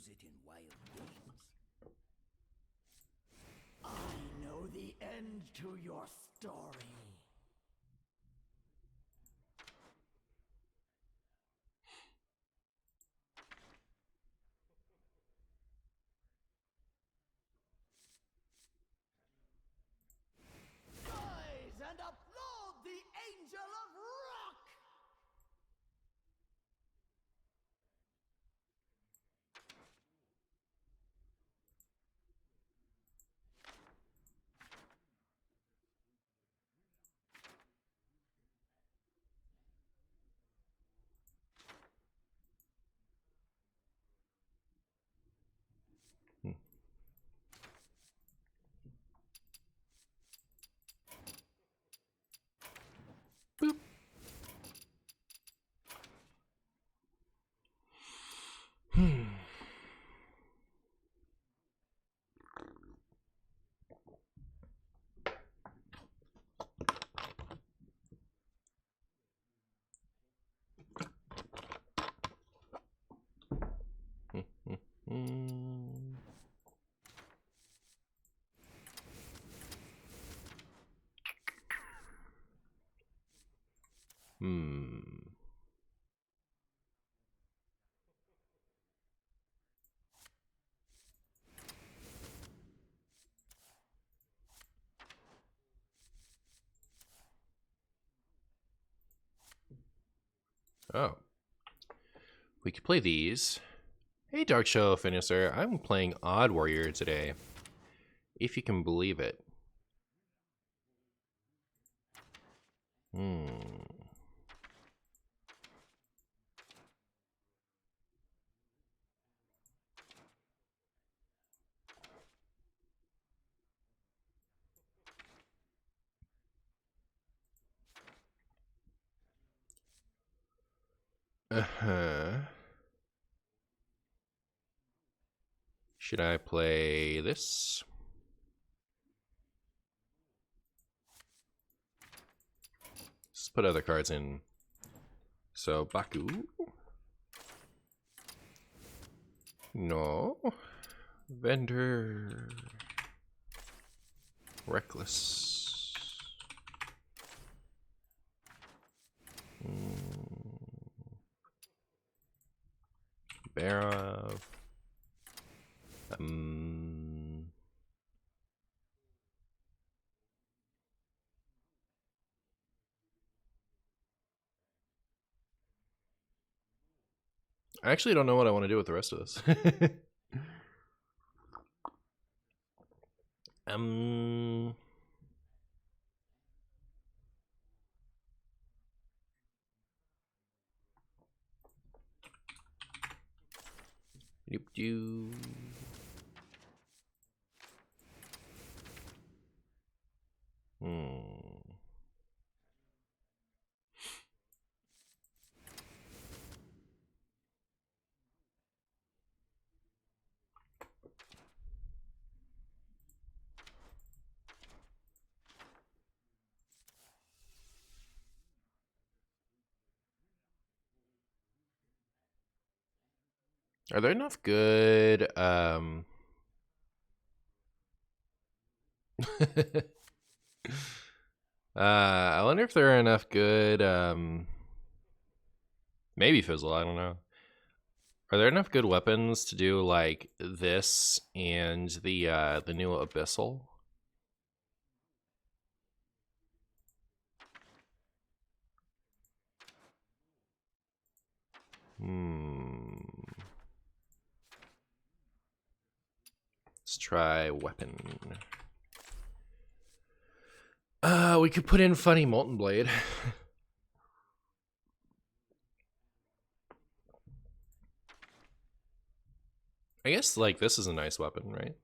use it in wild games. I know the end to your story. Rise and applaud the Angel of Rock! Boop. Oh. We could play these. Hey, Dark Shadow Finisher. I'm playing Odd Warrior today. If you can believe it. Should I play this? Let's put other cards in. So, Baku. No. Vendor. Reckless. Barov. I actually don't know what I want to do with the rest of this. Doop-doo. Are there enough good I wonder if there are enough good maybe Fizzle, I don't know. Are there enough good weapons to do like this and the new Abyssal? Let's try weapon. We could put in Funny Molten Blade. I guess like this is a nice weapon, right?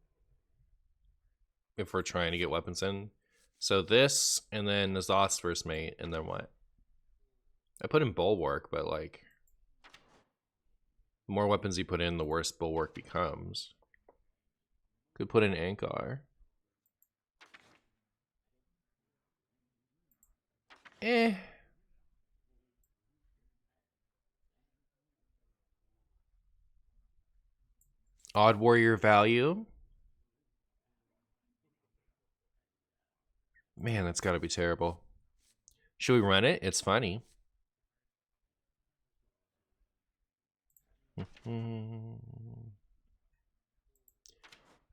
If we're trying to get weapons in. So this, and then N'Zoth's first mate, and then what? I put in Bulwark, but like the more weapons you put in, the worse Bulwark becomes. Could put in Ankar. Odd Warrior value. Man, that's gotta be terrible. Should we run it? It's funny. I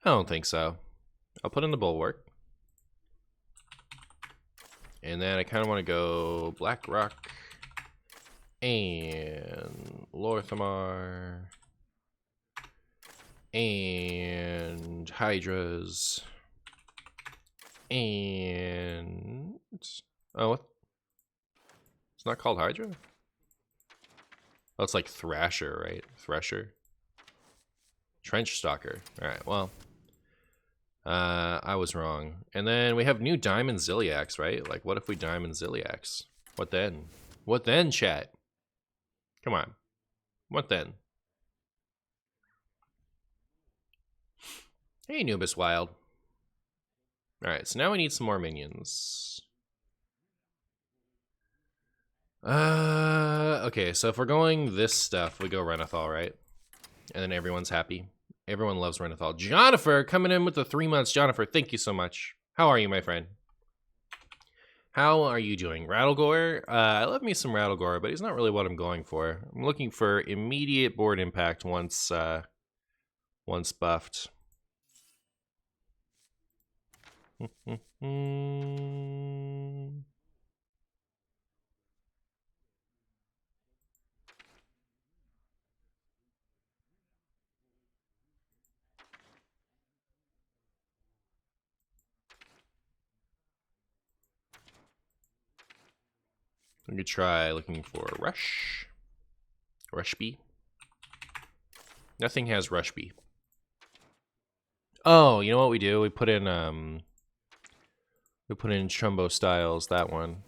don't think so. I'll put in the Bulwark. And then I kind of want to go Blackrock and Lorthamar and Hydras and oh, what? It's not called Hydra? Oh, it's like Thrasher, right? Thresher. Trench Stalker. Alright, well. I was wrong. And then we have new Diamond Ziliax, right? Like, what if we Diamond Ziliax? What then? What then, chat? Come on. What then? Hey, Nubis Wild. Alright, so now we need some more minions. Okay, so if we're going this stuff, we go Renathal, right? And then everyone's happy. Everyone loves Renathal. Jonathan coming in with the 3 months. Jonathan, thank you so much. How are you, my friend? How are you doing? Rattlegore? I love me some Rattlegore, but he's not really what I'm going for. I'm looking for immediate board impact once buffed. We could try looking for Rush. Rushby. Nothing has Rushby. Oh, you know what we do? We put in Trumbo Styles, that one.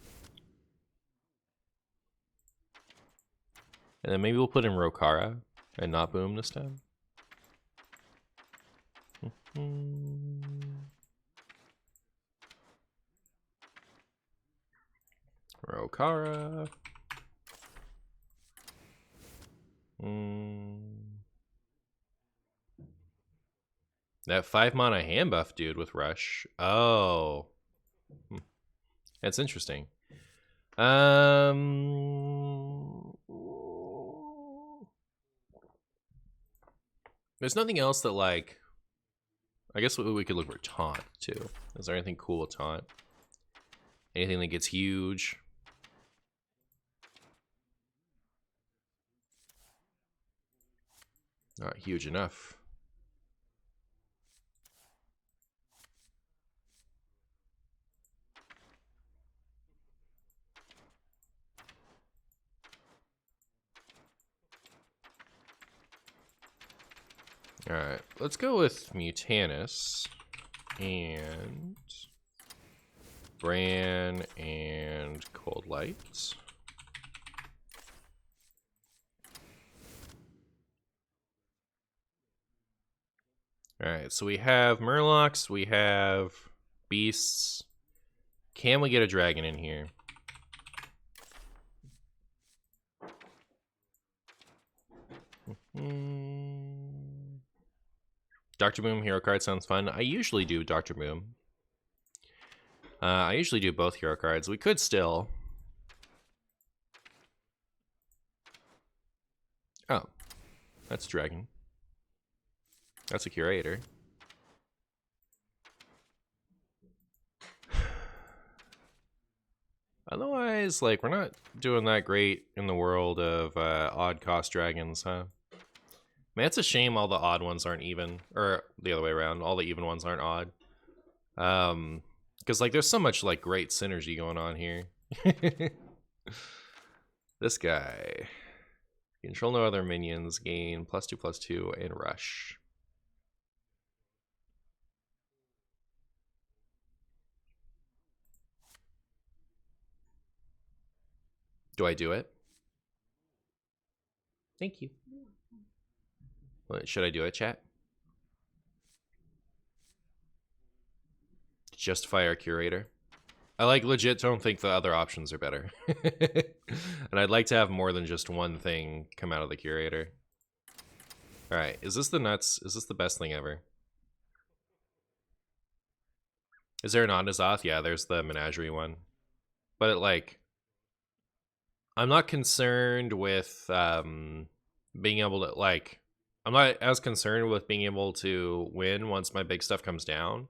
And then maybe we'll put in Rokara and not Boom this time. Rokara. That 5 mana hand buff dude with Rush. Oh. That's interesting. There's nothing else that, like, I guess we could look for Taunt too. Is there anything cool with Taunt? Anything that gets huge? Not huge enough. Alright, let's go with Mutanus and Bran and Cold Light. Alright, so we have Murlocs, we have Beasts. Can we get a dragon in here? Dr. Boom hero card sounds fun. I usually do Dr. Boom. I usually do both hero cards. We could still. Oh, that's a dragon. That's a curator. Otherwise, like, we're not doing that great in the world of odd cost dragons, huh? Man, it's a shame all the odd ones aren't even, or the other way around, all the even ones aren't odd. Because, like, there's so much, like, great synergy going on here. This guy. Control no other minions, gain +2/+2, and rush. Do I do it? Thank you. What, should I do it, chat? Justify our curator. I like legit don't think the other options are better. And I'd like to have more than just one thing come out of the curator. Alright, is this the nuts? Is this the best thing ever? Is there an Ondazoth? Yeah, there's the menagerie one. But it, like... I'm not concerned with being able to, like... I'm not as concerned with being able to win once my big stuff comes down.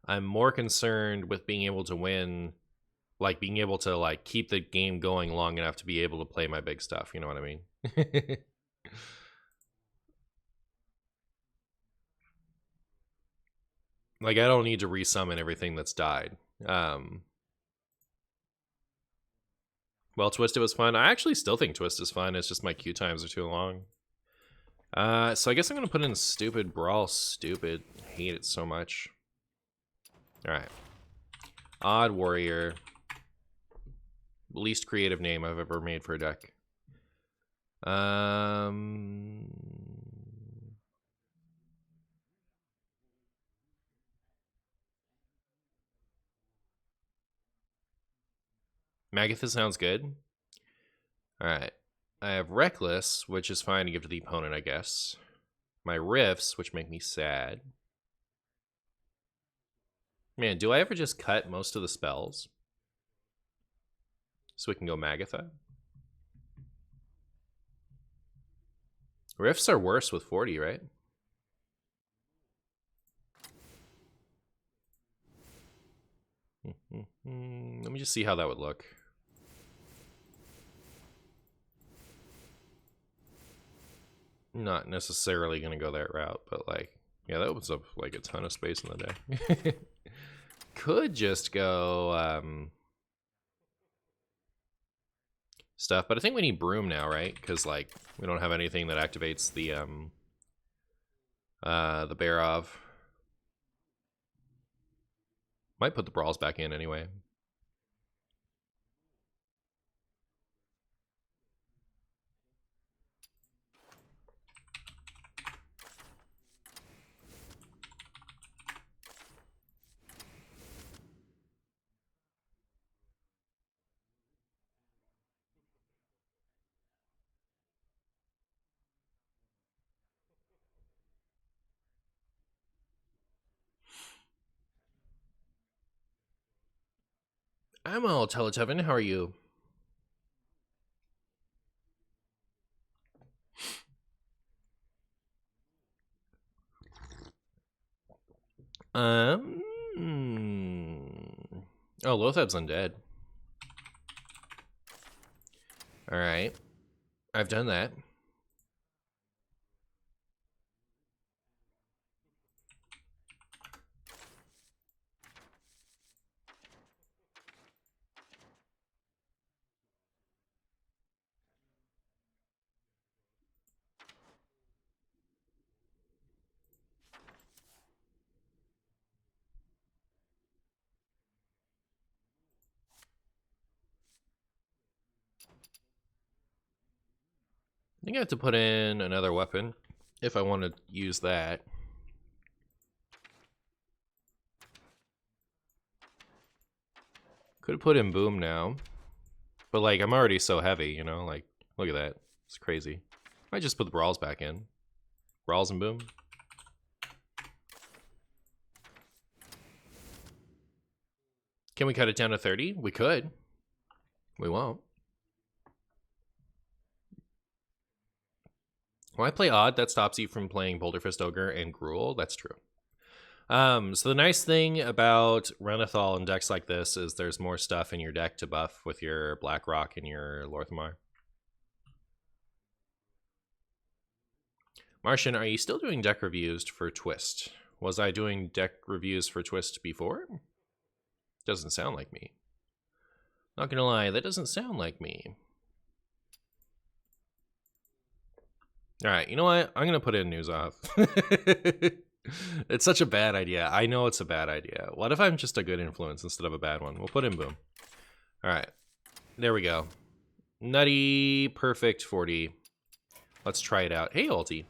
I'm more concerned with being able to win, like, being able to, like, keep the game going long enough to be able to play my big stuff. You know what I mean? Like, I don't need to resummon everything that's died. Well, Twisted was fun. I actually still think Twist is fun. It's just my queue times are too long. So I guess I'm going to put in Stupid Brawl. Stupid. Hate it so much. Alright. Odd Warrior. Least creative name I've ever made for a deck. Magatha sounds good. Alright. I have Reckless, which is fine to give to the opponent, I guess. My Rifts, which make me sad. Man, do I ever just cut most of the spells? So we can go Magatha? Rifts are worse with 40, right? Let me just see how that would look. Not necessarily going to go that route, but like, yeah, that opens up like a ton of space in the deck. Could just go stuff, but I think we need Broom now, right? Because like we don't have anything that activates the Barov. Might put the Brawls back in anyway. I'm all Teletubin. How are you? Oh, Lothab's undead. All right, I've done that. I think I have to put in another weapon if I want to use that. Could have put in Boom now. But like, I'm already so heavy, you know? Like, look at that. It's crazy. I just put the Brawls back in. Brawls and Boom. Can we cut it down to 30? We could. We won't. When I play Odd, that stops you from playing Boulderfist Ogre and Gruul. That's true. So the nice thing about Renathal and decks like this is there's more stuff in your deck to buff with your Blackrock and your Lorthamar. Martian, are you still doing deck reviews for Twist? Was I doing deck reviews for Twist before? Doesn't sound like me. Not gonna lie, that doesn't sound like me. Alright, you know what? I'm gonna put in Nuzov. It's such a bad idea. I know it's a bad idea. What if I'm just a good influence instead of a bad one? We'll put in Boom. Alright. There we go. Nutty, perfect 40. Let's try it out. Hey, Ulti.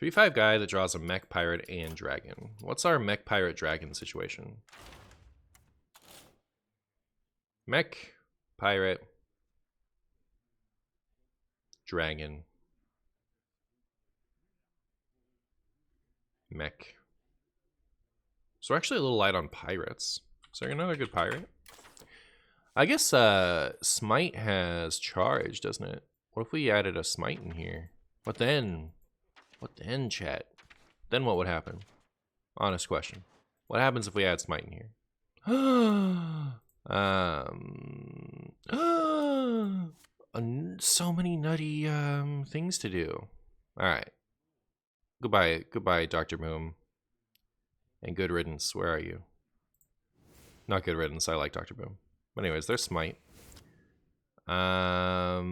3/5 guy that draws a mech, pirate, and dragon. What's our mech, pirate, dragon situation? Mech, pirate, dragon, mech. So we're actually a little light on pirates. Is there another good pirate? I guess Smite has charge, doesn't it? What if we added a Smite in here? What then? What then, chat? Then what would happen? Honest question. What happens if we add Smite in here? So many nutty things to do. All right. Goodbye, Dr. Boom. And good riddance. Where are you? Not good riddance. I like Dr. Boom. But anyways, there's Smite. Was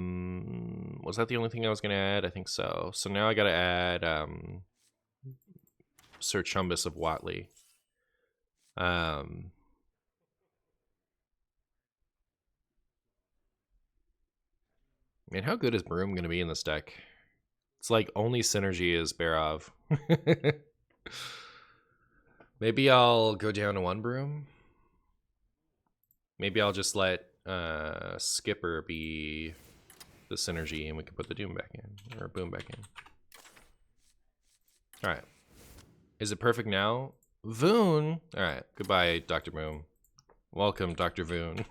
that the only thing I was gonna add? I think so. So now I gotta add Sir Chumbus of Watley. Man, how good is Broom gonna be in this deck? It's like only synergy is Barov. Maybe I'll go down to 1 Broom. Maybe I'll just let Skipper be the synergy and we can put the Doom back in, or Boom back in. Alright. Is it perfect now? Voon! Alright, goodbye, Dr. Boom. Welcome, Dr. Voon.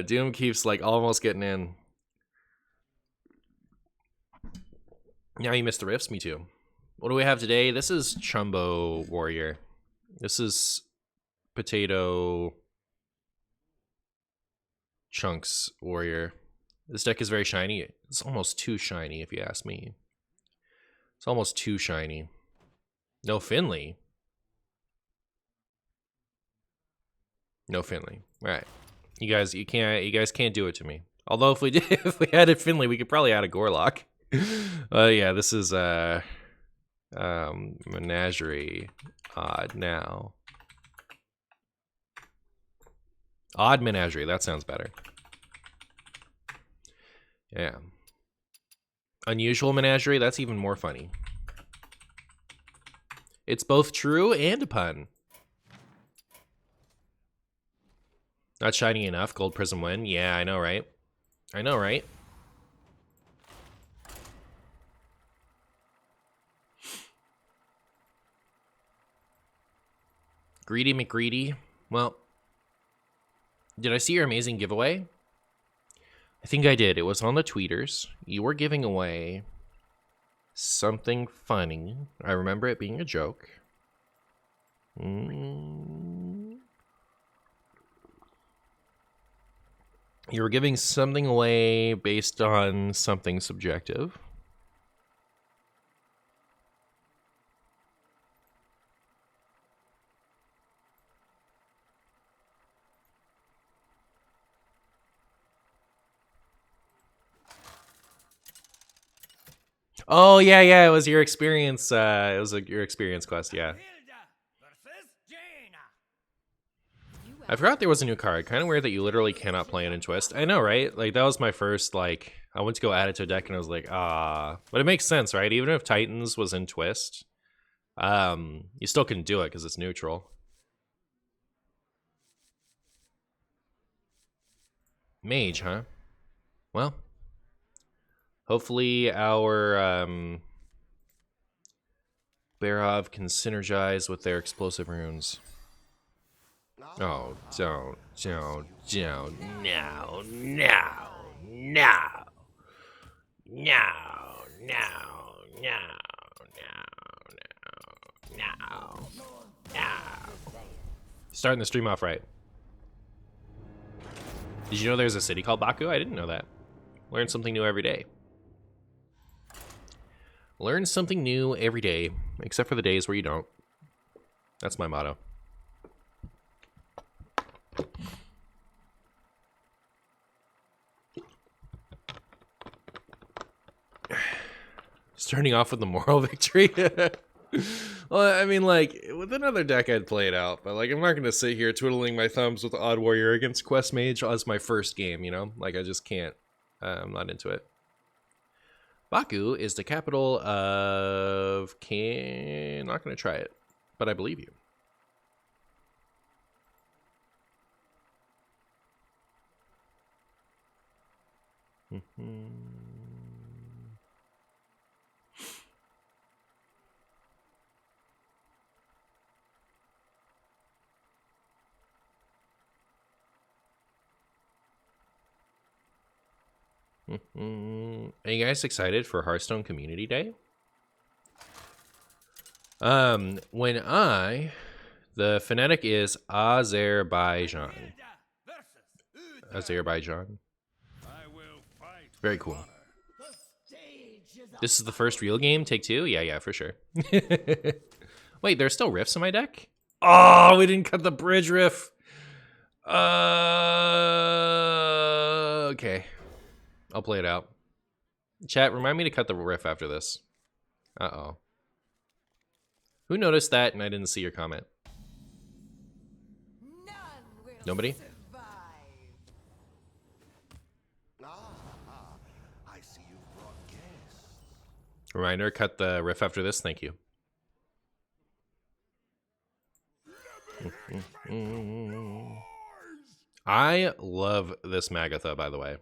Doom keeps like almost getting in. Now you missed the rifts, me too. What do we have today? This is Chumbo Warrior. This is Potato Chunks Warrior. This deck is very shiny. It's almost too shiny, if you ask me. It's almost too shiny. No Finley. No Finley. All right, you guys can't do it to me. Although if we added Finley, we could probably add a Gorlock. Yeah, this is Menagerie. Odd now. Odd Menagerie. That sounds better. Yeah. Unusual Menagerie. That's even more funny. It's both true and a pun. Not shiny enough. Gold Prism win. Yeah, I know, right? I know, right? Greedy McGreedy. Well, did I see your amazing giveaway? I think I did. It was on the tweeters. You were giving away something funny. I remember it being a joke. You were giving something away based on something subjective. Oh yeah, it was your experience. It was your experience quest. Yeah. I forgot there was a new card. Kind of weird that you literally cannot play it in Twist. I know, right? Like that was my first. Like I went to go add it to a deck and I was like, ah. But it makes sense, right? Even if Titans was in Twist, you still couldn't do it because it's neutral. Mage, huh? Well. Hopefully our Barov can synergize with their explosive runes. Oh, don't, no. Starting the stream off right. Did you know there's a city called Baku? I didn't know that. Learn something new every day. Learn something new every day, except for the days where you don't. That's my motto. Starting off with the moral victory. Well, I mean, like, with another deck I'd play it out, but, like, I'm not going to sit here twiddling my thumbs with Odd Warrior against Quest Mage as my first game, you know? Like, I just can't. I'm not into it. Baku is the capital of... Not going to try it, but I believe you. Are you guys excited for Hearthstone Community Day? The phonetic is Azerbaijan. Azerbaijan. Very cool. This is the first real game, Take-Two? Yeah, for sure. Wait, there's still riffs in my deck? Oh, we didn't cut the bridge riff. Okay. I'll play it out. Chat, remind me to cut the riff after this. Uh-oh. Who noticed that and I didn't see your comment? Nobody? I see you brought guests. Reminder, cut the riff after this. Thank you. I love this Magatha, by the way.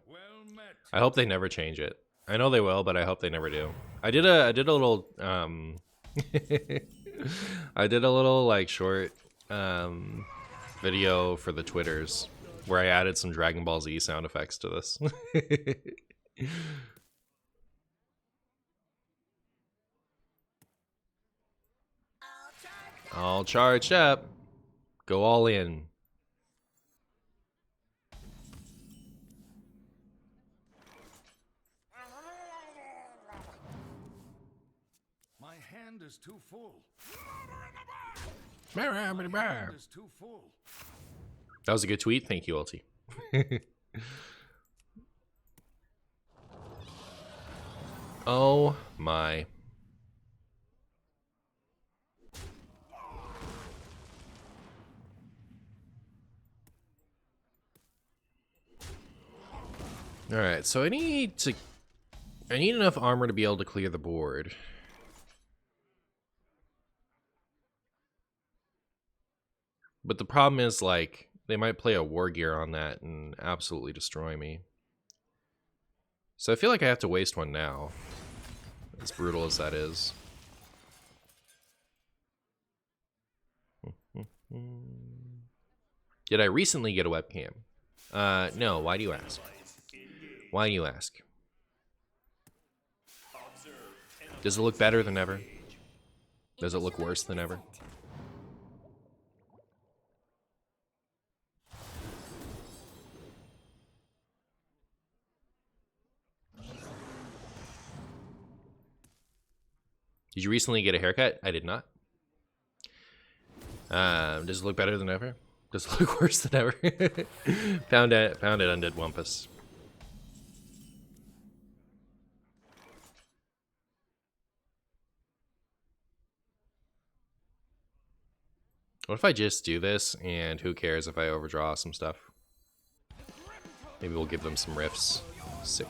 I hope they never change it. I know they will, but I hope they never do. I did a little I did a little like short video for the Twitters where I added some Dragon Ball Z sound effects to this. All charged up. Go all in. My hand is too full. Is too full. That was a good tweet. Thank you, Ulti. Oh my. All right, so I need enough armor to be able to clear the board. But the problem is, like, they might play a war gear on that and absolutely destroy me. So I feel like I have to waste one now, as brutal as that is. Did I recently get a webcam? No, why do you ask? Why do you ask? Does it look better than ever? Does it look worse than ever? Did you recently get a haircut? I did not. Does it look better than ever? Does it look worse than ever? Pound it, undead wampus. What if I just do this and who cares if I overdraw some stuff? Maybe we'll give them some riffs. Sick.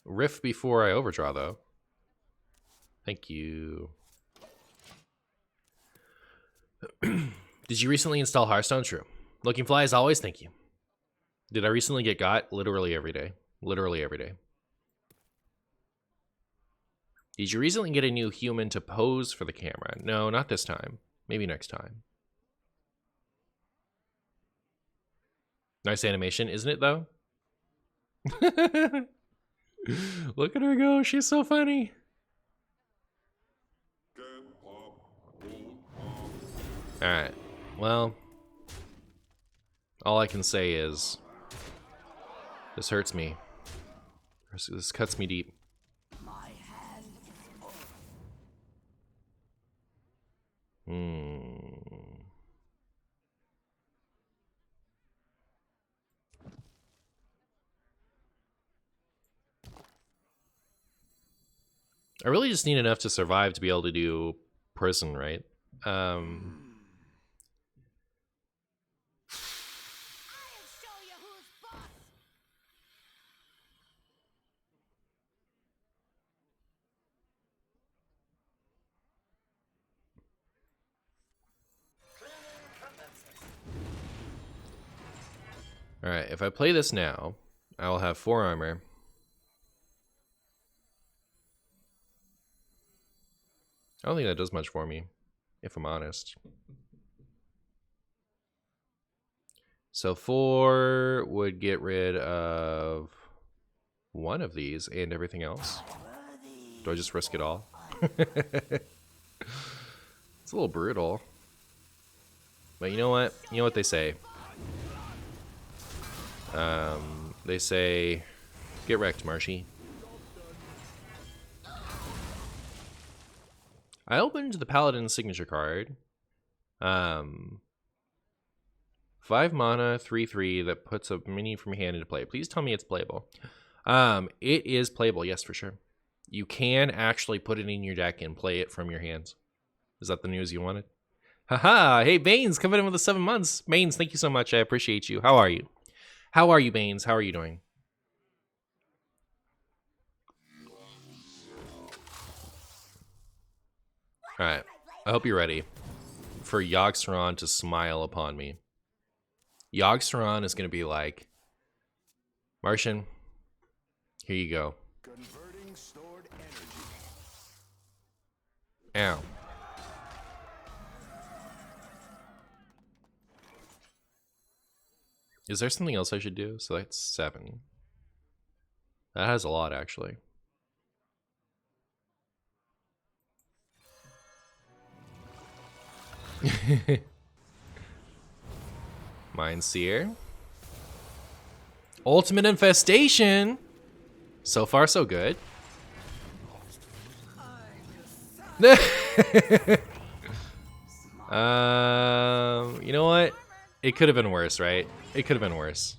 Riff before I overdraw, though. Thank you. Did you recently install Hearthstone? True. Looking Fly, as always, thank you. Did I recently get got? Literally every day. Literally every day. Did you recently get a new human to pose for the camera? No, not this time. Maybe next time. Nice animation, isn't it, though? Look at her go. She's so funny. Alright. Well, all I can say is this hurts me. This cuts me deep. I really just need enough to survive to be able to do prison, right? Alright, if I play this now, I will have 4 armor. I don't think that does much for me, if I'm honest. So 4 would get rid of one of these and everything else. Do I just risk it all? It's a little brutal. But you know what? You know what they say. They say, get wrecked, Marshy. I opened the Paladin signature card. 5 mana, 3/3 that puts a mini from your hand into play. Please tell me it's playable. It is playable, yes, for sure. You can actually put it in your deck and play it from your hands. Is that the news you wanted? Haha! Hey, Baines, coming in with the 7 months. Baines, thank you so much. I appreciate you. How are you? How are you, Baines? How are you doing? Alright. I hope you're ready for Yogg-Saron to smile upon me. Yogg-Saron is going to be like, Martian, here you go. Converting stored energy. Ow. Is there something else I should do? So that's 7. That has a lot, actually. Mindseer. Ultimate Infestation. So far, so good. You know what? It could have been worse, right? It could have been worse.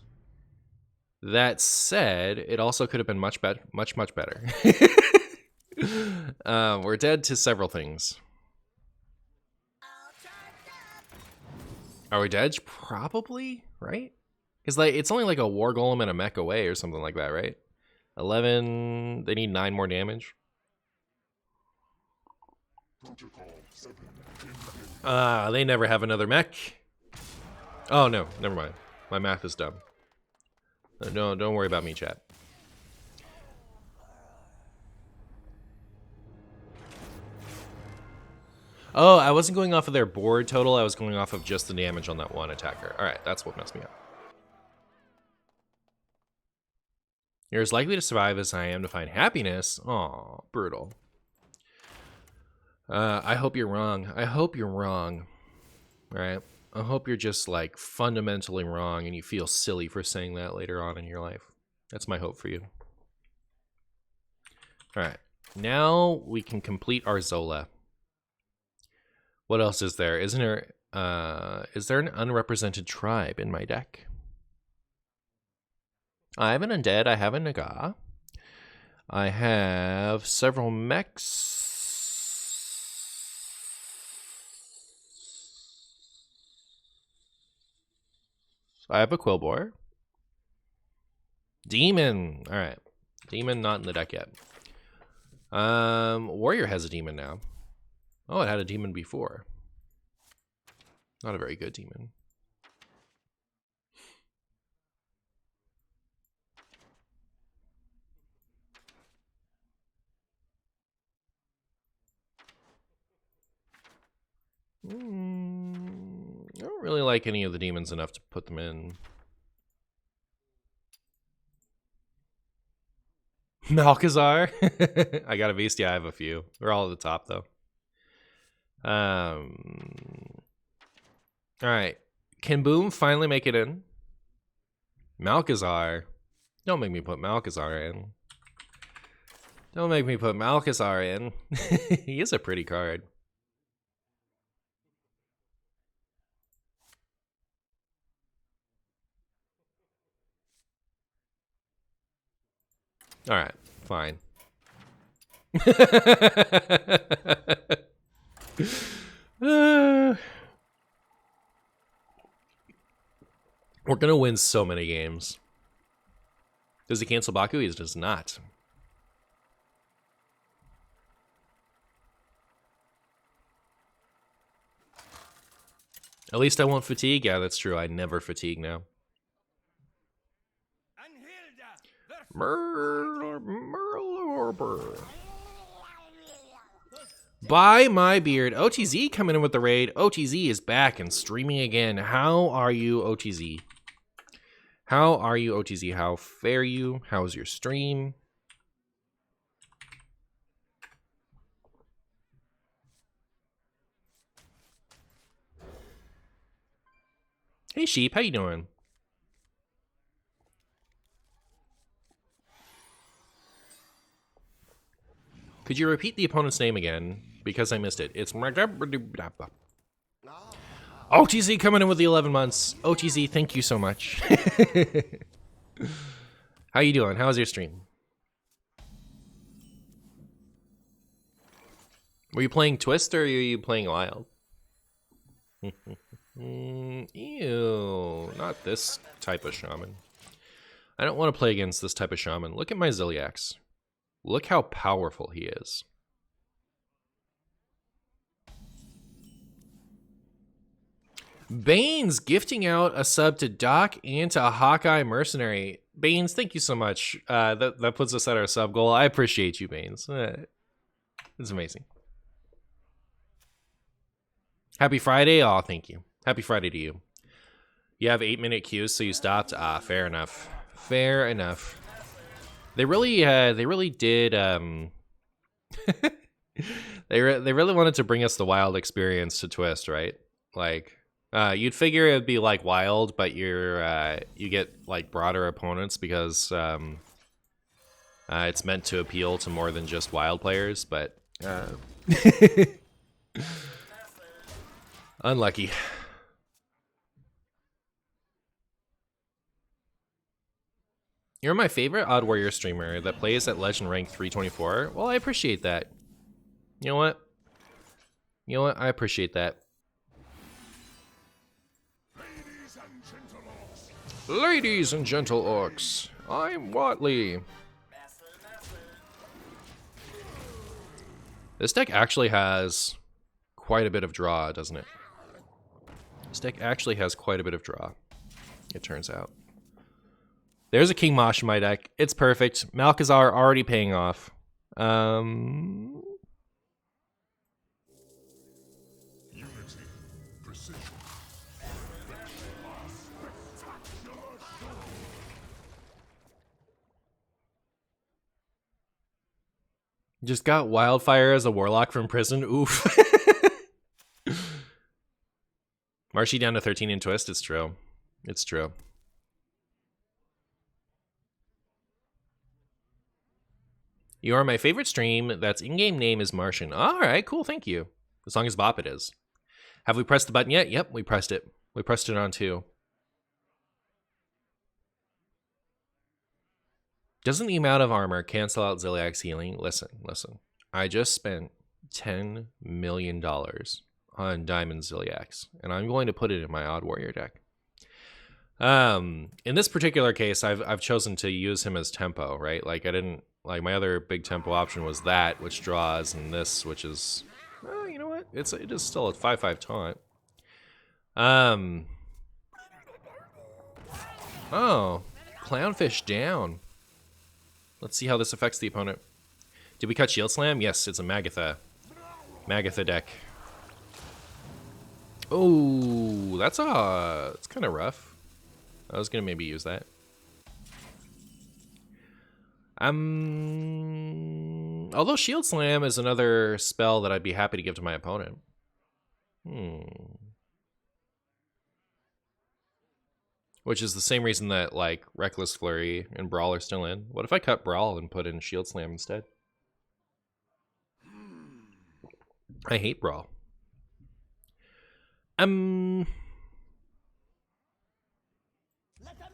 That said, it also could have been much better. Much better. We're dead to several things. Are we dead? Probably, right? Because like it's only like a War Golem and a mech away or something like that, right? 11. They need 9 more damage. They never have another mech. Oh no, never mind. My math is dumb. No, don't worry about me, chat. Oh, I wasn't going off of their board total. I was going off of just the damage on that one attacker. All right, that's what messed me up. You're as likely to survive as I am to find happiness. Aw, brutal. I hope you're wrong. I hope you're wrong. All right. I hope you're just like fundamentally wrong and you feel silly for saying that later on in your life. That's my hope for you. All right. Now we can complete our Zola. What else is there? Is there an unrepresented tribe in my deck? I have an Undead. I have a Naga. I have several mechs. I have a Quillbore. Demon. All right. Demon not in the deck yet. Warrior has a demon now. Oh, it had a demon before. Not a very good demon. I don't really like any of the demons enough to put them in. Malchezaar. I got a beast. Yeah, I have a few. They're all at the top though. All right. Can Boom finally make it in? Malchezaar. Don't make me put Malchezaar in. Don't make me put Malchezaar in. He is a pretty card. All right, fine. We're gonna win so many games. Does he cancel Baku? He does not. At least I won't fatigue. Yeah, that's true. I never fatigue now. Merlorber. By my beard. OTZ coming in with the raid. OTZ is back and streaming again. How are you, OTZ? How are you, OTZ? How fare you? How's your stream? Hey, Sheep. How you doing? Could you repeat the opponent's name again? Because I missed it. It's OTZ coming in with the 11 months. OTZ, thank you so much. How you doing? How's your stream? Were you playing Twist or are you playing Wild? Ew, not this type of shaman. I don't want to play against this type of shaman. Look at my Ziliax. Look how powerful he is. Baines gifting out a sub to Doc and to Hawkeye Mercenary. Baines, thank you so much. That puts us at our sub goal. I appreciate you, Baines. It's amazing. Happy Friday. Oh, thank you. Happy Friday to you. You have 8-minute queues, so you stopped. Ah, fair enough. Fair enough. They really did. They really wanted to bring us the Wild experience to Twist, right? Like, you'd figure it'd be like Wild, but you get like broader opponents because it's meant to appeal to more than just Wild players. But unlucky. You're my favorite Odd Warrior streamer that plays at Legend Rank 324. Well, I appreciate that. You know what? You know what? I appreciate that. Ladies and gentle orcs, I'm Watley. This deck actually has quite a bit of draw, doesn't it? This deck actually has quite a bit of draw, it turns out. There's a King Mosh in my deck. It's perfect. Malchezaar already paying off. Unity, precision. Just got Wildfire as a Warlock from prison. Oof. Marshy down to 13 in Twist. It's true. It's true. You are my favorite stream. That's in-game name is Martian. All right, cool. Thank you. As long as Bop it is. Have we pressed the button yet? Yep, we pressed it. We pressed it on 2. Doesn't the amount of armor cancel out Ziliax healing? Listen. I just spent $10 million on Diamond Ziliax, and I'm going to put it in my Odd Warrior deck. In this particular case, I've chosen to use him as tempo, right? Like I didn't like my other big tempo option was that, which draws, and this, which is, well, you know what? It is still a 5/5 taunt. Oh, Clownfish down. Let's see how this affects the opponent. Did we cut Shield Slam? Yes, it's a Magatha deck. Oh, that's kind of rough. I was gonna maybe use that. Although Shield Slam is another spell that I'd be happy to give to my opponent. Which is the same reason that like Reckless Flurry and Brawl are still in. What if I cut Brawl and put in Shield Slam instead? I hate Brawl. Let the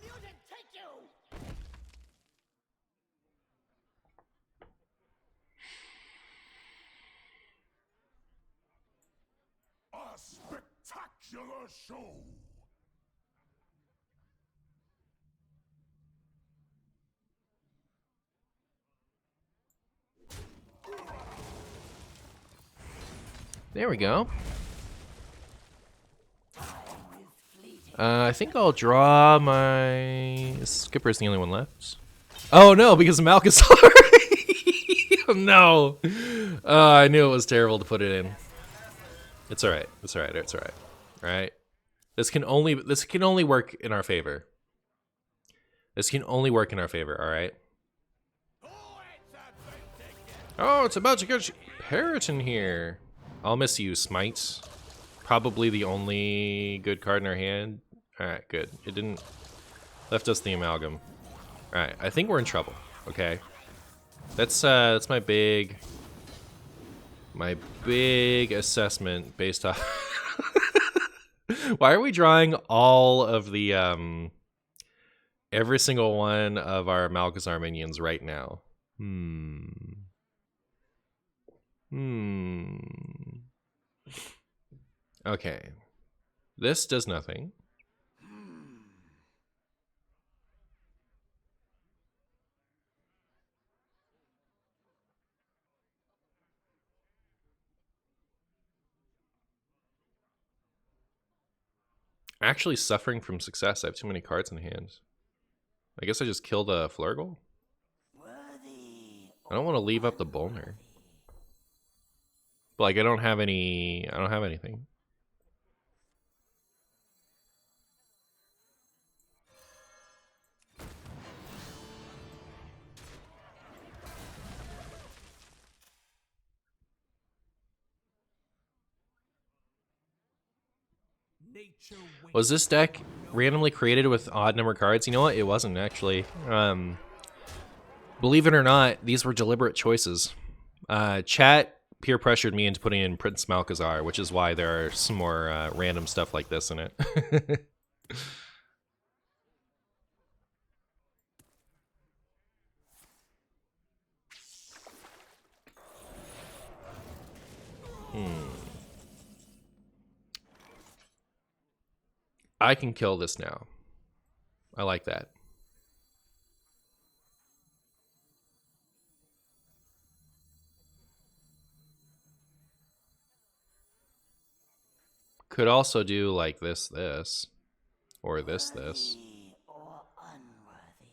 music take you. A spectacular show. There we go. I think I'll draw my... Skipper's the only one left. Oh no, because of Malcazar. No. I knew it was terrible to put it in. It's alright. It's alright. It's alright. Alright. This can only work in our favor. This can only work in our favor, alright? Oh, it's about to get Parrot in here. I'll miss you, Smite. Probably the only good card in our hand. Alright, good. It didn't... Left us the Amalgam. Alright, I think we're in trouble, okay? That's my big assessment based off... Why are we drawing all of the, every single one of our Malcazar minions right now? Okay. This does nothing. Actually suffering from success. I have too many cards in hand. I guess I just killed a Flurgle. I don't want to leave up the Bolner. But like I don't have anything. Was this deck randomly created with odd number cards? You know what? It wasn't actually. Believe it or not, these were deliberate choices. Chat peer pressured me into putting in Prince Malcazar, which is why there are some more random stuff like this in it. I can kill this now. I like that. Could also do like this, or this. Or unworthy.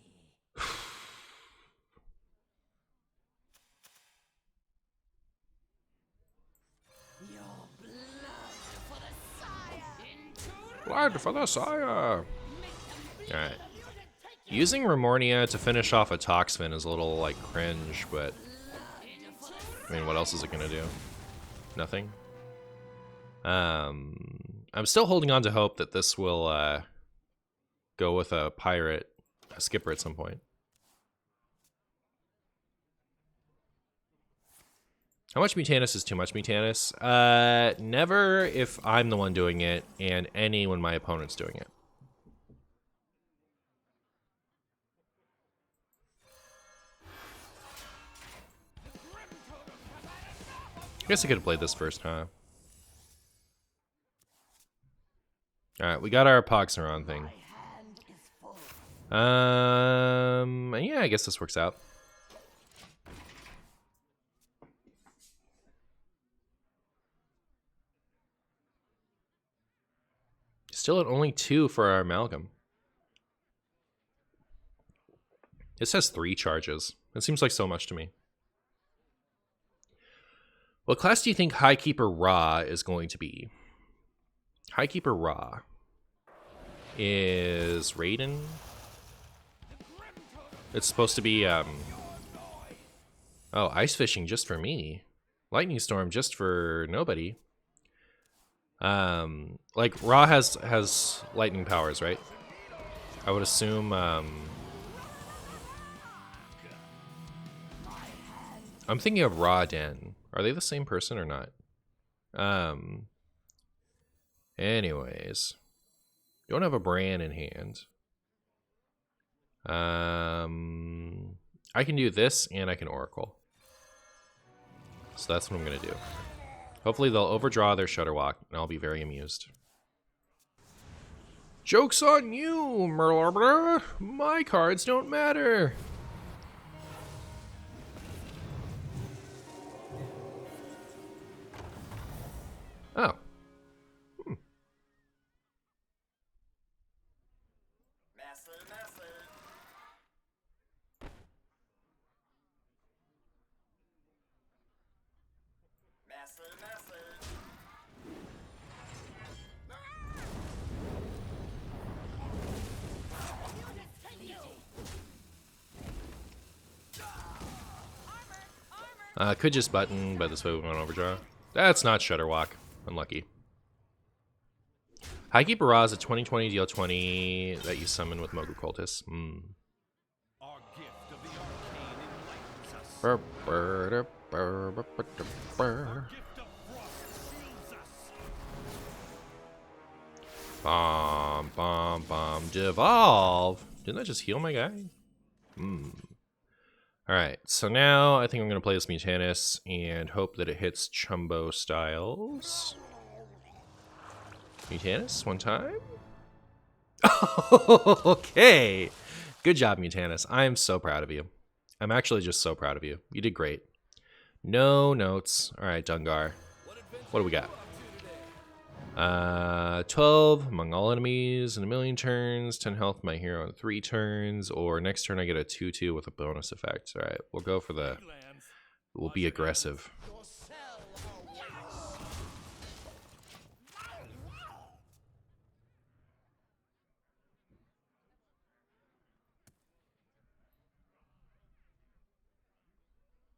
Your Blood for the sire. Alright. Using Remornia to finish off a Toxfin is a little, like, cringe, but... I mean, what else is it gonna do? Nothing? I'm still holding on to hope that this will, go with a pirate, a skipper at some point. How much Mutanus is too much Mutanus? Never if I'm the one doing it, and any when my opponent's doing it. I guess I could have played this first, huh? Alright, we got our Poxeron thing. Yeah, I guess this works out. Still at only 2 for our Amalgam. This has 3 charges. It seems like so much to me. What class do you think Highkeeper Ra is going to be? Highkeeper Ra is Raiden. It's supposed to be, oh, Ice Fishing just for me. Lightning Storm just for nobody. Like, Ra has lightning powers, right? I would assume, I'm thinking of Ra Den. Are they the same person or not? Anyways. Don't have a Bran in hand. I can do this, and I can Oracle. So that's what I'm gonna do. Hopefully they'll overdraw their Shudderwock, and I'll be very amused. Joke's on you, Merlarbor! My cards don't matter! Oh. Could just button, but this way we won't overdraw. That's not Shudderwalk. Unlucky. Highkeep Baraz, a 2020 deal 20 that you summon with Mogu Cultist. Our gift of the arcane enlightens us. Burr, burr, burr, burr, burr, burr. Gift of frost shields us. Bomb, bomb, bomb. Devolve. Didn't that just heal my guy? Alright, so now I think I'm going to play this Mutanus and hope that it hits Chumbo Styles. Mutanus, one time. Okay. Good job, Mutanus. I am so proud of you. I'm actually just so proud of you. You did great. No notes. Alright, Dungar. What do we got? 12 among all enemies in a million turns, 10 health my hero in 3 turns, or next turn I get a 2/2 with a bonus effect. Alright, we'll go for the... We'll be aggressive.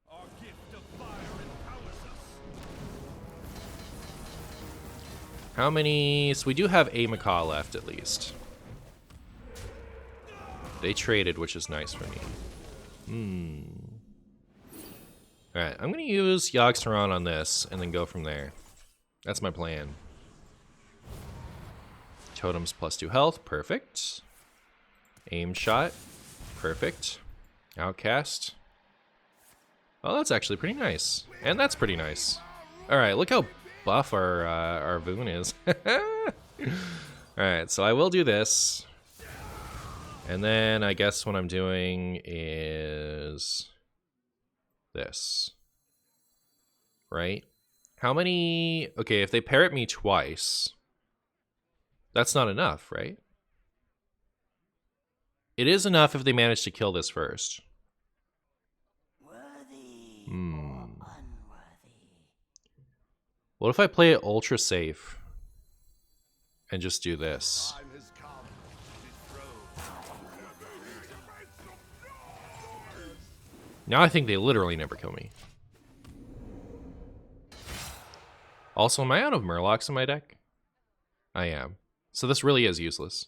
Our gift of fire empowers us. How many... So we do have a Macaw left, at least. They traded, which is nice for me. Alright, I'm going to use Yogg-Saron on this, and then go from there. That's my plan. Totems +2 health, perfect. Aim shot, perfect. Outcast. Oh, that's actually pretty nice. And that's pretty nice. Alright, look how buff our Voon is. Alright, so I will do this. And then I guess what I'm doing is this. Right? How many... Okay, if they parrot me twice, that's not enough, right? It is enough if they manage to kill this first. Worthy or unworthy? What if I play it ultra safe and just do this? Time has come to dethrone. Now I think they literally never kill me. Also, am I out of Murlocs in my deck? I am. So this really is useless.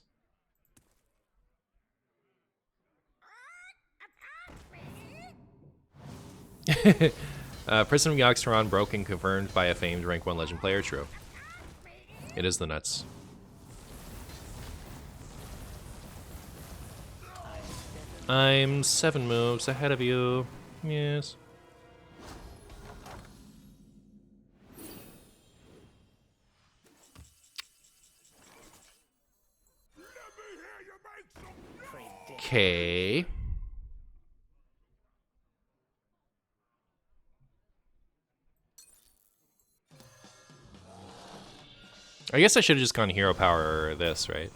Prison of Yogg-Saron broken, confirmed by a famed rank 1 legend player. True. It is the nuts. I'm 7 moves ahead of you. Yes. Okay. I guess I should have just gone hero power this, right?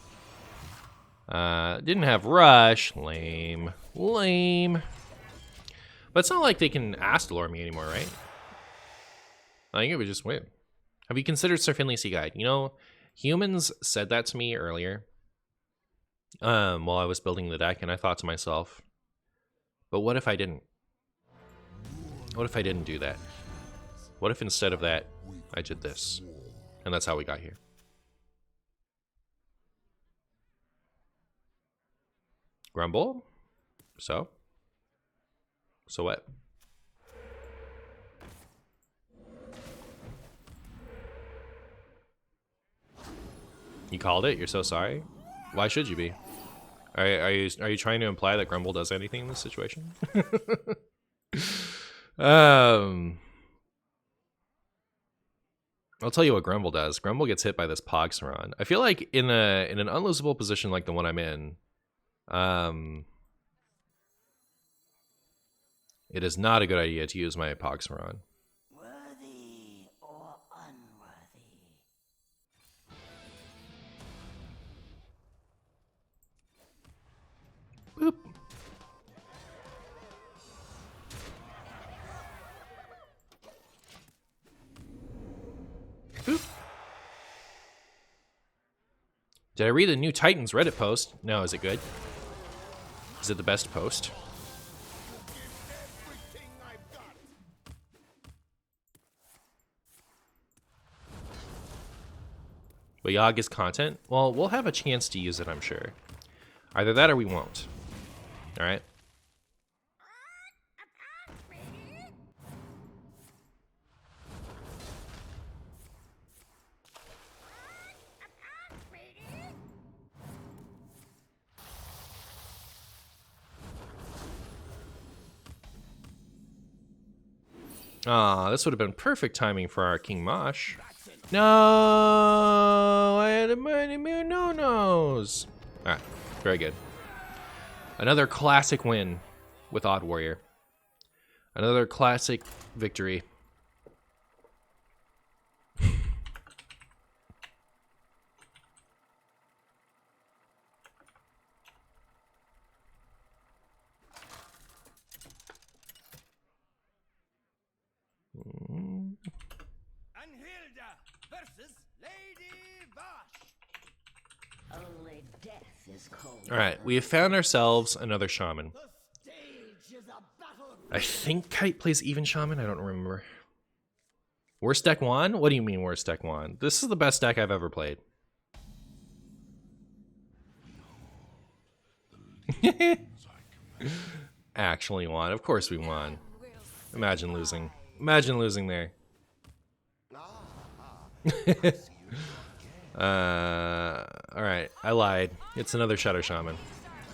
Didn't have rush. Lame. Lame. But it's not like they can Astalor me anymore, right? I think it would just win. Have you considered Sir Finley Sea Guide? You know, humans said that to me earlier. While I was building the deck, and I thought to myself, but what if I didn't? What if I didn't do that? What if instead of that, I did this? And that's how we got here. Grumble? So? So what? You called it? You're so sorry? Why should you be? Are you trying to imply that Grumble does anything in this situation? I'll tell you what Grumble does. Grumble gets hit by this Pogg-Saron. I feel like in an unlosable position like the one I'm in, it is not a good idea to use my Pogg-Saron. Worthy or unworthy? Boop. Boop. Did I read the new Titans Reddit post? No, is it good? Is it the best post? Everything I've got. But Yogg is content? Well, we'll have a chance to use it, I'm sure. Either that or we won't. Alright. Ah, this would have been perfect timing for our King Mosh. No, I had a many no-nos. Alright, very good. Another classic win with Odd Warrior. Another classic victory. Anhilda versus Lady Vash. Only death is cold. Alright, we have found ourselves another shaman. The stage is a battle. I think Kite plays even shaman, I don't remember. Worst deck one? What do you mean worst deck one? This is the best deck I've ever played. Actually won. Of course we won. Imagine losing. Imagine losing there. Alright, I lied. It's another Shadow Shaman.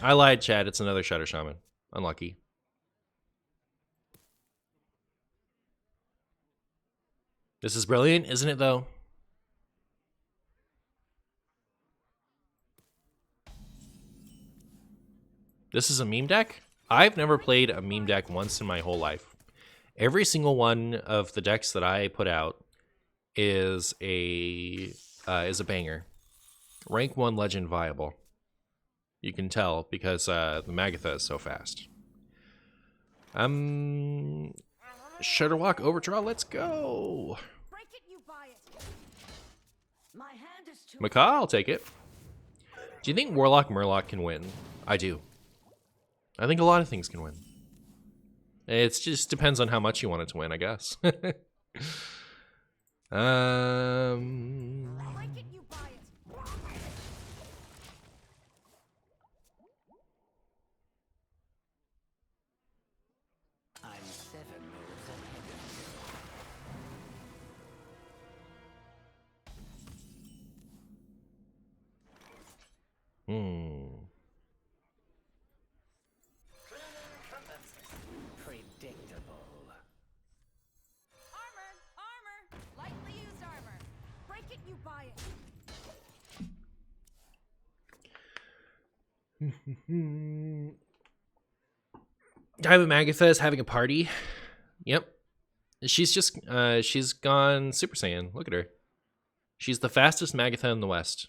I lied, Chad. It's another Shadow Shaman. Unlucky. This is brilliant, isn't it, though? This is a meme deck? I've never played a meme deck once in my whole life. Every single one of the decks that I put out is a banger. Rank 1 legend viable. You can tell because the Magatha is so fast. Shudderwalk Overdraw, let's go. Break it, you buy it. My hand is too. Macaw, I'll take it. Do you think Warlock Murloc can win? I do. I think a lot of things can win. It just depends on how much you want it to win, I guess. Break it, you buy it. I'm 7 moves ahead of Predictable. Armor! Lightly used armor. Break it, you buy it. Diamond Magatha is having a party. Yep. She's gone Super Saiyan. Look at her. She's the fastest Magatha in the West.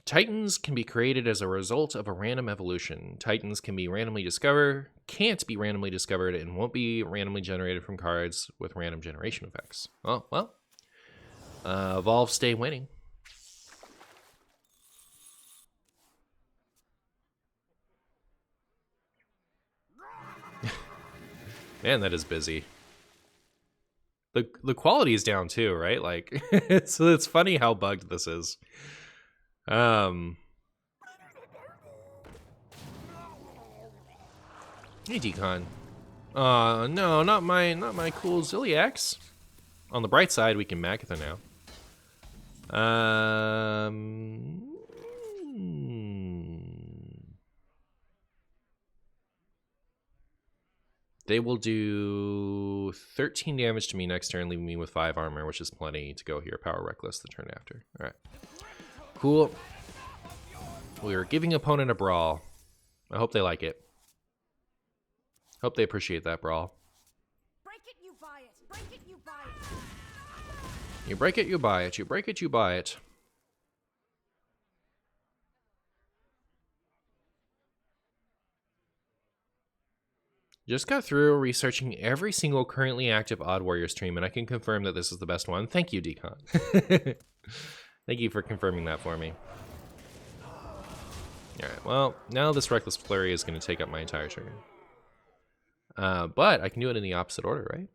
Titans can be created as a result of a random evolution. Titans can be randomly discovered, can't be randomly discovered, and won't be randomly generated from cards with random generation effects. Oh, well. Evolve, stay winning. Man, that is busy. The quality is down too, right? Like, so it's funny how bugged this is. Hey, Decon. No, not my cool Ziliax. On the bright side, we can Magatha now. They will do 13 damage to me next turn, leaving me with 5 armor, which is plenty to go here. Power Reckless the turn after. Alright. Cool. We are giving opponent a brawl. I hope they like it. Hope they appreciate that brawl. Break it, you buy it. Break it, you buy it. You break it, you buy it. You break it, you buy it. Just got through researching every single currently active Odd Warrior stream, and I can confirm that this is the best one. Thank you, Decon. Thank you for confirming that for me. Alright, well, now this Reckless Flurry is going to take up my entire turn. But I can do it in the opposite order, right?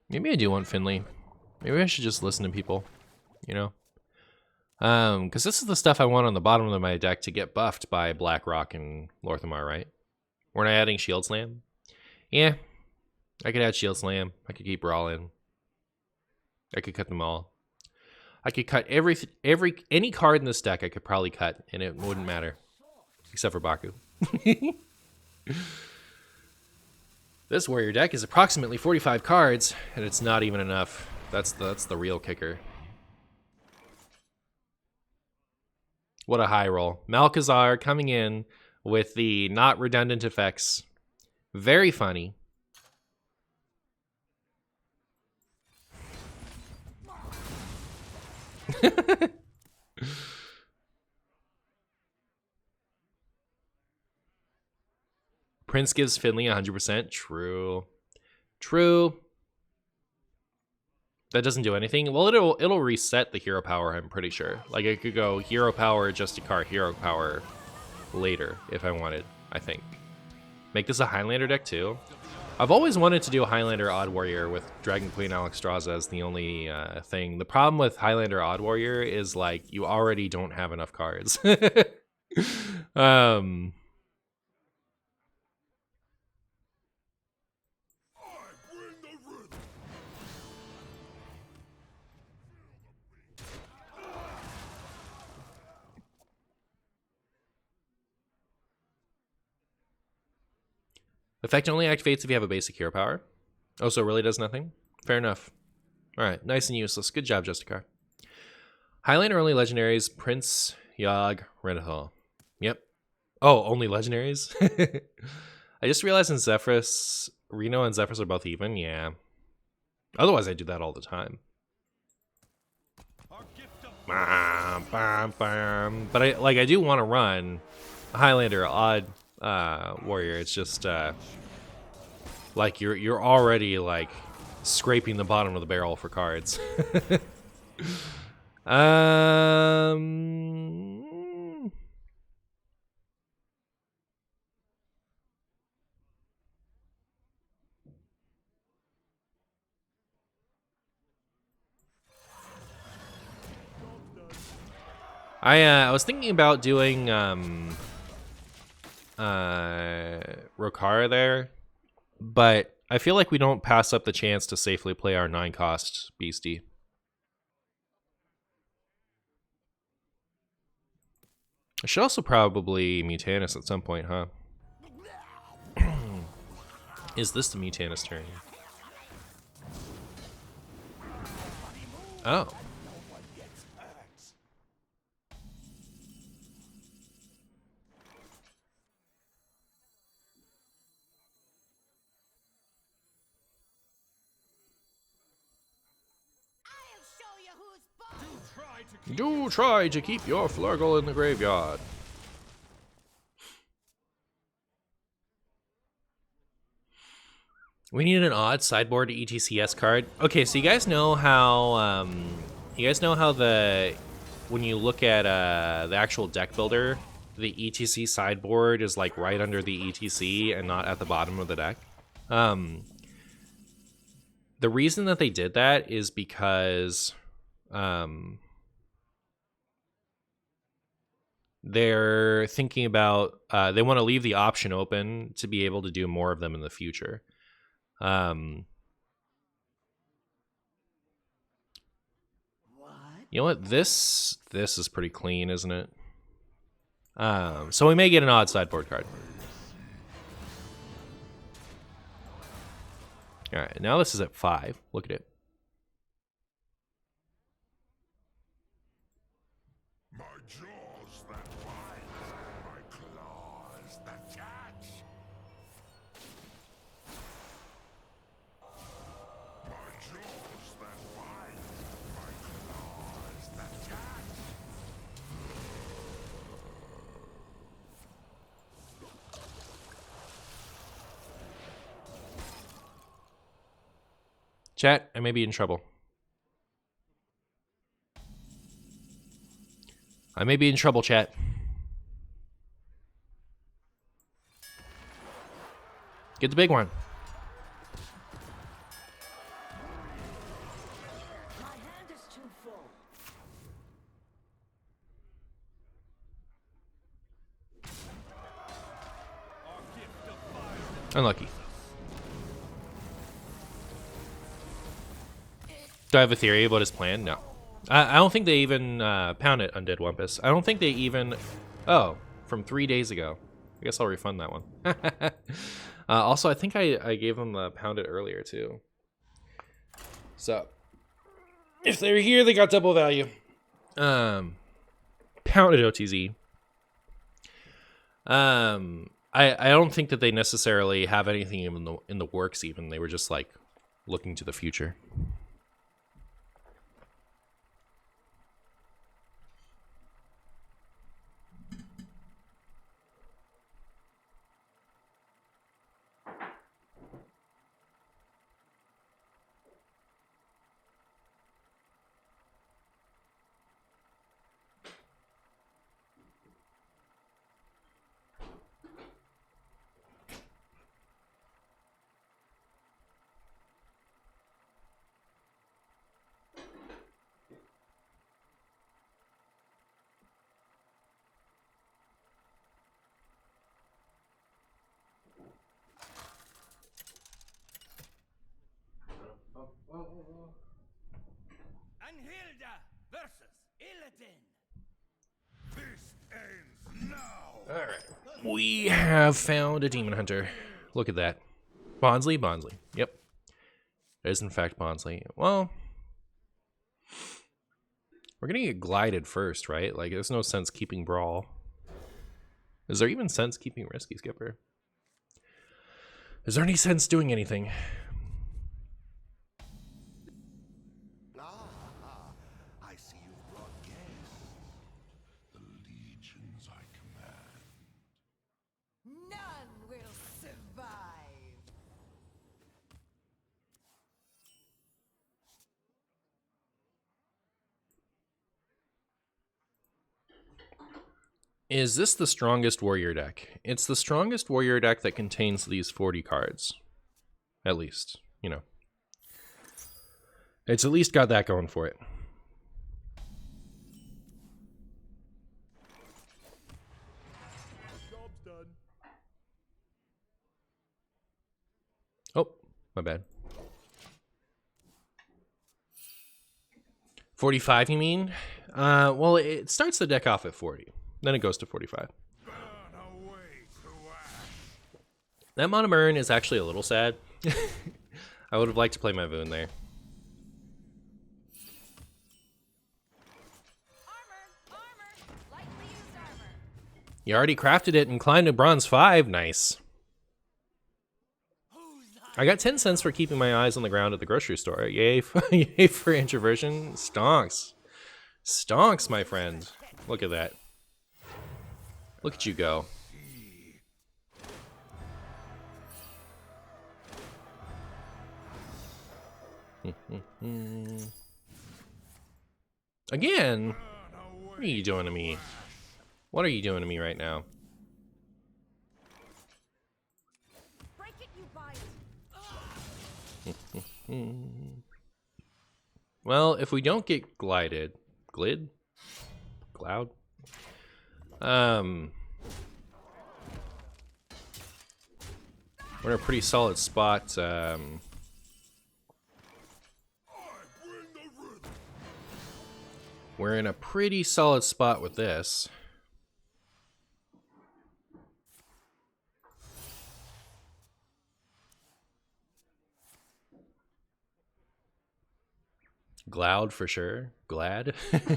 Maybe I do want Finley. Maybe I should just listen to people, you know? Because this is the stuff I want on the bottom of my deck to get buffed by Blackrock and Lorthamar, right? We're not adding Shield Slam? Yeah. I could add Shield Slam. I could keep Brawl in. I could cut them all. I could cut any card in this deck I could probably cut, and it wouldn't matter. Except for Baku. This warrior deck is approximately 45 cards, and it's not even enough. That's the real kicker. What a high roll. Malchezaar coming in with the not redundant effects. Very funny. Prince gives Finley 100%. True. True. That doesn't do anything. Well, it'll reset the hero power, I'm pretty sure. Like, I could go hero power, Justicar, hero power later if I wanted, I think. Make this a Highlander deck, too. I've always wanted to do a Highlander Odd Warrior with Dragon Queen Alexstrasza as the only thing. The problem with Highlander Odd Warrior is, like, you already don't have enough cards. Effect only activates if you have a basic hero power. Oh, so it really does nothing? Fair enough. Alright, nice and useless. Good job, Justicar. Highlander only legendaries, Prince, Yogg, Renathal. Yep. Oh, only legendaries? I just realized in Zephrys, Reno and Zephrys are both even. Yeah. Otherwise, I do that all the time. But I do want to run a Highlander Odd Warrior. It's just like you're already like scraping the bottom of the barrel for cards. I was thinking about doing Rokara there, but I feel like we don't pass up the chance to safely play our 9-cost beastie. I should also probably Mutanus at some point, huh? Is this the Mutanus turn? Oh. Do try to keep your Flurgle in the graveyard. We need an odd sideboard ETCS card. Okay, so you guys know how when you look at the actual deck builder, the ETC sideboard is like right under the ETC and not at the bottom of the deck. The reason that they did that is because they're thinking about they want to leave the option open to be able to do more of them in the future. You know what? This is pretty clean, isn't it? So we may get an odd sideboard card. All right, now this is at 5. Look at it. My jaws that bite, my claws that catch. My jaws that bite, my claws that catch. Chat, I may be in trouble. I may be in trouble, chat. Get the big one. My hand is too full. Our gift of fire. Unlucky. Do I have a theory about his plan? No. I don't think they even pound it, Undead Wumpus. I don't think they even... Oh, from 3 days ago. I guess I'll refund that one. Also, I think I gave them the pound it earlier, too. So, if they're here, they got double value. Pounded OTZ. I don't think that they necessarily have anything in the works even. They were just, like, looking to the future. Anhilda versus Illidan. This ends now. Alright. We have found a demon hunter. Look at that. Bonsly? Bonsly. Yep. It is in fact Bonsly. Well, we're gonna get glided first, right? Like, there's no sense keeping Brawl. Is there even sense keeping Risky Skipper? Is there any sense doing anything? I see you've brought guests. The legions I command. None will survive. Is this the strongest warrior deck? It's the strongest warrior deck that contains these 40 cards. At least, you know. It's at least got that going for it. Job's done. Oh, my bad. 45, you mean? Well, it starts the deck off at 40. Then it goes to 45. Burn away to ash. That Monoburn is actually a little sad. I would have liked to play my Voon there. Armor! Lightly used armor. You already crafted it and climbed to bronze 5. Nice. I got 10 cents for keeping my eyes on the ground at the grocery store. Yay yay for introversion. Stonks. Stonks, my friend. Look at that. Look at you go. Again? What are you doing to me? What are you doing to me right now? Break it, you buy it. Well, if we don't get glided, glid? Cloud? We're in a pretty solid spot. We're in a pretty solid spot with this. Gloud for sure. Glad. They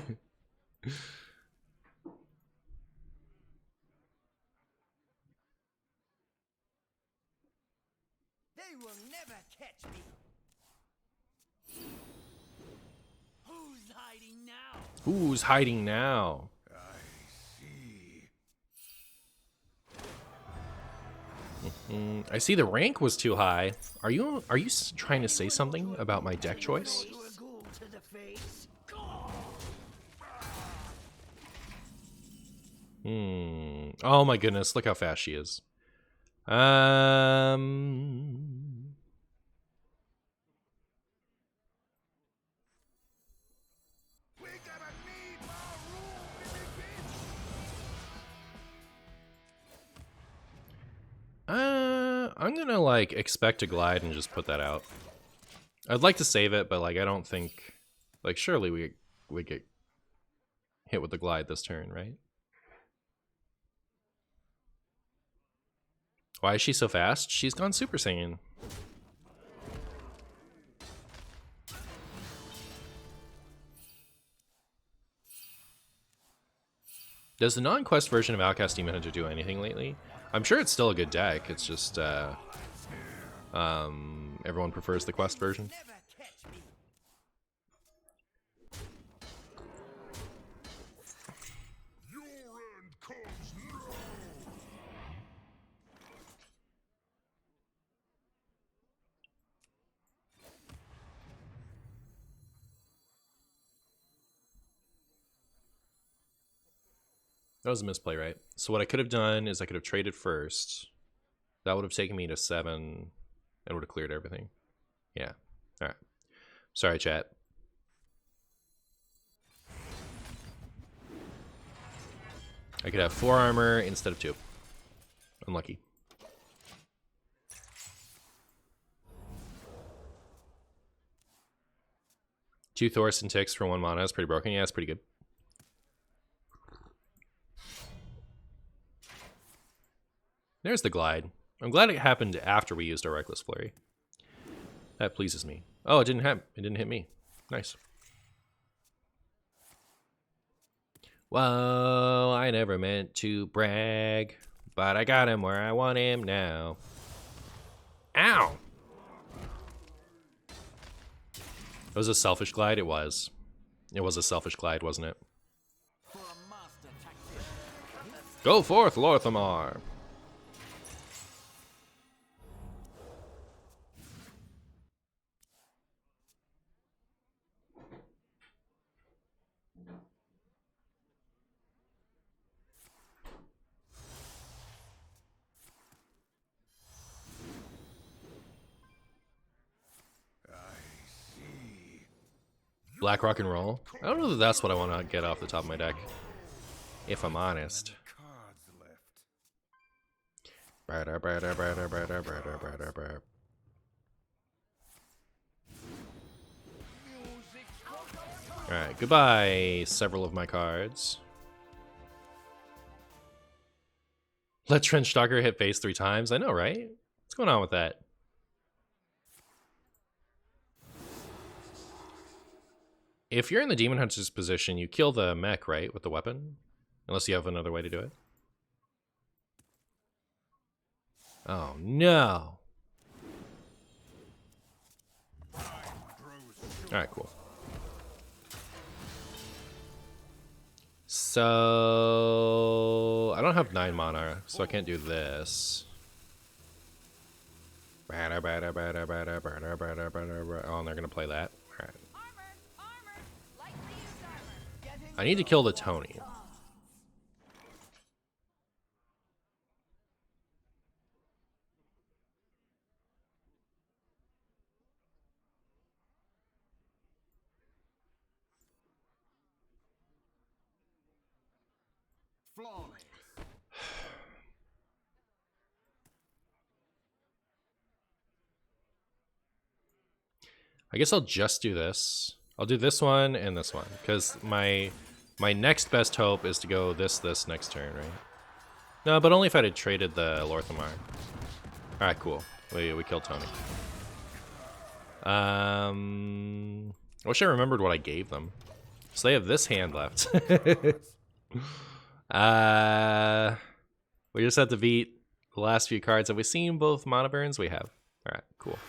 will never catch me. Who's hiding now? Who's hiding now? I see the rank was too high. Are you trying to say something about my deck choice? To a ghoul to the face. Oh my goodness, look how fast she is. We gotta need more room, bitch. I'm gonna like expect to glide and just put that out. I'd like to save it, but like I don't think, like surely we get hit with the glide this turn, right? Why is she so fast? She's gone Super Saiyan. Does the non-quest version of Outcast Demon Hunter do anything lately? I'm sure it's still a good deck. It's just everyone prefers the quest version. Never catch me. Your end comes now. That was a misplay, right? So what I could have done is I could have traded first. That would have taken me to 7 and would have cleared everything. Yeah. All right. Sorry, chat. I could have 4 armor instead of 2. Unlucky. Two Thorson ticks for 1 mana is pretty broken. Yeah, it's pretty good. There's the glide. I'm glad it happened after we used our Reckless Flurry. That pleases me. Oh, it didn't hit me. Nice. Well, I never meant to brag, but I got him where I want him now. Ow! It was a selfish glide? It was. It was a selfish glide, wasn't it? For a master tactic. Go forth, Lorthamar! Black Rock and Roll? I don't know that that's what I want to get off the top of my deck, if I'm honest. Cards left. Alright, goodbye, several of my cards. Let Trench Stalker hit face 3 times? I know, right? What's going on with that? If you're in the Demon Hunter's position, you kill the mech, right, with the weapon? Unless you have another way to do it. Oh, no. Alright, cool. So... I don't have 9 mana, so I can't do this. Oh, and they're gonna play that. Alright. I need to kill the Tony. Flawless. I guess I'll just do this. I'll do this one and this one, because my next best hope is to go this next turn, right? No, but only if I had traded the Lorthamar. Alright, cool. We killed Tony. I wish I remembered what I gave them. So they have this hand left. We just have to beat the last few cards. Have we seen both Mana Burns? We have. Alright, cool.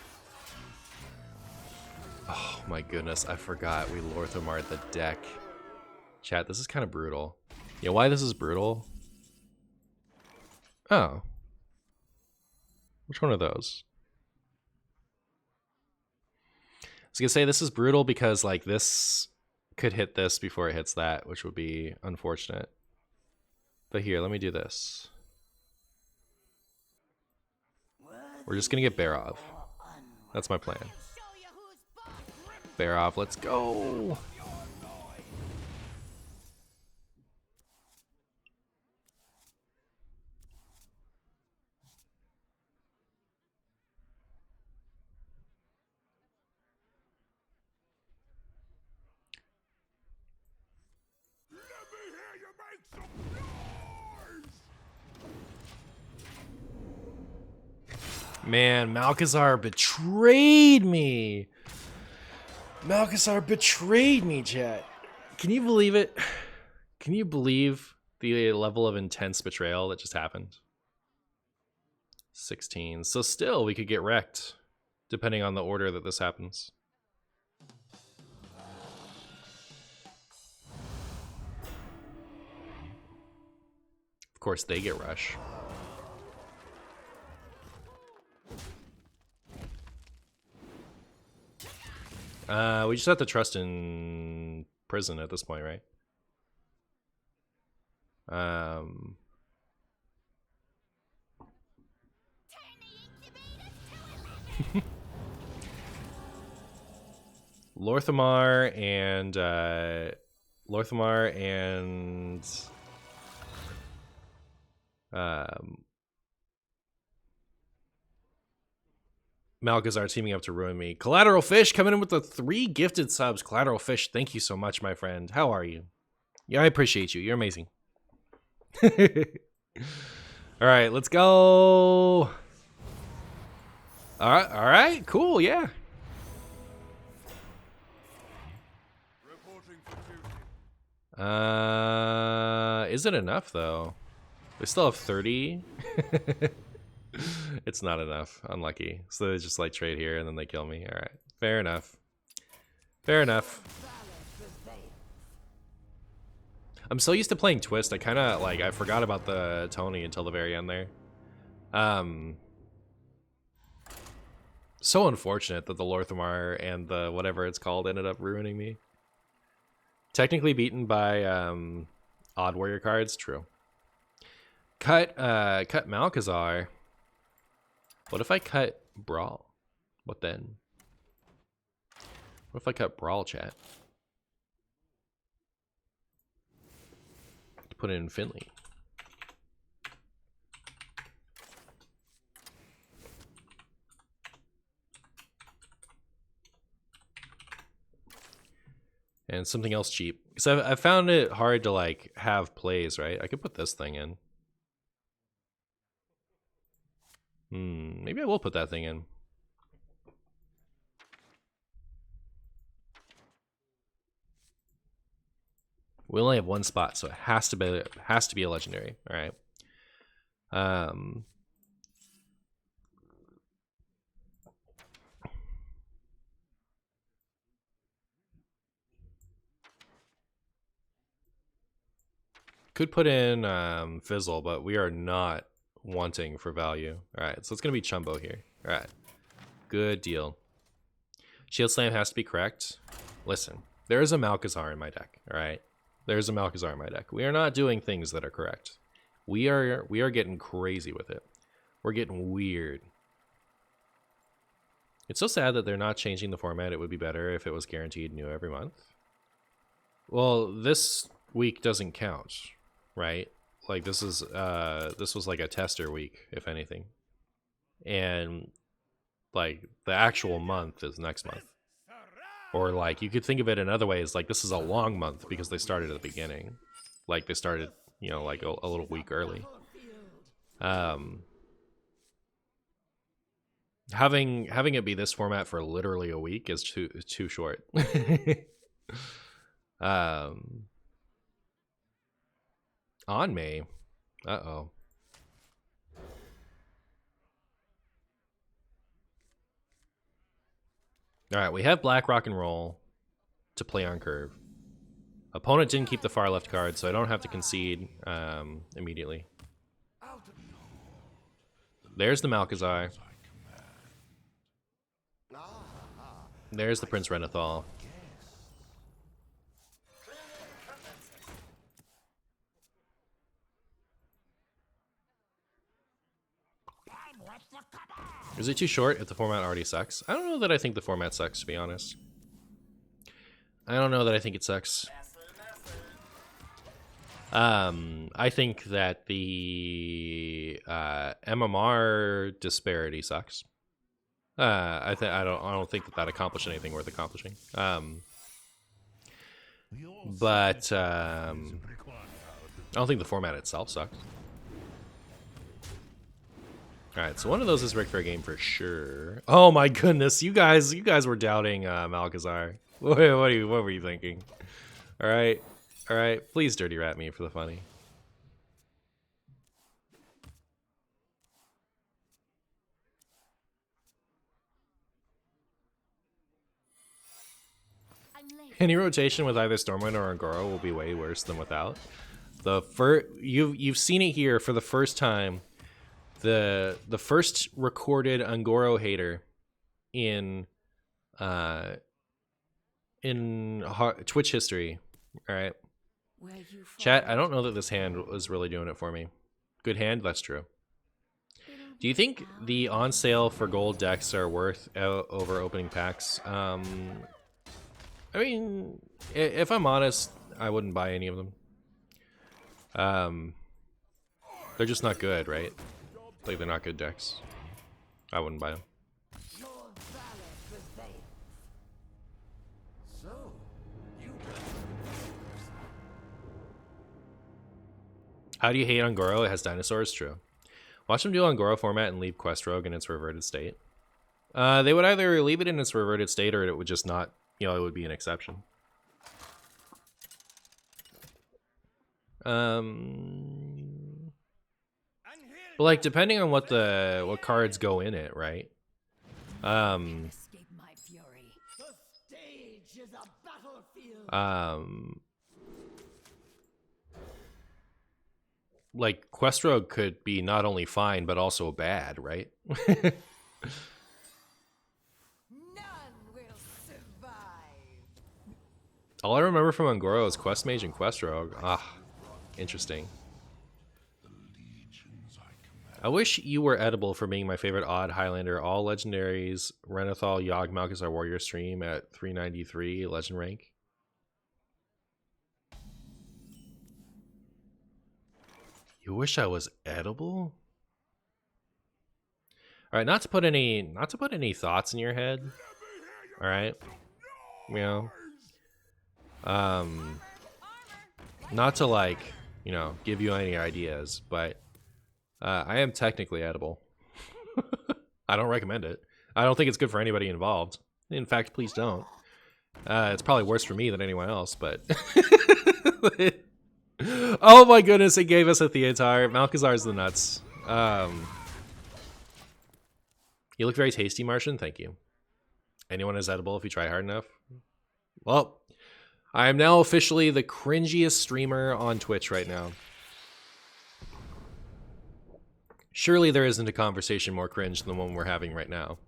Oh my goodness, I forgot we Lorthamar'd the deck. Chat, this is kind of brutal. You know why this is brutal? Oh. Which one are those? I was gonna say this is brutal because like this could hit this before it hits that, which would be unfortunate. But here, let me do this. We're just gonna get Barov. That's my plan. Barov, let's go. Man, Malchezaar betrayed me. Malchezaar betrayed me, chat. Can you believe it? Can you believe the level of intense betrayal that just happened? 16. So still, we could get wrecked, depending on the order that this happens. Of course, they get rush. We just have to trust in prison at this point, right? Lorthamar and Malchezaar teaming up to ruin me. Collateral Fish coming in with the 3 gifted subs. Collateral Fish, thank you so much, my friend. How are you? Yeah, I appreciate you. You're amazing. All right, let's go. All right, cool, yeah. Is it enough though? We still have 30. It's not enough. Unlucky. So they just like trade here and then they kill me. All right, fair enough. Fair enough. I'm so used to playing Twist. I kind of like I forgot about the Tony until the very end there. So unfortunate that the Lorthamar and the whatever it's called ended up ruining me. Technically beaten by Odd Warrior cards, true. Cut Malchezaar. What if I cut Brawl? What then? What if I cut Brawl, chat? Put it in Finley. And something else cheap. So I found it hard to like have plays, right? I could put this thing in. Maybe I will put that thing in. We only have 1 spot, so it has to be a legendary. All right. Could put in Fizzle, but we are not wanting for value. All right, so it's gonna be Chumbo here. All right, good deal. Shield Slam has to be correct. Listen, there is a Malchezaar in my deck. All right, there's a Malchezaar in my deck. We are not doing things that are correct. We are getting crazy with it. We're getting weird. It's so sad that they're not changing the format. It would be better if it was guaranteed new every month. Well, this week doesn't count, right? Like this was like a tester week, if anything. And like the actual month is next month. Or like you could think of it in other ways, like this is a long month because they started at the beginning. Like they started, you know, like a little week early. Having it be this format for literally a week is too short. On May. Uh-oh. Alright, we have Black Rock and Roll to play on curve. Opponent didn't keep the far left card, so I don't have to concede immediately. There's the Malchezaar. There's the Prince Renathal. Is it too short if the format already sucks? I don't know that I think the format sucks, to be honest. I don't know that I think it sucks. I think that the MMR disparity sucks. I don't think that accomplished anything worth accomplishing. But I don't think the format itself sucks. All right, so one of those is Rick Fair game for sure. Oh my goodness, you guys were doubting Malchezaar. What were you thinking? All right, please dirty rat me for the funny. Any rotation with either Stormwind or Angoro will be way worse than without. You've seen it here for the first time. The first recorded Angoro hater in Twitch history. All right, chat. I don't know that this hand was really doing it for me. Good hand, that's true. Do you think the on sale for gold decks are worth over opening packs? I mean, if I'm honest, I wouldn't buy any of them. They're just not good, right? Like, they're not good decks. I wouldn't buy them. Your valor prevails. So, you How do you hate Angoro? It has dinosaurs? True. Watch them do Angoro format and leave Quest Rogue in its reverted state. They would either leave it in its reverted state or it would just not, you know, it would be an exception. But like, depending on what cards go in it, right? Escape my fury. The stage is a battlefield. Like, Quest Rogue could be not only fine, but also bad, right? None will survive. All I remember from Angoro is Quest Mage and Quest Rogue. Ah, interesting. I wish you were edible for being my favorite odd Highlander. All legendaries, Renathal, Yogg, Malchezaar Warrior stream at 393 legend rank. You wish I was edible? All right, not to put any thoughts in your head. All right, you know, not to, like, you know, give you any ideas, but I am technically edible. I don't recommend it. I don't think it's good for anybody involved. In fact, please don't. It's probably worse for me than anyone else, but oh my goodness, it gave us a Theotar. Malchezaar's the nuts. You look very tasty, Martian. Thank you. Anyone is edible if you try hard enough. Well, I am now officially the cringiest streamer on Twitch right now. Surely there isn't a conversation more cringe than the one we're having right now.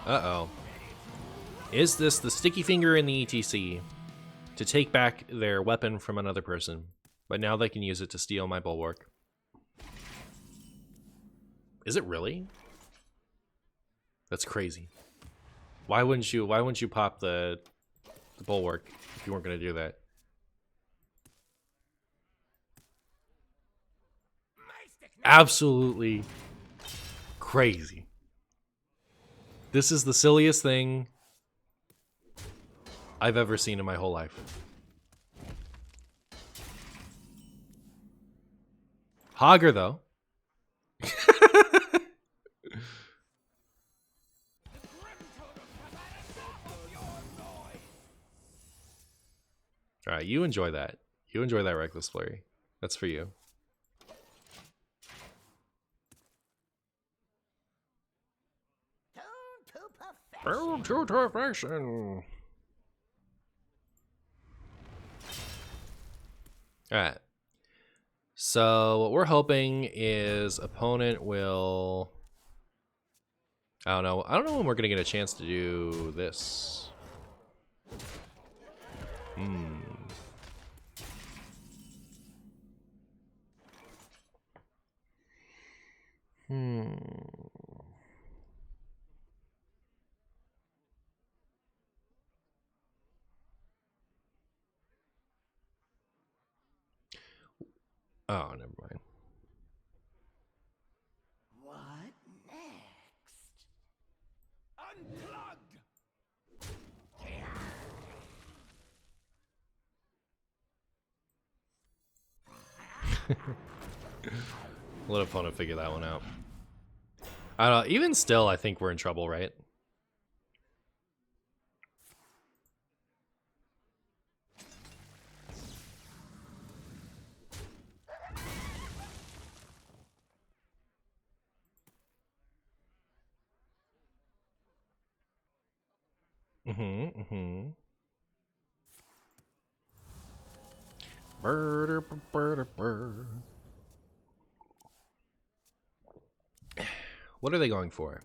Uh-oh. Is this the sticky finger in the ETC to take back their weapon from another person, but now they can use it to steal my bulwark? Is it really? That's crazy. Why wouldn't you pop the bulwark if you weren't going to do that? Absolutely crazy. This is the silliest thing I've ever seen in my whole life. Hogger, though. Alright, you enjoy that. You enjoy that Reckless Flurry. That's for you. To perfection. To perfection. All right. So what we're hoping is opponent will. I don't know. I don't know when we're gonna get a chance to do this. Oh, never mind. What next? Unplugged! Let opponent figure that one out. I don't know. Even still, I think we're in trouble, right? Mm-hmm. Burr, burr, burr. What are they going for?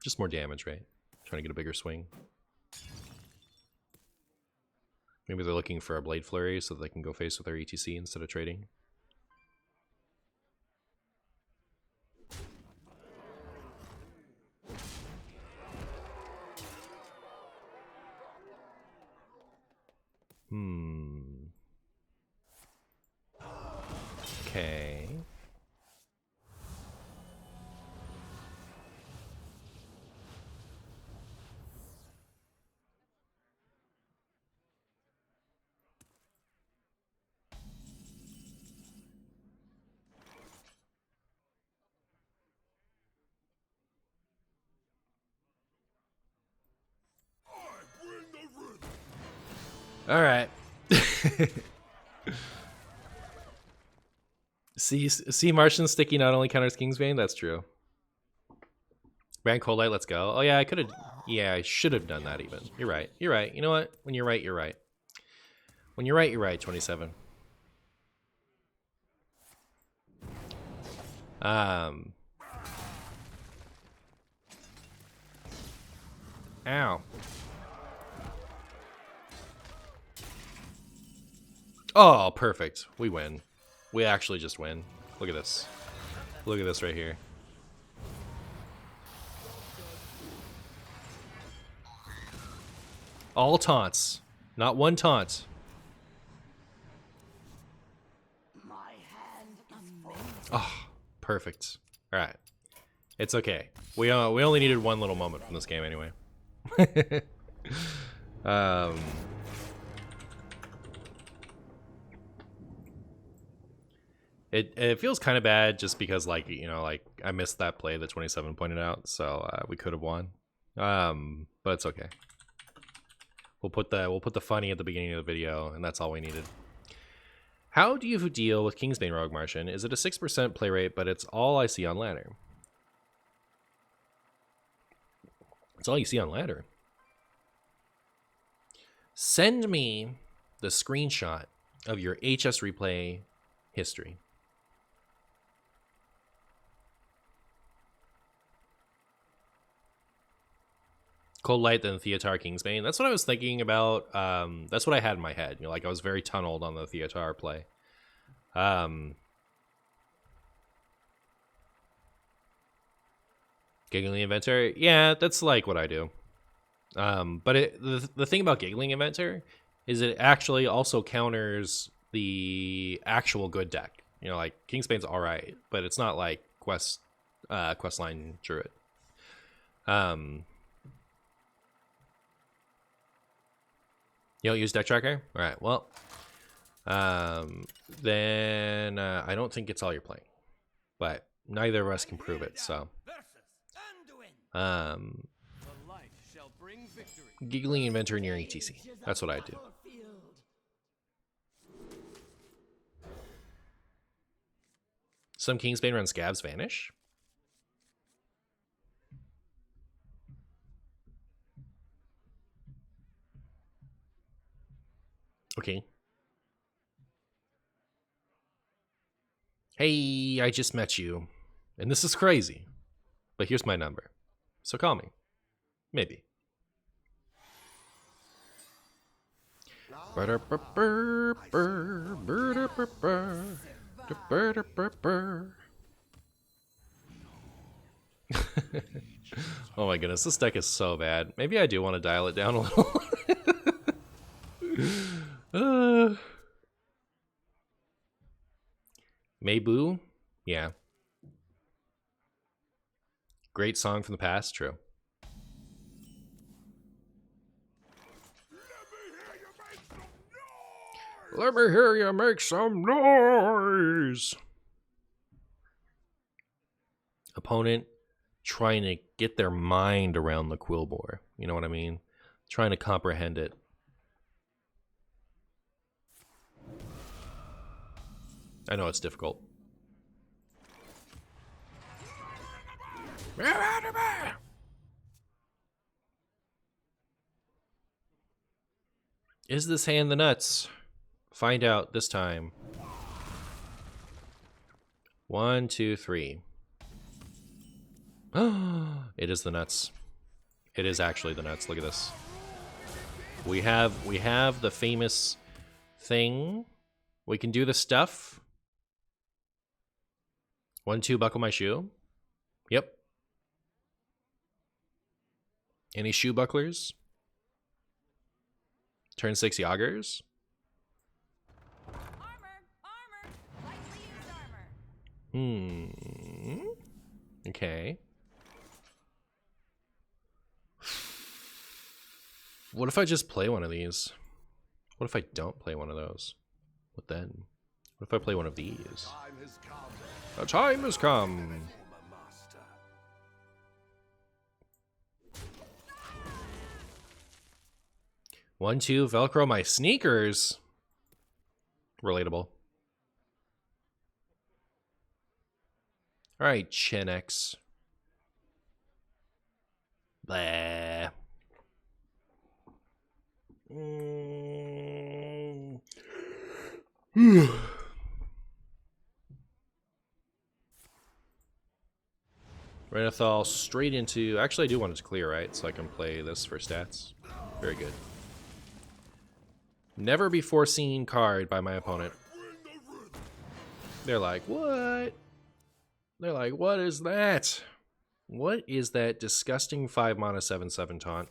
Just more damage, right? Trying to get a bigger swing. Maybe they're looking for a Blade Flurry so that they can go face with their ETC instead of trading. Okay. All right. See, Martian Sticky not only counters Kingsbane. That's true. Brand Cold Light, let's go. Oh yeah, I could have. Yeah, I should have done that. Even you're right. You're right. You know what? When you're right, you're right. When you're right, you're right. 27. Ow. Oh, perfect. We win. We actually just win. Look at this. Look at this right here. All taunts. Not one taunt. My hand is full. Oh, perfect. All right. It's okay. We only needed one little moment from this game anyway. It feels kind of bad just because like I missed that play that 27 pointed out, so we could have won. But it's okay. We'll put the funny at the beginning of the video, and that's all we needed. How do you deal with Kingsbane Rogue Martian? Is it a 6% play rate, but it's all I see on ladder? It's all you see on ladder. Send me the screenshot of your HS replay history. Cold Light, then Theotar Kingsbane. That's what I was thinking about. That's what I had in my head. Like I was very tunneled on the Theotar play. Giggling Inventor, yeah, that's like what I do. But the thing about Giggling Inventor is it actually also counters the actual good deck. Like Kingsbane's all right, but it's not like Questline Druid. You don't use Deck Tracker? All right, well, then I don't think it's all you're playing, but neither of us can prove it. So, The light shall bring victory. Giggling Inventor in your ETC. That's what I do. Battlefield. Some Kingsbane run Scabs Vanish. Okay. Hey, I just met you. And this is crazy. But here's my number. So call me. Maybe. Oh my goodness, this deck is so bad. Maybe I do want to dial it down a little. Mayboo? Yeah. Great song from the past, true. Let me hear you make some noise. Opponent trying to get their mind around the Quillbore. You know what I mean? Trying to comprehend it. I know it's difficult. Is this hand the nuts? Find out this time. 1, 2, 3. It is the nuts. It is actually the nuts. Look at this. We have the famous thing. We can do the stuff. 1, 2, buckle my shoe. Yep. Any shoe bucklers? Turn 6 Yoggers. Armor! Lightly used armor. Okay. What if I just play one of these? What if I don't play one of those? What then? What if I play one of these? Time has come. The time has come. Former master. 1, 2, Velcro my sneakers. Relatable. Alright, Chinex. Blah. Renathal straight into... Actually, I do want it to clear, right? So I can play this for stats. Very good. Never before seen card by my opponent. They're like, what? They're like, what is that? What is that disgusting 5 mana 7/7 taunt?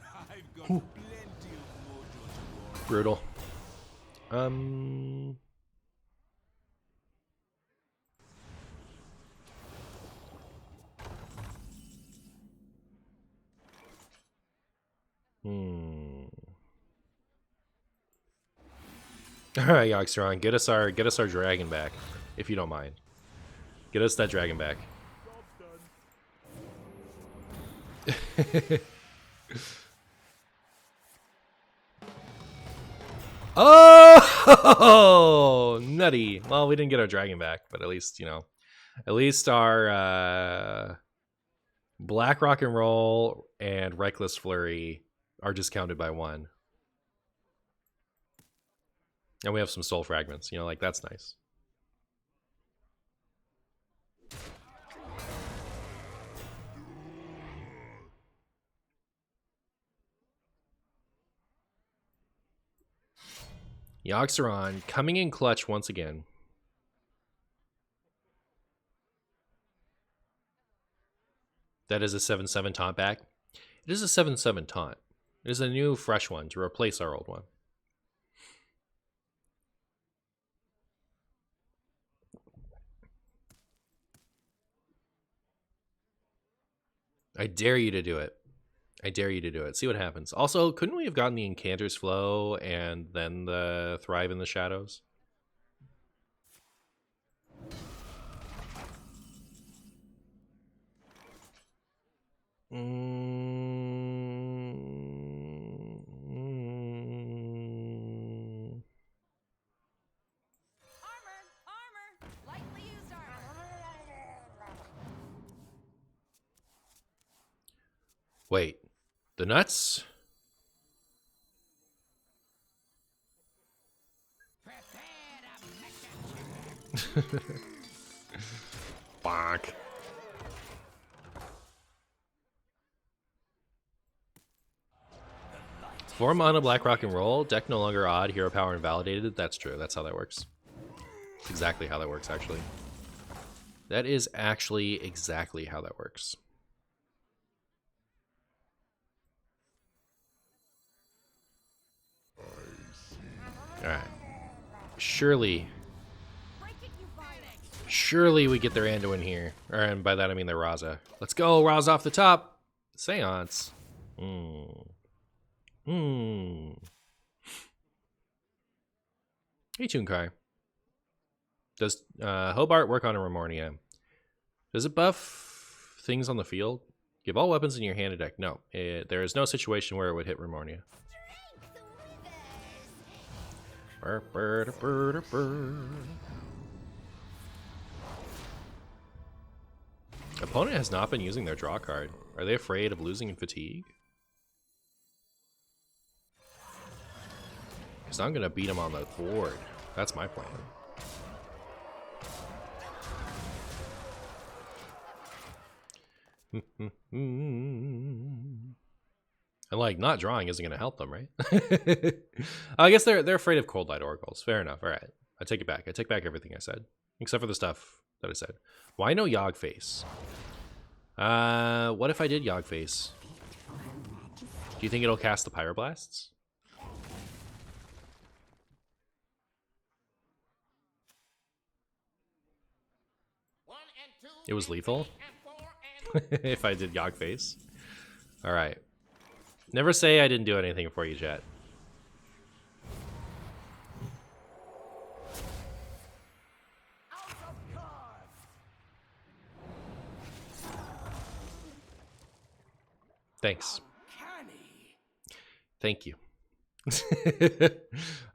I've got plenty of mojo to go. Brutal. Alright, Yoxeron, get us our dragon back, if you don't mind. Get us that dragon back. Oh, nutty. Well, we didn't get our dragon back, but at least, you know, at least our Black Rock and Roll and Reckless Flurry are just counted by 1. And we have some soul fragments, you know, like that's nice. Yoxeron coming in clutch once again. That is a 7/7 taunt back. It is a 7/7 taunt. It is a new fresh one to replace our old one. I dare you to do it. I dare you to do it. See what happens. Also, couldn't we have gotten the Incanter's Flow and then the Thrive in the Shadows? Armor! Lightly used armor. Wait, the nuts? Bonk. 4 mana black rock and roll, deck no longer odd, hero power invalidated. That's true. That's how that works. That's exactly how that works, actually. That is actually exactly how that works. Alright. Surely we get their Anduin here. And by that I mean their Raza. Let's go, Raza off the top. Seance. Hey, Toonkai. Does Hobart work on a Remornia? Does it buff things on the field? Give all weapons in your hand a deck. No, there is no situation where it would hit Remornia. Opponent has not been using their draw card. Are they afraid of losing in fatigue? Because I'm going to beat them on the board. That's my plan. And like, not drawing isn't going to help them, right? I guess they're afraid of Cold Light Oracles. Fair enough. All right. I take it back. I take back everything I said. Except for the stuff that I said. Why no Yogg Face? What if I did Yogg Face? Do you think it'll cast the Pyroblasts? It was lethal? If I did Yogg Face? Alright. Never say I didn't do anything for you, chat. Thanks. Thank you.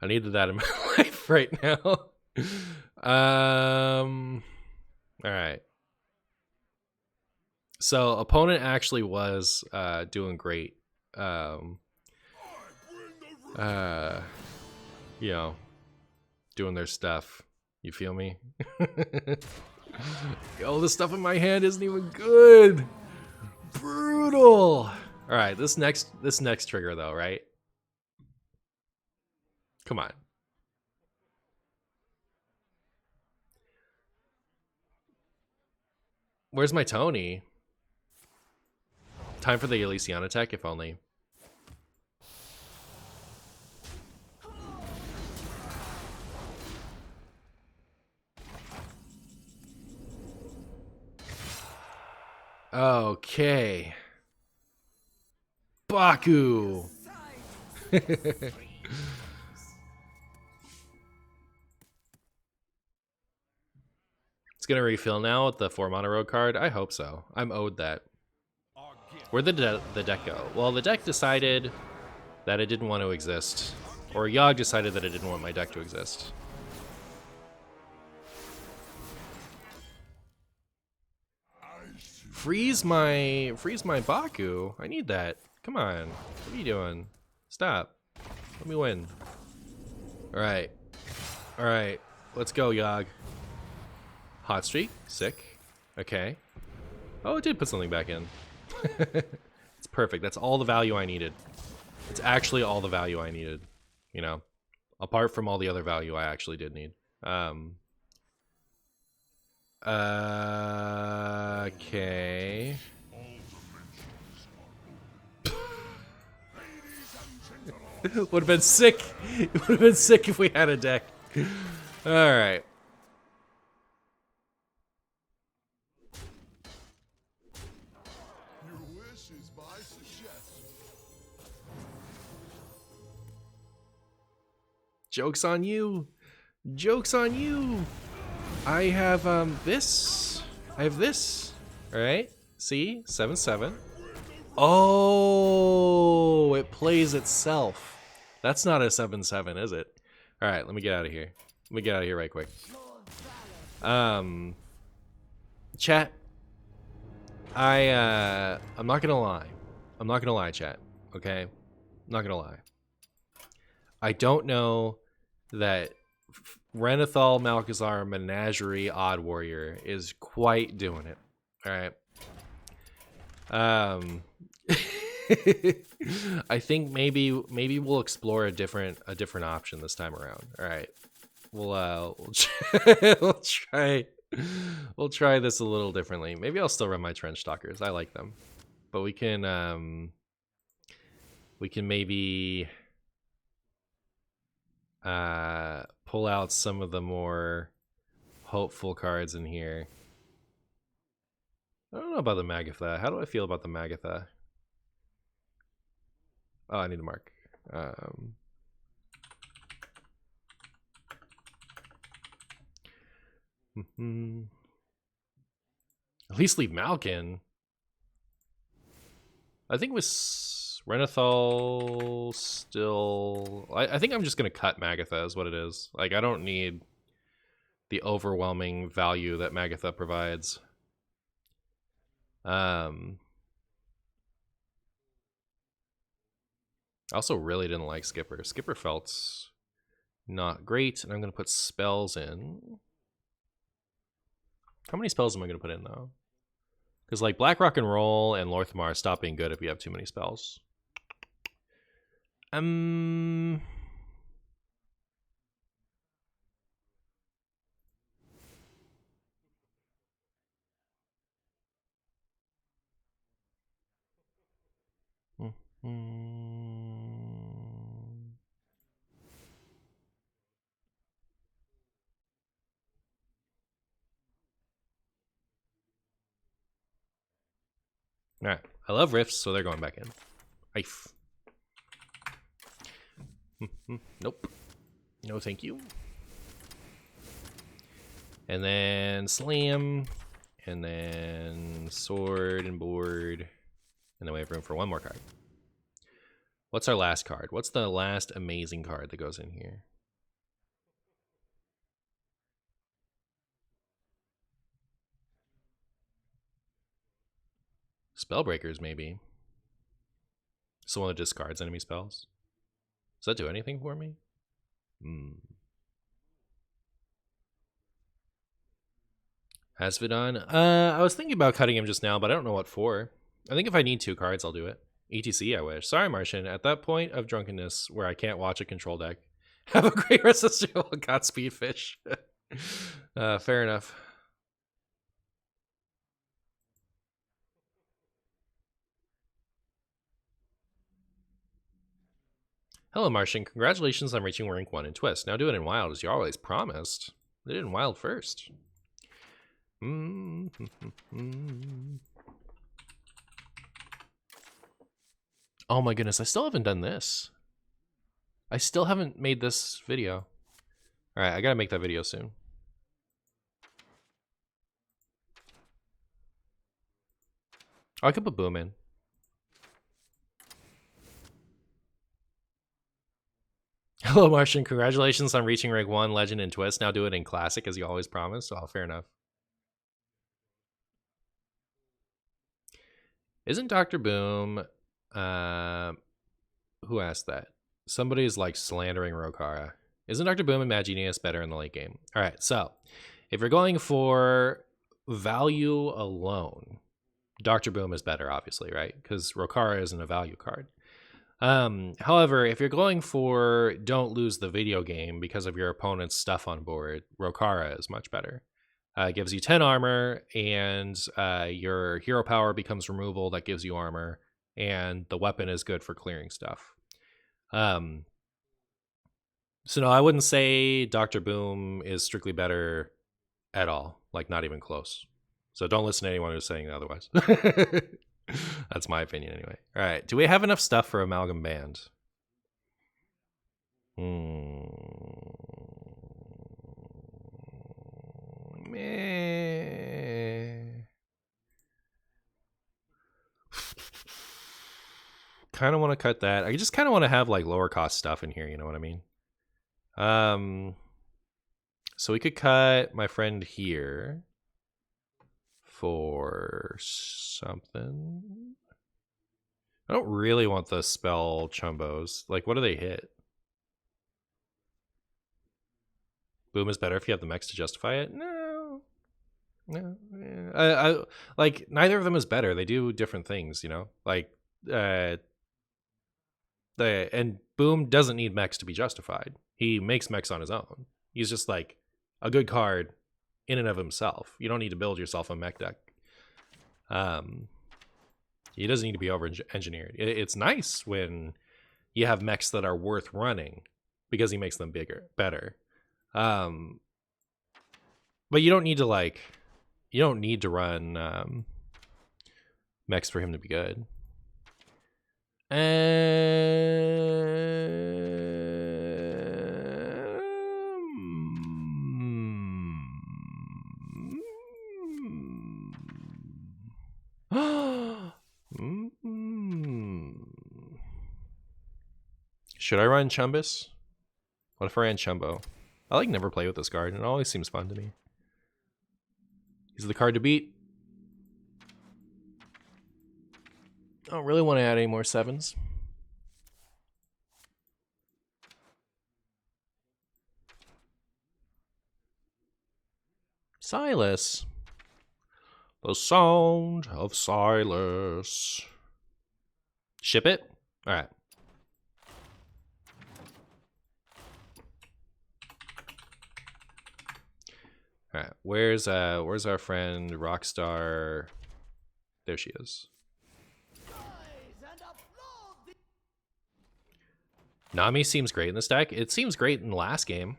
I needed that in my life right now. Alright. So opponent actually was doing great. You know, doing their stuff. You feel me? Yo, the stuff in my hand isn't even good. Brutal. All right, this next trigger though, right? Come on. Where's my Tony? Time for the Elysiana tech, if only. Okay. Baku. It's gonna refill now with the 4 mana road card. I hope so. I'm owed that. Where'd the deck go? Well, the deck decided that it didn't want to exist. Or Yogg decided that it didn't want my deck to exist. Freeze my Baku. I need that. Come on. What are you doing? Stop. Let me win. Alright. Alright. Let's go, Yogg. Hot streak. Sick. Okay. Oh, it did put something back in. It's perfect. That's all the value I needed. It's actually all the value I needed. You know, apart from all the other value I actually did need. Okay. Would have been sick. It would have been sick if we had a deck. All right. Joke's on you. Joke's on you. I have this. I have this. All right. See? 7/7. Oh, it plays itself. That's not a 7/7, is it? All right, let me get out of here. Let me get out of here right quick. Chat. I'm not gonna lie. I'm not gonna lie, chat. Okay? I'm not gonna lie. I don't know that Renathal Malchezaar Menagerie Odd Warrior is quite doing it. All right. I think maybe we'll explore a different option this time around. All right. We'll we'll try this a little differently. Maybe I'll still run my trench stalkers. I like them. But we can maybe pull out some of the more hopeful cards in here. I don't know about the Magatha. How do I feel about the Magatha? Oh, I need to mark. At least leave Malkin. I think with Renathal still... I think I'm just going to cut Magatha is what it is. Like, I don't need the overwhelming value that Magatha provides. I also really didn't like Skipper. Skipper felt not great, and I'm going to put spells in. How many spells am I going to put in, though? Because, like, Black Rock and Roll and Lorthmar stop being good if you have too many spells. Alright, I love rifts, so they're going back in. Ife. Nope. No thank you. And then slam. And then sword and board. And then we have room for one more card. What's our last card? What's the last amazing card that goes in here? Spellbreakers, maybe. Someone that discards enemy spells. Does that do anything for me? Asvedon? I was thinking about cutting him just now, but I don't know what for. I think if I need 2 cards, I'll do it. ETC, I wish. Sorry, Martian. At that point of drunkenness where I can't watch a control deck, have a great rest of the show. Godspeed, fish. Fair enough. Hello, Martian. Congratulations on reaching rank 1 in Twist. Now do it in Wild as you always promised. They did it in Wild first. Oh my goodness, I still haven't done this. I still haven't made this video. Alright, I gotta make that video soon. Oh, I could put Boom in. Hello, Martian. Congratulations on reaching rank 1 Legend in Twist. Now do it in Classic as you always promised. Oh, fair enough. Isn't Dr. Boom... who asked that? Somebody's like slandering Rokara. Isn't Dr. Boom and Magenius better in the late game? All right, so if you're going for value alone, Dr. Boom is better, obviously, right? Because Rokara isn't a value card. However, if you're going for don't lose the video game because of your opponent's stuff on board, Rokara is much better. It gives you 10 armor, and your hero power becomes removal that gives you armor, and the weapon is good for clearing stuff. So no, I wouldn't say Dr. Boom is strictly better at all, like not even close. So don't listen to anyone who's saying otherwise. That's my opinion anyway. All right, do we have enough stuff for Amalgam Band? Kind of want to cut that. I just kind of want to have like lower cost stuff in here, you know what I mean? So we could cut my friend here for something. I don't really want the spell chumbos. Like, what do they hit? Boom is better if you have the mechs to justify it. No. I like neither of them is better. They do different things, you know. Like and Boom doesn't need mechs to be justified. He makes mechs on his own. He's just like a good card in and of himself. You don't need to build yourself a mech deck. He doesn't need to be over engineered. It's nice when you have mechs that are worth running because he makes them better. But you don't need to run mechs for him to be good. Should I run Chumbus? What if I ran Chumbo? I like never play with this card, and it always seems fun to me. He's the card to beat. I don't really want to add any more 7s. Silas. The sound of Silas. Ship it? Alright. Alright, where's our friend Rockstar? There she is. Nami seems great in this deck. It seems great in the last game.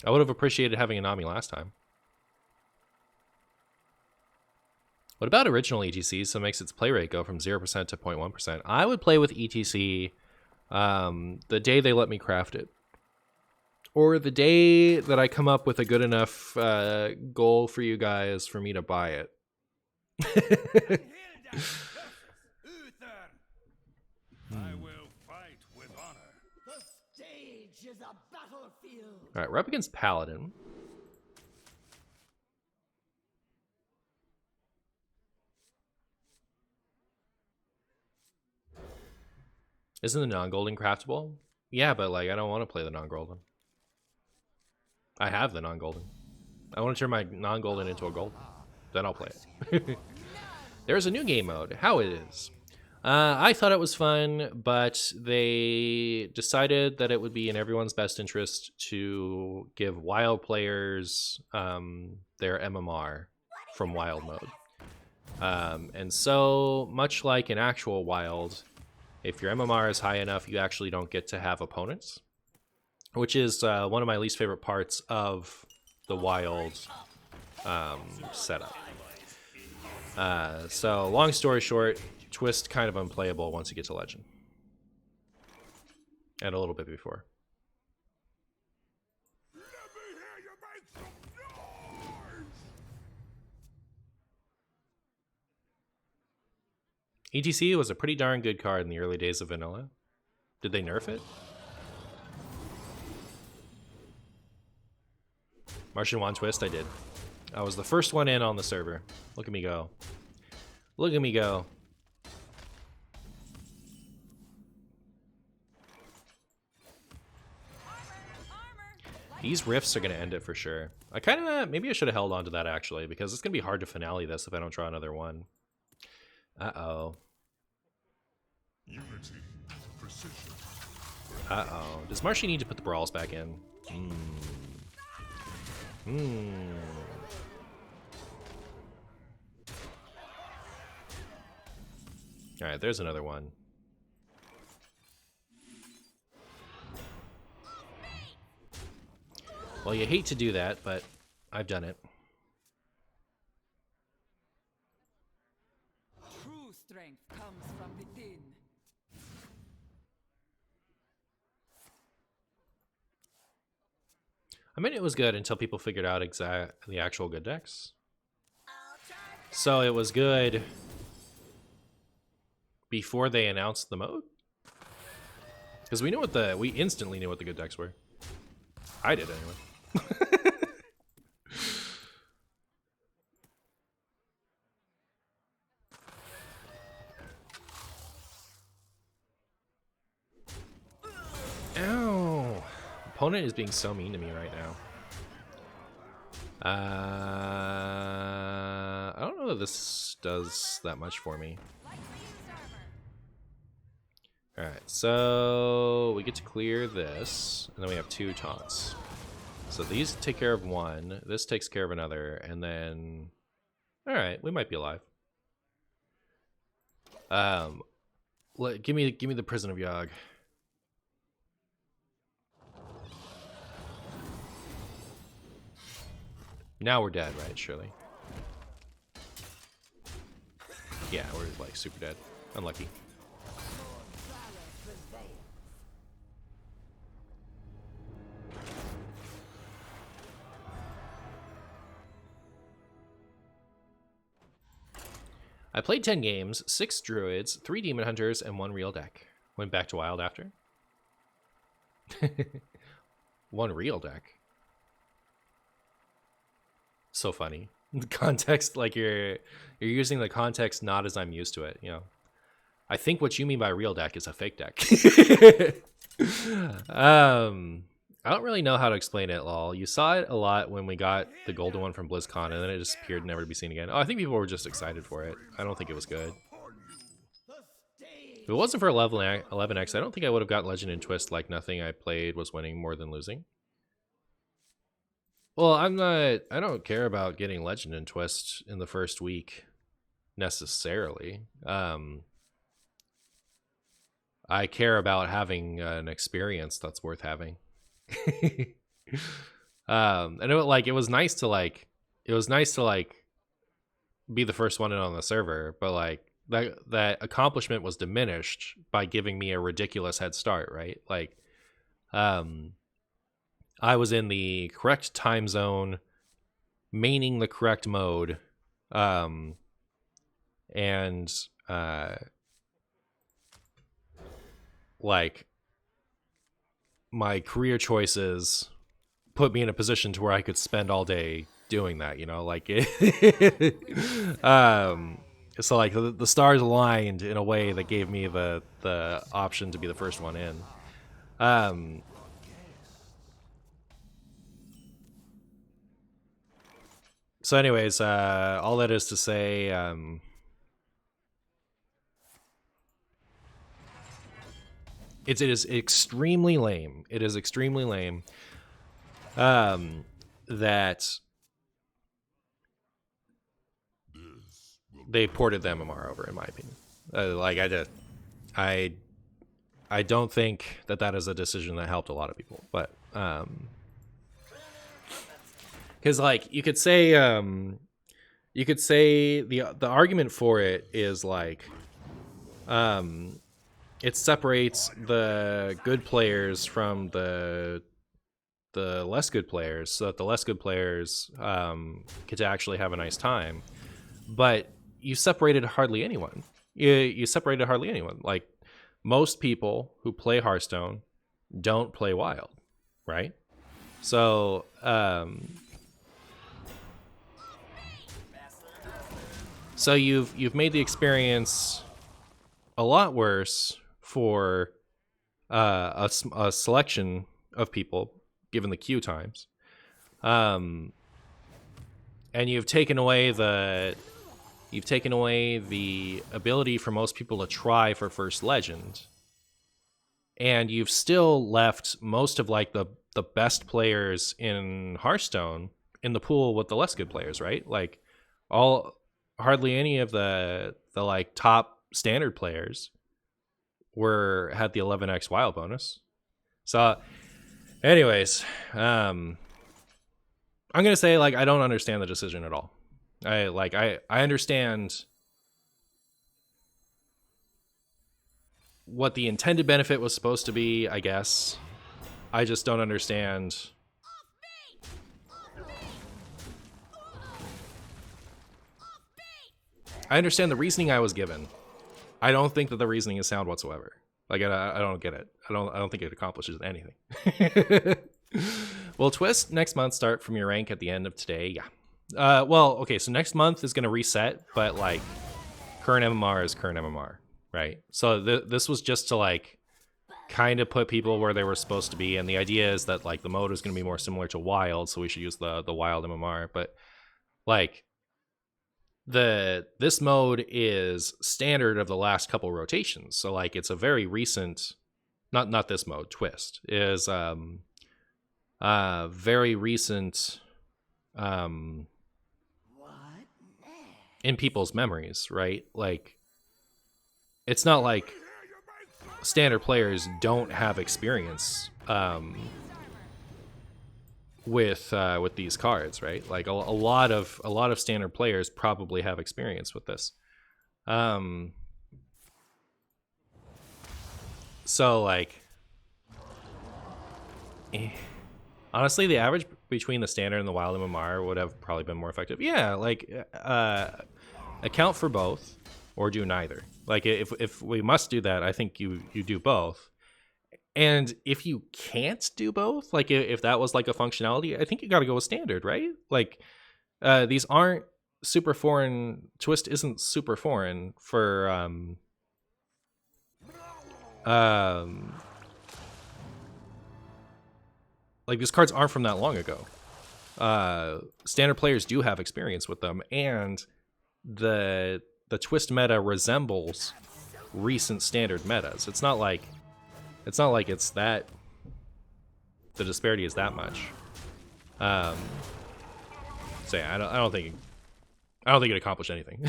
I would have appreciated having a Nami last time. What about original ETC? So it makes its play rate go from 0% to 0.1%. I would play with ETC the day they let me craft it. Or the day that I come up with a good enough goal for you guys for me to buy it. I will fight with honor. The stage is a battlefield. All right, we're up against Paladin. Isn't the non-golden craftable? Yeah, but like I don't want to play the non-golden. I have the non-golden. I want to turn my non-golden into a gold. Then I'll play it. There's a new game mode. How it is. I thought it was fun, but they decided that it would be in everyone's best interest to give wild players their MMR from wild mode. And so, much like in actual wild, if your MMR is high enough, you actually don't get to have opponents, which is one of my least favorite parts of the wild setup. So long story short, Twist kind of unplayable once you get to Legend. And a little bit before. ETC was a pretty darn good card in the early days of vanilla. Did they nerf it? Martian Wand Twist, I did. I was the first one in on the server. Look at me go. Look at me go. These rifts are going to end it for sure. I kind of, maybe I should have held on to that actually, because it's going to be hard to finale this if I don't draw another one. Uh-oh. Unity, precision. Uh-oh. Does Marshy need to put the brawls back in? Alright, there's another one. Well, you hate to do that, but I've done it. True strength comes from within. I mean, it was good until people figured out the actual good decks. So it was good before they announced the mode, because we instantly knew what the good decks were. I did anyway. Ow! Opponent is being so mean to me right now. I don't know that this does that much for me. Alright, so we get to clear this, and then we have 2 taunts. So these take care of one, this takes care of another, and then... Alright, we might be alive. Give me the Prison of Yogg. Now we're dead, right? Surely. Yeah, we're like super dead. Unlucky. I played 10 games, 6 druids, 3 demon hunters, and 1 real deck. Went back to wild after. 1 real deck. So funny. The context, like you're using the context not as I'm used to it, you know. I think what you mean by real deck is a fake deck. I don't really know how to explain it, lol. You saw it a lot when we got the golden one from BlizzCon, and then it disappeared, never to be seen again. Oh, I think people were just excited for it. I don't think it was good. If it wasn't for 11x, I don't think I would have got Legend and Twist. Like nothing I played was winning more than losing. Well, I don't care about getting Legend and Twist in the first week necessarily. I care about having an experience that's worth having. And it was nice to be the first one in on the server, but like that accomplishment was diminished by giving me a ridiculous head start, right? Like I was in the correct time zone, maining the correct mode, and like my career choices put me in a position to where I could spend all day doing that, you know, like it so like the stars aligned in a way that gave me the option to be the first one in. So anyways, all that is to say, it is extremely lame. It is extremely lame that they ported the MMR over, in my opinion. I don't think that is a decision that helped a lot of people, but because like you could say the argument for it is like it separates the good players from the less good players, so that the less good players get to actually have a nice time. But you separated hardly anyone. You separated hardly anyone. Like most people who play Hearthstone don't play Wild, right? So so you've made the experience a lot worse for a selection of people, given the queue times, and you've taken away the ability for most people to try for first legend, and you've still left most of like the best players in Hearthstone in the pool with the less good players, right? Like hardly any of the like top standard players had the 11x wild bonus. So anyways, I'm gonna say like I don't understand the decision at all. I understand what the intended benefit was supposed to be, I guess. I just don't understand the reasoning I was given. I don't think that the reasoning is sound whatsoever. Like I don't get it. I don't think it accomplishes anything. Will Twist next month start from your rank at the end of today? Yeah. Well, okay, so next month is going to reset, but like current MMR is current MMR, right? So this was just to like kind of put people where they were supposed to be, and the idea is that like the mode is going to be more similar to Wild, so we should use the Wild MMR. But like this mode is standard of the last couple rotations, so like it's a very recent, not this mode, Twist is very recent in people's memories, right? Like it's not like standard players don't have experience with these cards, right? Like a lot of standard players probably have experience with this. So like honestly, the average between the standard and the Wild MMR would have probably been more effective. Yeah, like account for both or do neither. Like if we must do that, I think you do both. And if you can't do both, like if that was like a functionality, I think you got to go with standard, right? Like these aren't super foreign. Twist isn't super foreign for like these cards aren't from that long ago. Standard players do have experience with them, and the Twist meta resembles recent standard metas. It's not like it's that the disparity is that much. So yeah, I don't think it accomplished anything.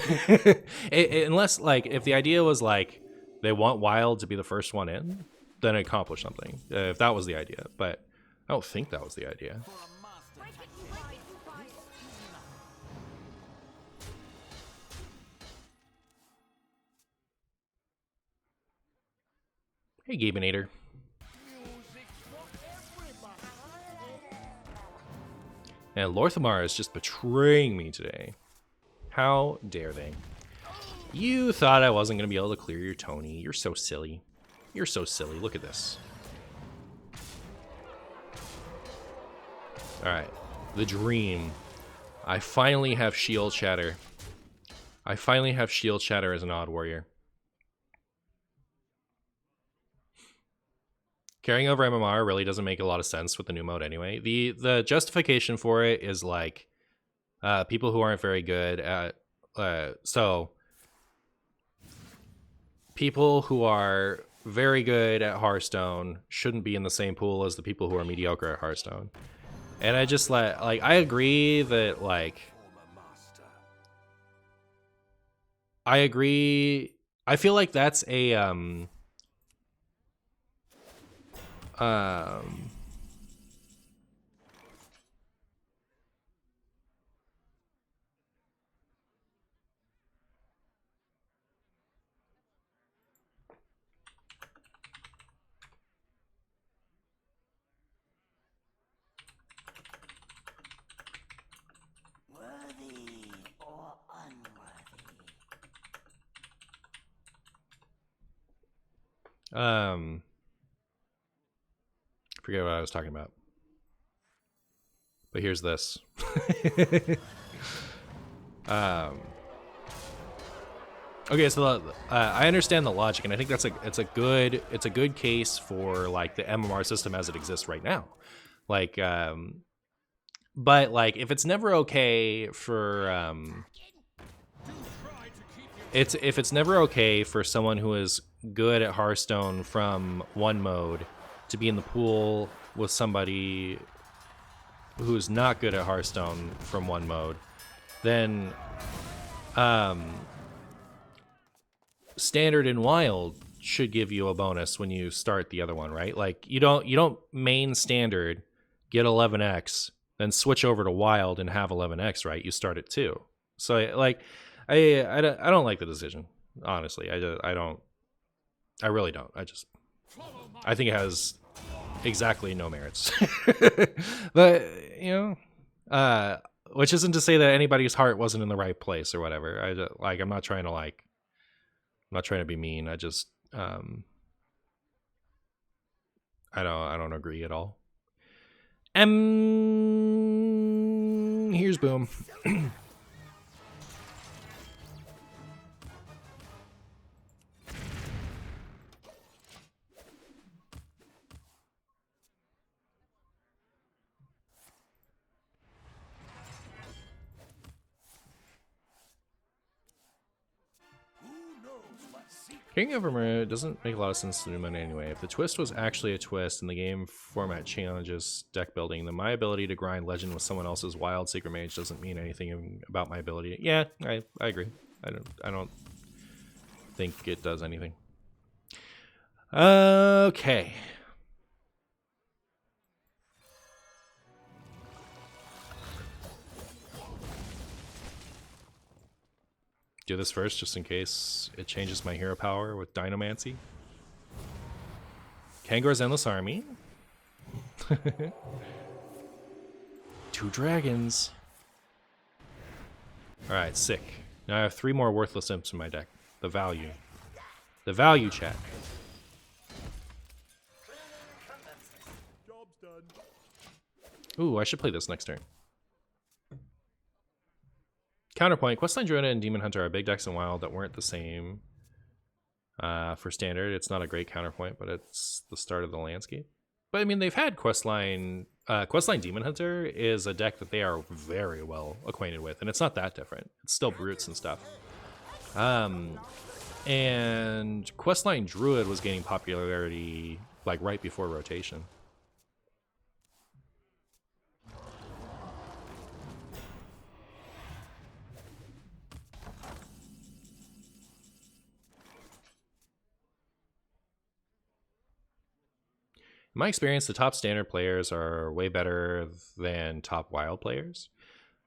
Unless like if the idea was like they want Wild to be the first one in, then it accomplished something. If that was the idea, but I don't think that was the idea. Hey, Gabenator. And Lorthamar is just betraying me today. How dare they? You thought I wasn't going to be able to clear your Tony. You're so silly. You're so silly. Look at this. Alright. The dream. I finally have Shield Shatter. I finally have Shield Shatter as an Odd Warrior. Carrying over MMR really doesn't make a lot of sense with the new mode anyway. The justification for it is like people who aren't very good at so people who are very good at Hearthstone shouldn't be in the same pool as the people who are mediocre at Hearthstone. And I just I agree that like I agree. I feel like that's a Worthy or unworthy? forget what I was talking about. But here's this. Okay, so I understand the logic, and I think that's it's a good case for like the MMR system as it exists right now. Like, but like if it's never okay for if it's never okay for someone who is good at Hearthstone from one mode to be in the pool with somebody who's not good at Hearthstone from one mode, then Standard and Wild should give you a bonus when you start the other one, right? Like you don't main Standard, get 11x, then switch over to Wild and have 11x, right? You start at 2. So like I don't like the decision, honestly. I really don't. I think it has exactly no merits. But you know, which isn't to say that anybody's heart wasn't in the right place or whatever. I'm not trying to be mean. I just I don't agree at all. Here's Boom. King of Vermeer doesn't make a lot of sense to do money anyway. If the twist was actually a twist and the game format challenges deck building, then my ability to grind legend with someone else's wild secret mage doesn't mean anything about my ability. Yeah, I agree. I don't think it does anything. Okay. Do this first just in case it changes my hero power with Dynamancy. Kangor's Endless Army. 2 dragons. Alright, sick. Now I have 3 more worthless imps in my deck. The value. The value, chat. Ooh, I should play this next turn. Counterpoint, Questline Druid and Demon Hunter are big decks in Wild that weren't the same for Standard. It's not a great counterpoint, but it's the start of the landscape. But I mean, they've had Questline. Questline Demon Hunter is a deck that they are very well acquainted with, and it's not that different. It's still brutes and stuff. And Questline Druid was gaining popularity like right before rotation. In my experience, the top Standard players are way better than top Wild players.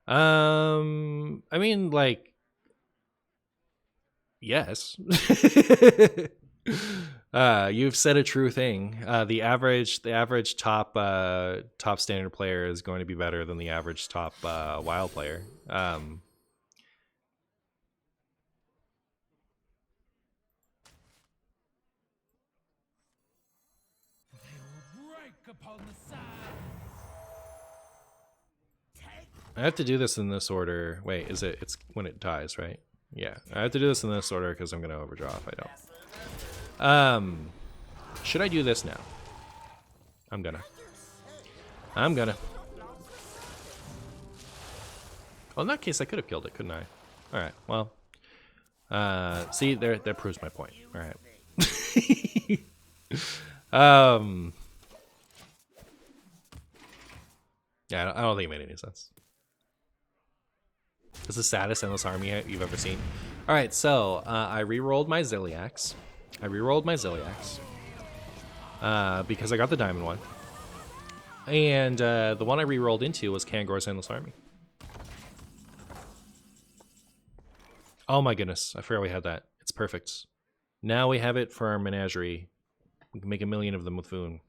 I mean, like, yes. You've said a true thing. The average top Standard player is going to be better than the average top Wild player. I have to do this in this order. Wait, is it? It's when it dies, right? Yeah, I have to do this in this order because I'm gonna overdraw if I don't. Should I do this now? I'm gonna. Well, in that case, I could have killed it, couldn't I? All right. Well, see, that proves my point. All right. Yeah, I don't think it made any sense. It's the saddest Endless Army you've ever seen. All right, so I re-rolled my Ziliax. Because I got the diamond one. And the one I re-rolled into was Kangor's Endless Army. Oh my goodness, I forgot we had that. It's perfect. Now we have it for our menagerie. We can make 1 million of them with Foon.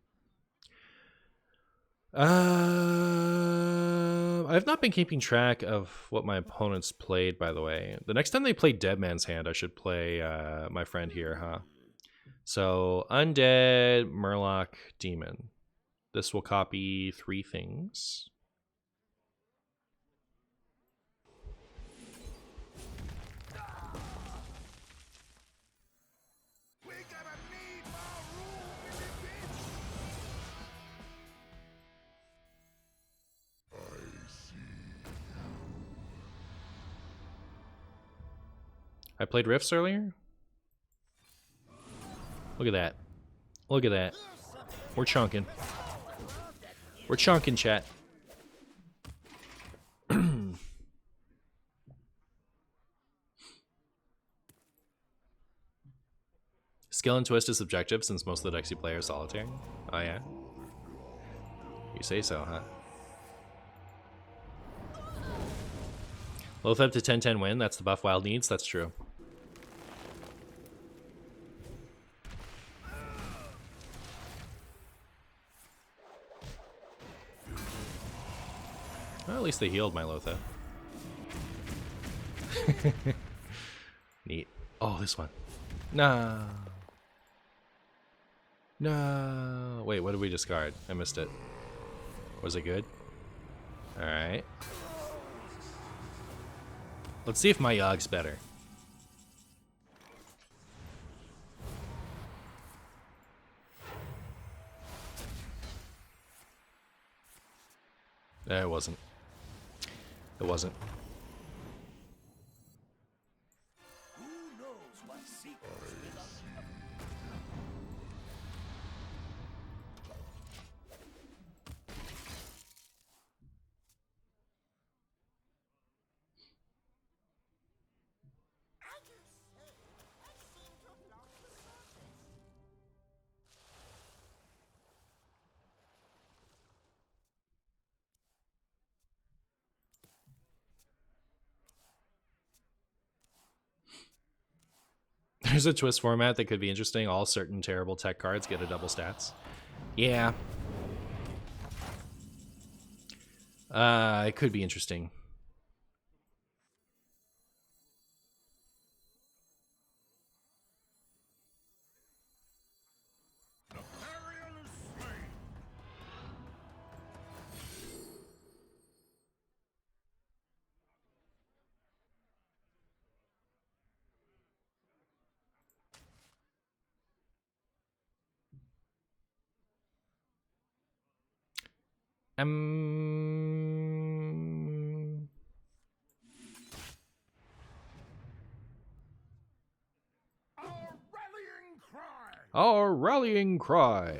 I've not been keeping track of what my opponents played, by the way. The next time they play Dead Man's Hand, I should play my friend here, huh? So, Undead, Murloc, Demon. This will copy 3 things. I played Rifts earlier. Look at that. Look at that. We're chunking. We're chunking, chat. Skill and Twist is subjective since most of the decks you play are solitary. Oh yeah? You say so, huh? Loatheb to 10-10 win, that's the buff Wild needs, that's true. Well, at least they healed my Loatheb. Neat. Oh, this one. No. No. Wait, what did we discard? I missed it. Was it good? Alright. Let's see if my Yogg's better. It wasn't. It wasn't. Who knows what secrets There's a twist format that could be interesting. All certain terrible tech cards get a double stats. Yeah. It could be interesting. Our rallying cry.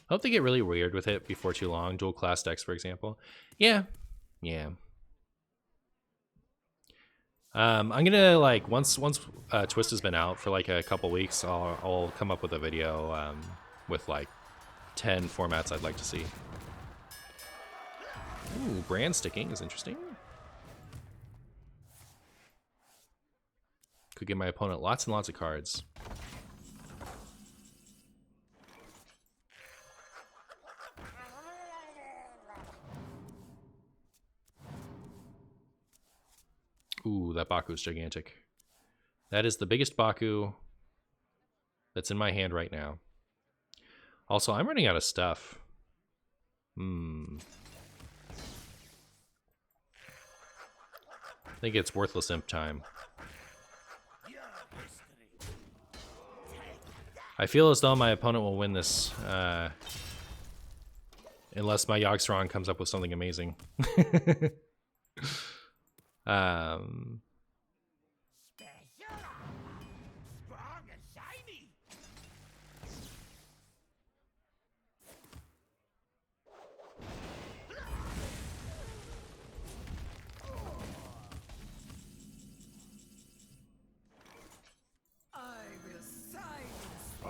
I hope they get really weird with it before too long. Dual class decks, for example. Yeah. I'm gonna like once Twist has been out for like a couple weeks, I'll come up with a video with like 10 formats I'd like to see. Ooh, brand sticking is interesting. Could give my opponent lots and lots of cards. Ooh, that Baku's gigantic. That is the biggest Baku that's in my hand right now. Also, I'm running out of stuff. I think it's worthless imp time. I feel as though my opponent will win this, unless my Yogg-Saron comes up with something amazing.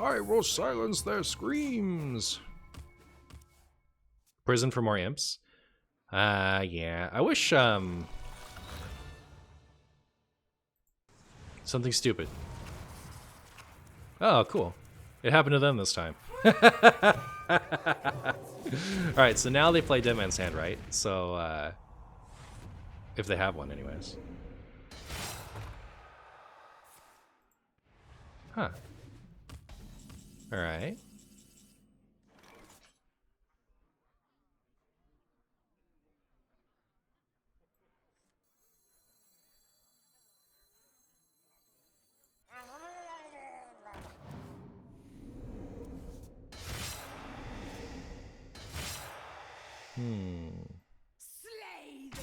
I will silence their screams. Prison for more imps. Yeah. I wish something stupid. Oh, cool. It happened to them this time. Alright, so now they play Dead Man's Hand, right? So, if they have one, anyways. Huh. Alright. Slay them.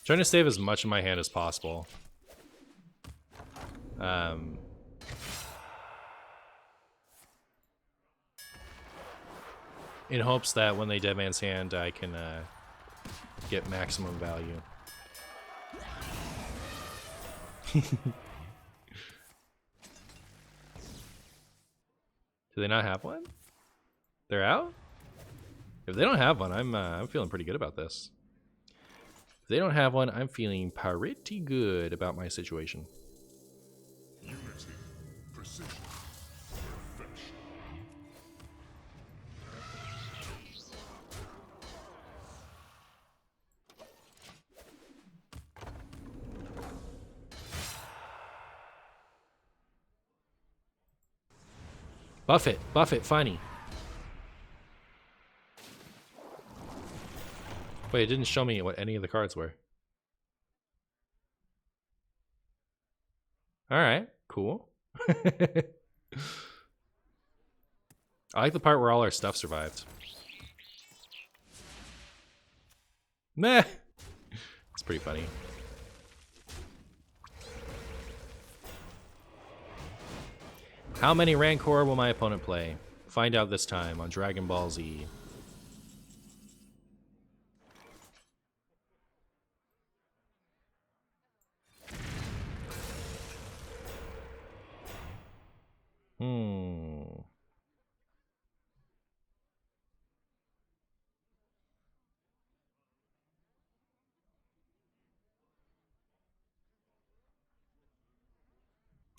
Trying to save as much in my hand as possible. In hopes that when they Dead Man's Hand, I can get maximum value. Do they not have one? They're out? If they don't have one, I'm feeling pretty good about this. If they don't have one, I'm feeling pretty good about my situation. Unity, precision, perfection. Buff it, funny. Wait, it didn't show me what any of the cards were. Alright, cool. I like the part where all our stuff survived. Meh! It's pretty funny. How many Rancor will my opponent play? Find out this time on Dragon Ball Z.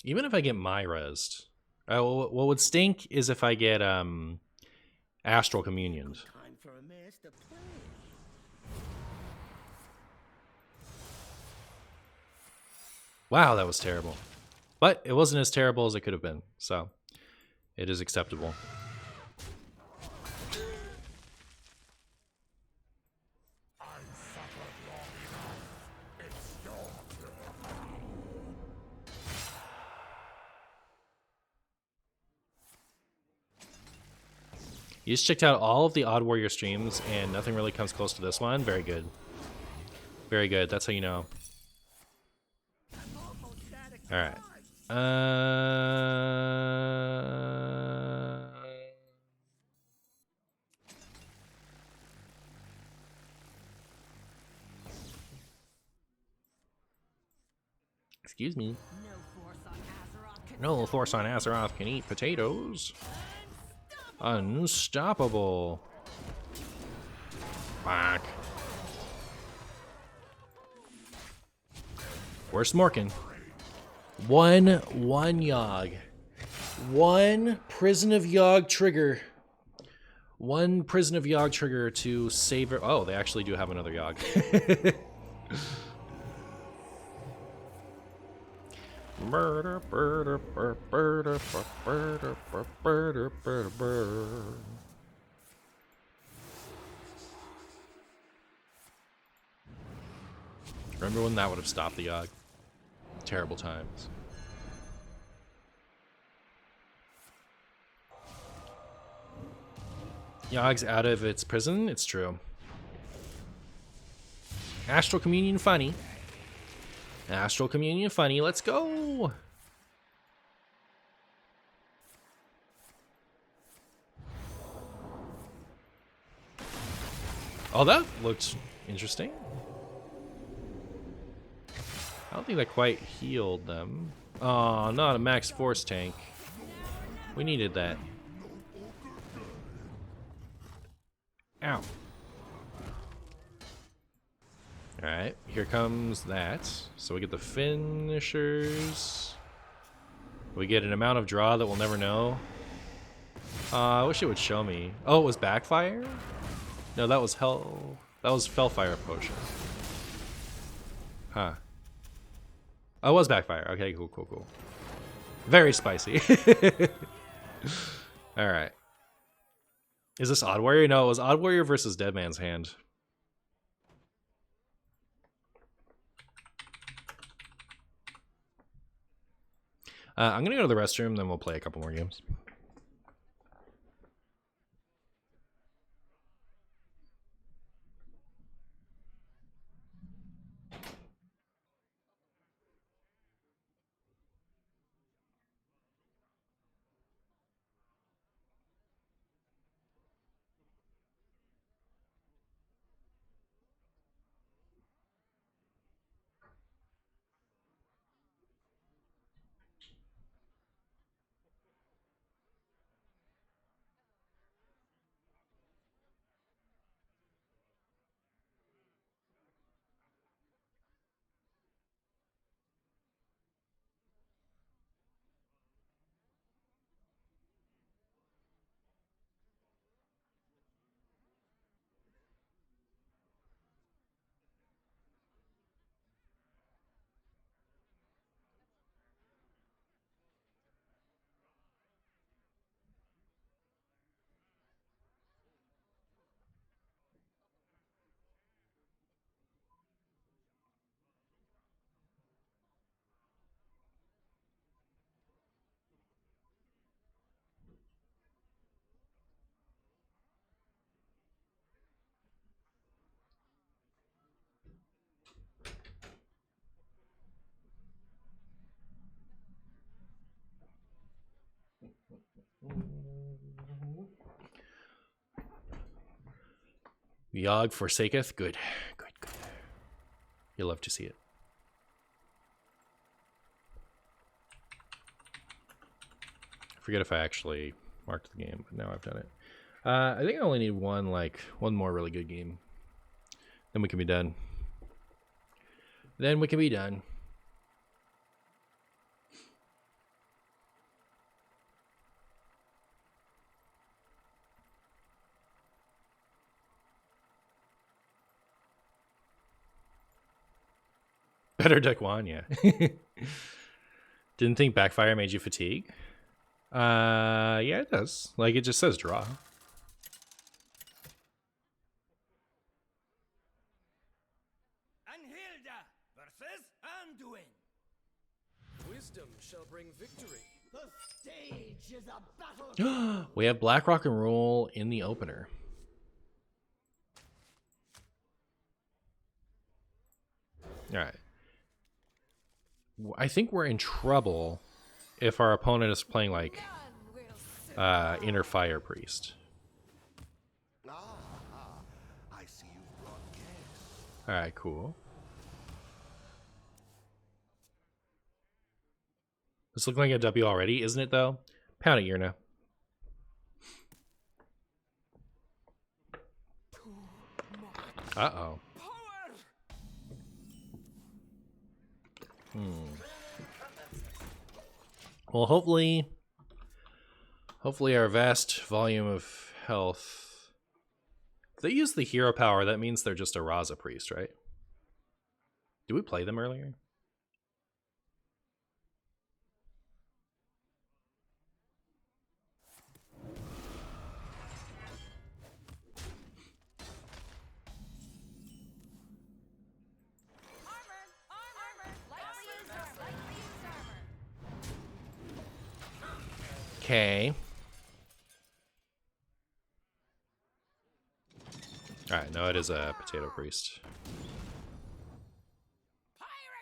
Even if I get my rezzed. What would stink is if I get Astral Communioned. Time for a master plan. Wow, that was terrible. But it wasn't as terrible as it could have been, so it is acceptable. You just checked out all of the Odd Warrior streams, and nothing really comes close to this one. Very good. Very good. That's how you know. Alright. Excuse me. No force on Azeroth can eat potatoes. Unstoppable. Fuck. Where's Morkin? One Yogg. One Prison of Yogg trigger. One Prison of Yogg trigger to save her. Oh, they actually do have another Yogg. Remember when that would have stopped the Yogg? Terrible times. Yogg's out of its prison, it's true. Astral Communion funny. Astral Communion funny, let's go! Oh, that looked interesting. I don't think that quite healed them. Oh, not a max force tank. We needed that. Ow. Alright, here comes that. So we get the finishers. We get an amount of draw that we'll never know. I wish it would show me. Oh, it was backfire? No, that was hell. That was Fellfire Potion. Huh. Oh, it was backfire. Okay, cool. Very spicy. Alright. Is this Odd Warrior? No, it was Odd Warrior versus Dead Man's Hand. I'm gonna go to the restroom, then we'll play a couple more games. Yogg forsaketh. Good. You'll love to see it. I forget if I actually marked the game, but now I've done it. I think I only need one more really good game. Then we can be done. Better deck one, yeah. Didn't think backfire made you fatigue. Yeah, it does. Like, it just says draw. Anhilda versus Anduin. Wisdom shall bring victory. The stage is a battle. We have Black Rock and Roll in the opener. Alright. I think we're in trouble if our opponent is playing like Inner Fire Priest. I see you've brought guests. Alright, cool. This looking like a W already, isn't it though? Pound it, Yurna. Uh-oh. Well, hopefully our vast volume of health. If they use the hero power, that means they're just a Raza priest, right? Did we play them earlier? Okay. Alright, no, it is a potato priest.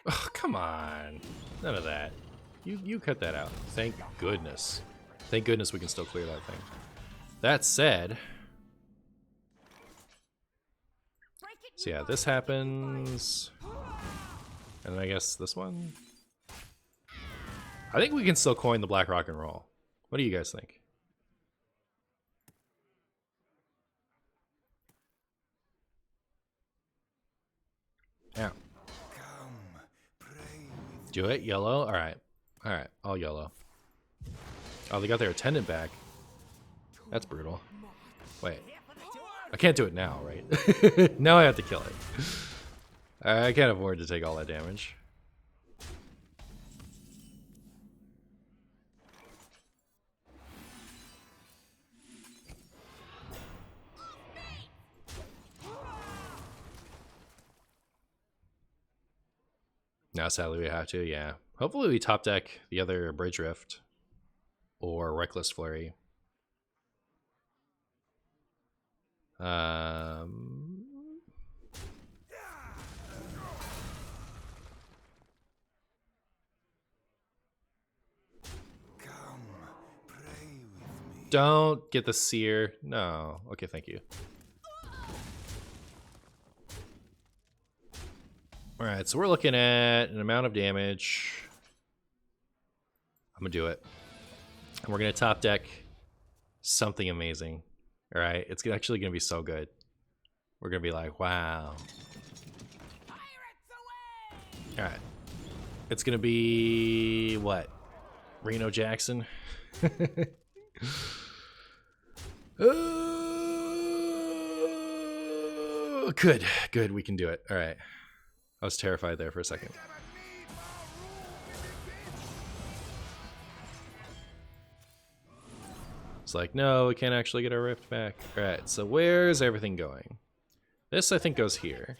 Oh, come on. None of that. You cut that out. Thank goodness. Thank goodness we can still clear that thing. That said... So yeah, this happens. And then I guess this one? I think we can still coin the Black Rock and Roll. What do you guys think? Yeah. Do it, yellow. All right, all yellow. Oh, they got their attendant back. That's brutal. Wait, I can't do it now, right? Now I have to kill it. I can't afford to take all that damage. Now, sadly, we have to, yeah. Hopefully we top deck the other Bridge Rift or Reckless Flurry. Don't get the Seer. No. Okay, thank you. Alright, so we're looking at an amount of damage. I'm gonna do it. And we're gonna top deck something amazing. Alright, it's actually gonna be so good. We're gonna be like, wow. Alright. It's gonna be what? Reno Jackson? Good, we can do it. Alright. I was terrified there for a second. It's like, no, we can't actually get our rift back. Alright, so where's everything going? This, I think, goes here.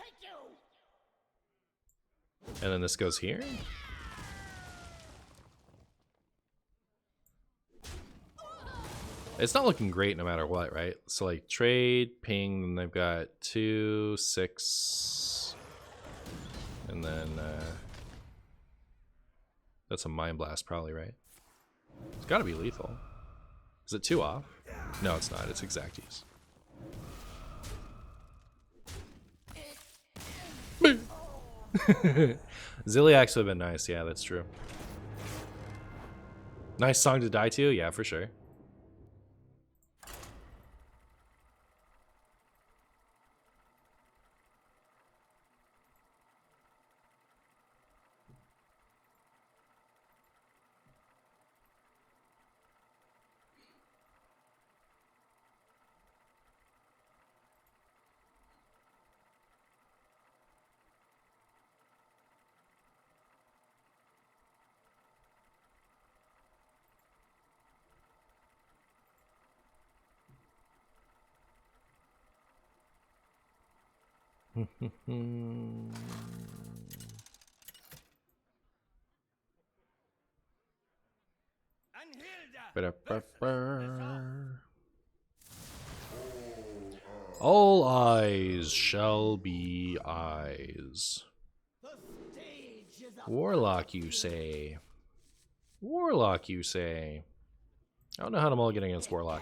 And then this goes here? It's not looking great no matter what, right? So, like, trade, ping, and they've got 2, 6... And then, that's a Mind Blast probably, right? It's gotta be lethal. Is it 2 off? No, it's not. It's Exacties. Ziliax would have been nice. Yeah, that's true. Nice song to die to? Yeah, for sure. All eyes shall be eyes. The stage is up. Warlock, you say? Warlock, you say? I don't know how to mulligan against Warlock.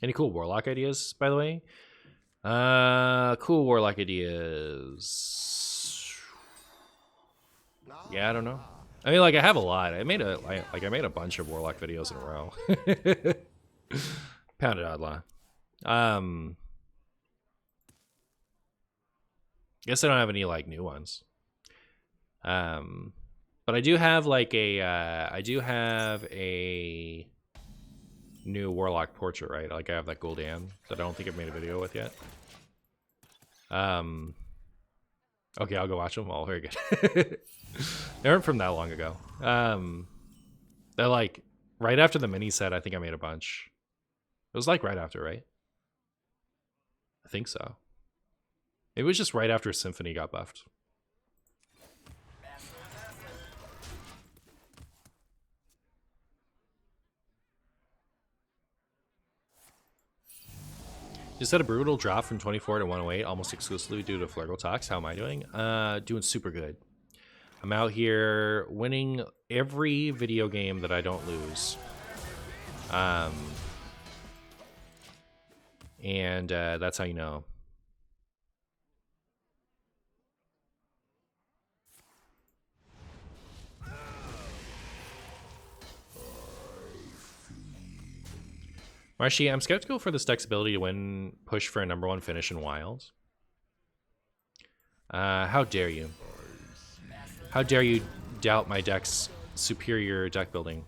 Any cool Warlock ideas, by the way? Cool Warlock ideas. Yeah, I don't know. I mean, like, I have a lot. I made a bunch of Warlock videos in a row. Pounded Outlaw. Guess I don't have any like new ones. But I do have like a new Warlock portrait, right? Like I have that Gul'dan that I don't think I've made a video with yet. Okay, I'll go watch them. Oh, very good. They aren't from that long ago. They're like right after the mini set. I think I made a bunch. It was like right after, right? I think so. It was just right after Symphony got buffed. Just had a brutal drop from 24 to 108 almost exclusively due to Flurgle Talks. How am I doing? Doing super good. I'm out here winning every video game that I don't lose. And that's how you know. Marshy, I'm skeptical for this deck's ability to push for a #1 finish in Wild. How dare you? How dare you doubt my deck's superior deck building?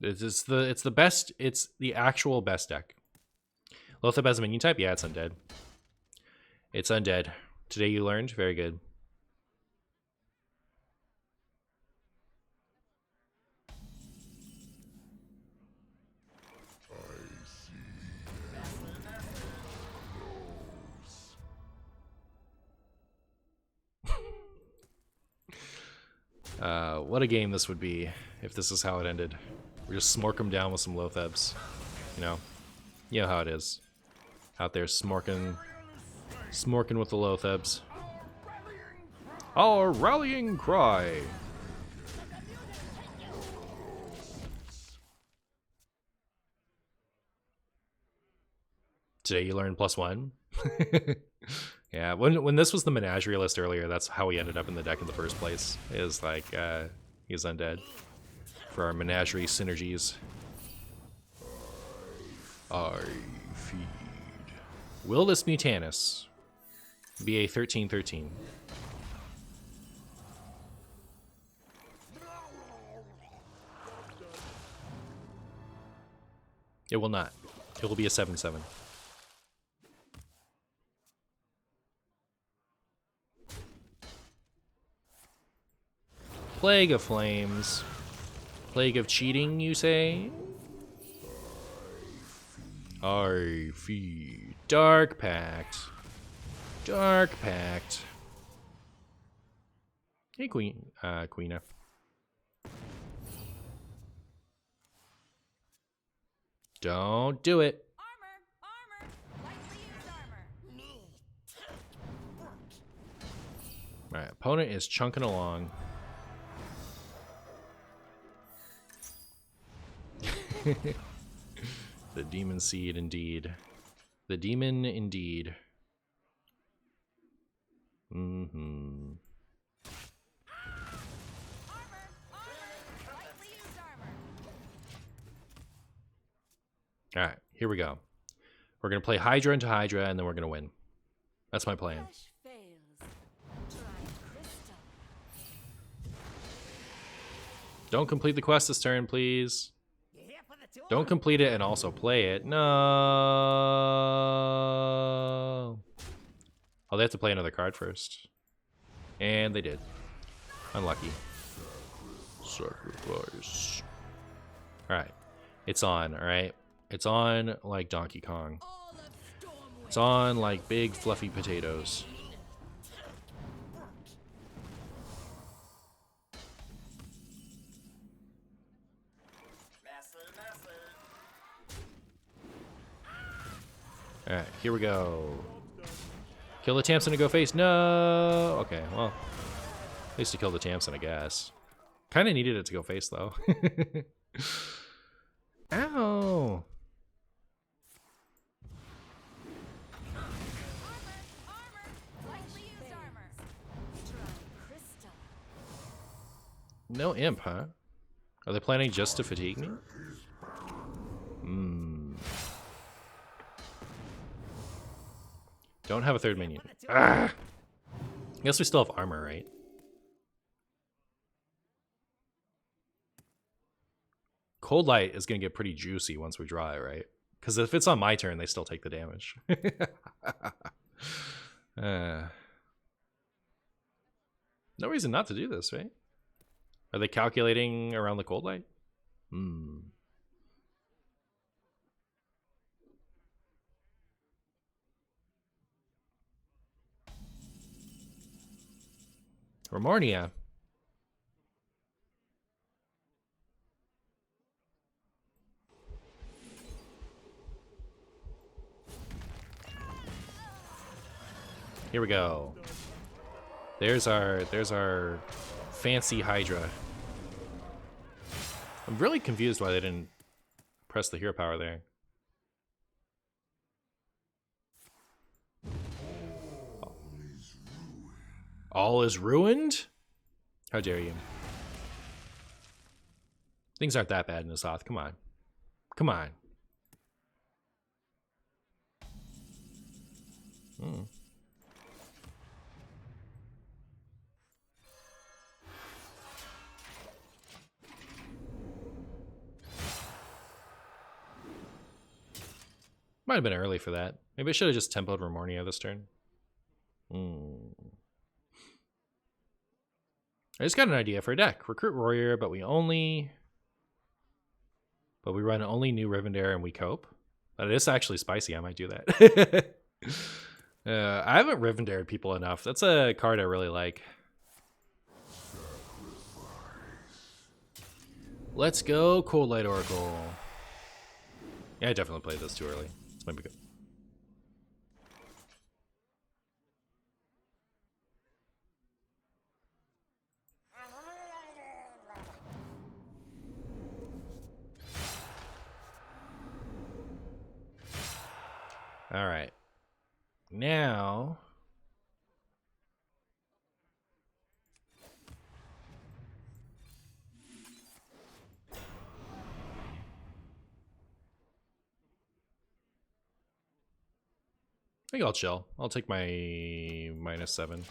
It's the best. It's the actual best deck. Lothab has a minion type. Yeah, it's undead. It's undead. Today you learned. Very good. What a game this would be if this is how it ended. We just smork them down with some Lothabs. You know how it is. Out there smorking with the Lothabs. Our rallying cry. Today you learned +1. Yeah, when this was the Menagerie list earlier, that's how we ended up in the deck in the first place. Is like he's undead for our Menagerie synergies. I feed. Will this Mutanus be a 13/13? It will not. It will be a 7/7. Plague of Flames. Plague of cheating, you say? I feed. Dark Pact. Dark Pact. Hey, Queena. Don't do it. Armor! Lightly used armor. Alright, opponent is chunking along. The demon seed indeed. The demon indeed. Mm-hmm. Armor! Lightly used armor. Alright, here we go. We're gonna play Hydra into Hydra and then we're gonna win. That's my plan. Flesh fails. Try crystal. Don't complete the quest this turn, please. Don't complete it and also play it. No. Oh, they have to play another card first. And they did. Unlucky. Sacrifice. Alright. It's on, alright? It's on like Donkey Kong. It's on like big fluffy potatoes. Alright, here we go. Kill the Tamsin to go face. No! Okay, well. At least to kill the Tamsin, I guess. Kind of needed it to go face, though. Ow! No imp, huh? Are they planning just to fatigue me? Don't have a third minion. Ah! I guess we still have armor, right? Cold Light is going to get pretty juicy once we draw it, right? Because if it's on my turn, they still take the damage. No reason not to do this, right? Are they calculating around the Cold Light? Remornia. Here we go. There's our fancy Hydra. I'm really confused why they didn't press the hero power there. All is ruined? How dare you? Things aren't that bad in Azoth. Come on. Come on. Might have been early for that. Maybe I should have just tempoed Remornia this turn. I just got an idea for a deck. Recruit Warrior, but we run only new Rivendare and we cope. That is actually spicy. I might do that. I haven't Rivendared people enough. That's a card I really like. Let's go, Cold Light Oracle. Yeah, I definitely played this too early. This might be good. All right. Now, I think I'll chill. I'll take my -7.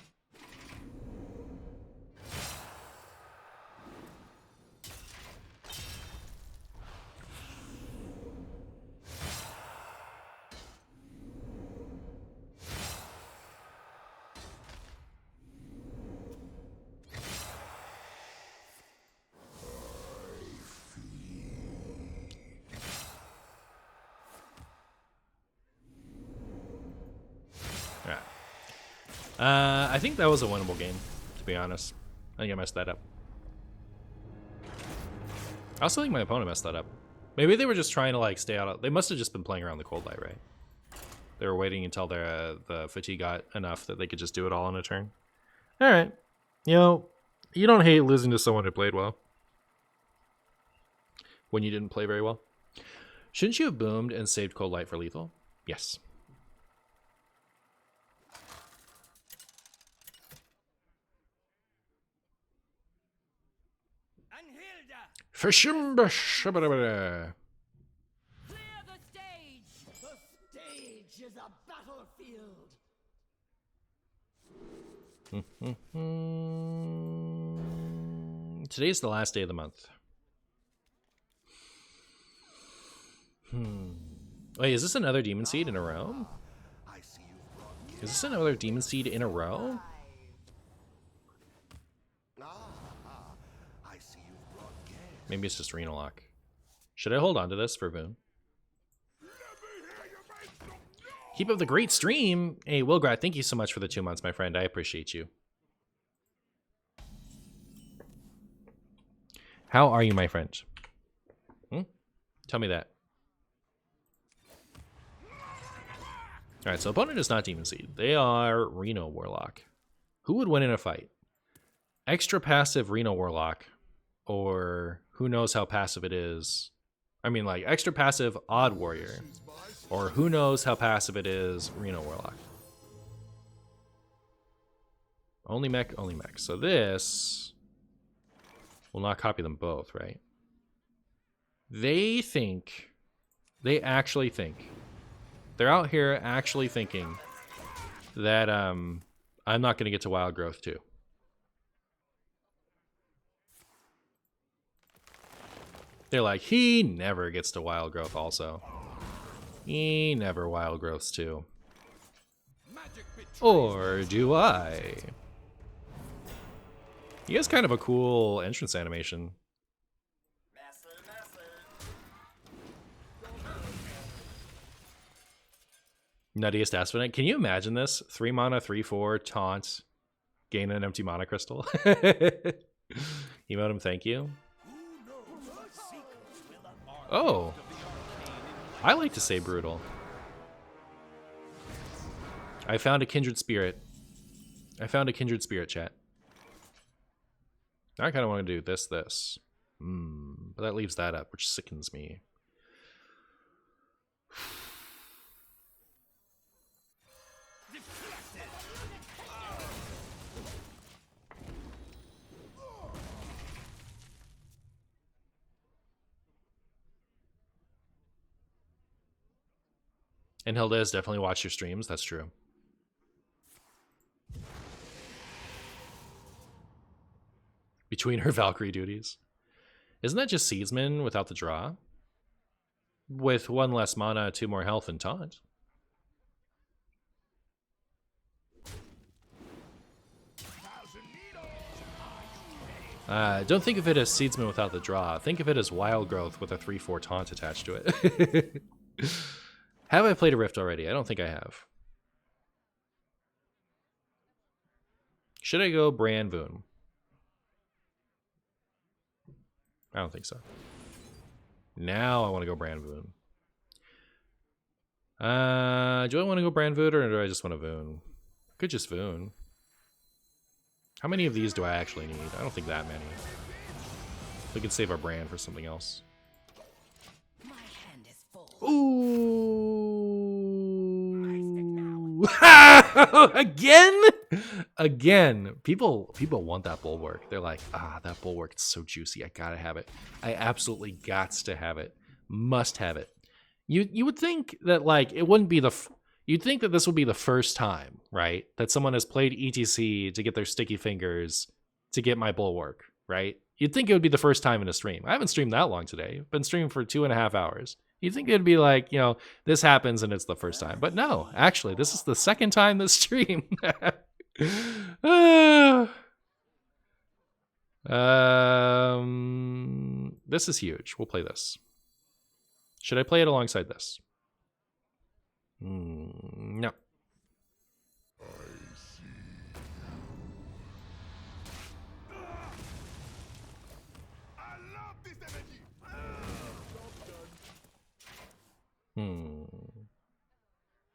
I think that was a winnable game, to be honest. I think I messed that up. I also think my opponent messed that up. Maybe they were just trying to like stay out of... They must have just been playing around the Cold Light, right? They were waiting until the fatigue got enough that they could just do it all in a turn. All right. You know, you don't hate losing to someone who played well. When you didn't play very well. Shouldn't you have boomed and saved Cold Light for lethal? Yes. Clear the stage. The stage is a battlefield. Today's the last day of the month. Wait, is this another Demon Seed in a row? Is this another Demon Seed in a row? Maybe it's just Renal. Should I hold on to this for Boon? Keep up the great stream. Hey, Wilgrad, thank you so much for the 2 months, my friend. I appreciate you. How are you, my friend? Tell me that. Alright, so opponent is not Demon Seed. They are Reno Warlock. Who would win in a fight? Extra passive Reno Warlock, or who knows how passive it is? I mean, like, extra passive Odd Warrior, or who knows how passive it is Reno Warlock. Only mech, only mech. So this will not copy them both, right? They think, they actually think, they're out here actually thinking that I'm not going to get to Wild Growth too. They're like, he never gets to Wild Growth also. He never Wild Growths too. Or do I? He has kind of a cool entrance animation. Nuttiest Asphodite. Can you imagine this? 3 mana, 3/4, taunt, gain an empty mana crystal. Emote him, thank you. Oh. I like to say brutal. I found a kindred spirit. I found a kindred spirit, chat. I kind of want to do this. But that leaves that up, which sickens me. And Hilda has definitely watched your streams. That's true. Between her Valkyrie duties. Isn't that just Seedsman without the draw? With 1 less mana, 2 more health, and taunt. Don't think of it as Seedsman without the draw. Think of it as Wild Growth with a 3/4 taunt attached to it. Have I played a Rift already? I don't think I have. Should I go Bran Voon? I don't think so. Now I want to go Bran Voon. Do I want to go Bran Voon or do I just want to Voon? I could just Voon. How many of these do I actually need? I don't think that many. We can save our Bran for something else. My hand is full. Ooh. Again? Again. People want that Bulwark. They're like, that Bulwark is so juicy. I gotta have it. I absolutely gots to have it. Must have it. You would think that, like, it wouldn't be you'd think that this would be the first time, right? That someone has played ETC to get their sticky fingers to get my Bulwark, right? You'd think it would be the first time in a stream. I haven't streamed that long today. I've been streaming for 2.5 hours. You'd think it'd be like, you know, this happens and it's the first time. But no, actually, this is the second time this stream. This is huge. We'll play this. Should I play it alongside this? No.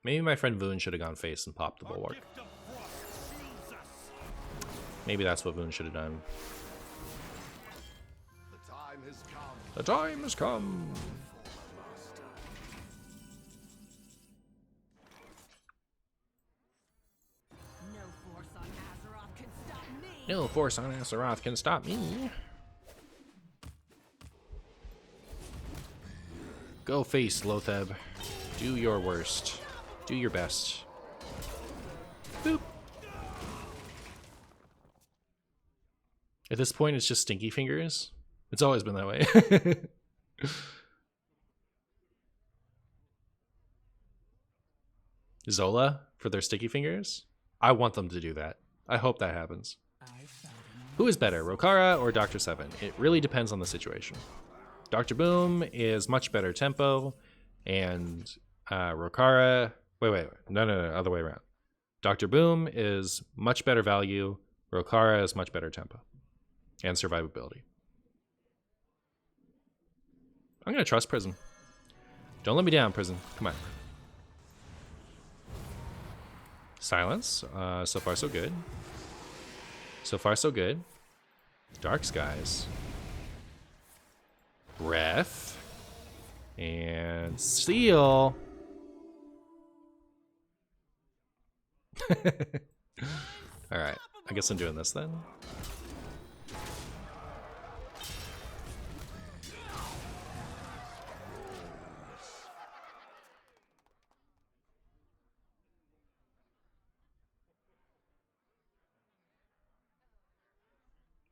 Maybe my friend Voon should have gone face and popped the Bulwark. Maybe that's what Voon should have done. The time has come. The time has come. No force on Azeroth can stop me. No force on Azeroth can stop me. Go face, Lotheb. Do your worst. Do your best. Boop. At this point, it's just Stinky Fingers. It's always been that way. Zola for their Sticky Fingers? I want them to do that. I hope that happens. Who is better, Rokara or Dr. Seven? It really depends on the situation. Dr. Boom is much better tempo, and Rokara Wait. No, other way around. Dr. Boom is much better value. Rokara is much better tempo and survivability. I'm going to trust Prison. Don't let me down, Prison. Come on. Silence. So far, so good. So far, so good. Dark Skies. Breath. And Seal. Alright. I guess I'm doing this then.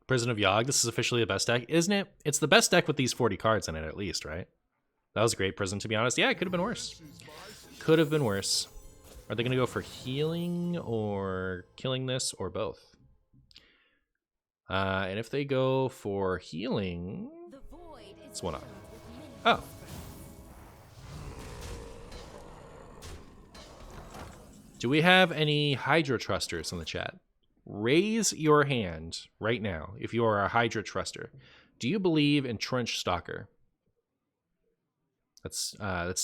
Prison of Yogg, this is officially the best deck, isn't it? It's the best deck with these 40 cards in it, at least, right? That was a great Prison, to be honest. Yeah, it could have been worse. Could have been worse. Are they going to go for healing or killing this or both? And if they go for healing, it's one up. Oh. Do we have any Hydra Trusters in the chat? Raise your hand right now if you are a Hydra Truster. Do you believe in Trench Stalker? That's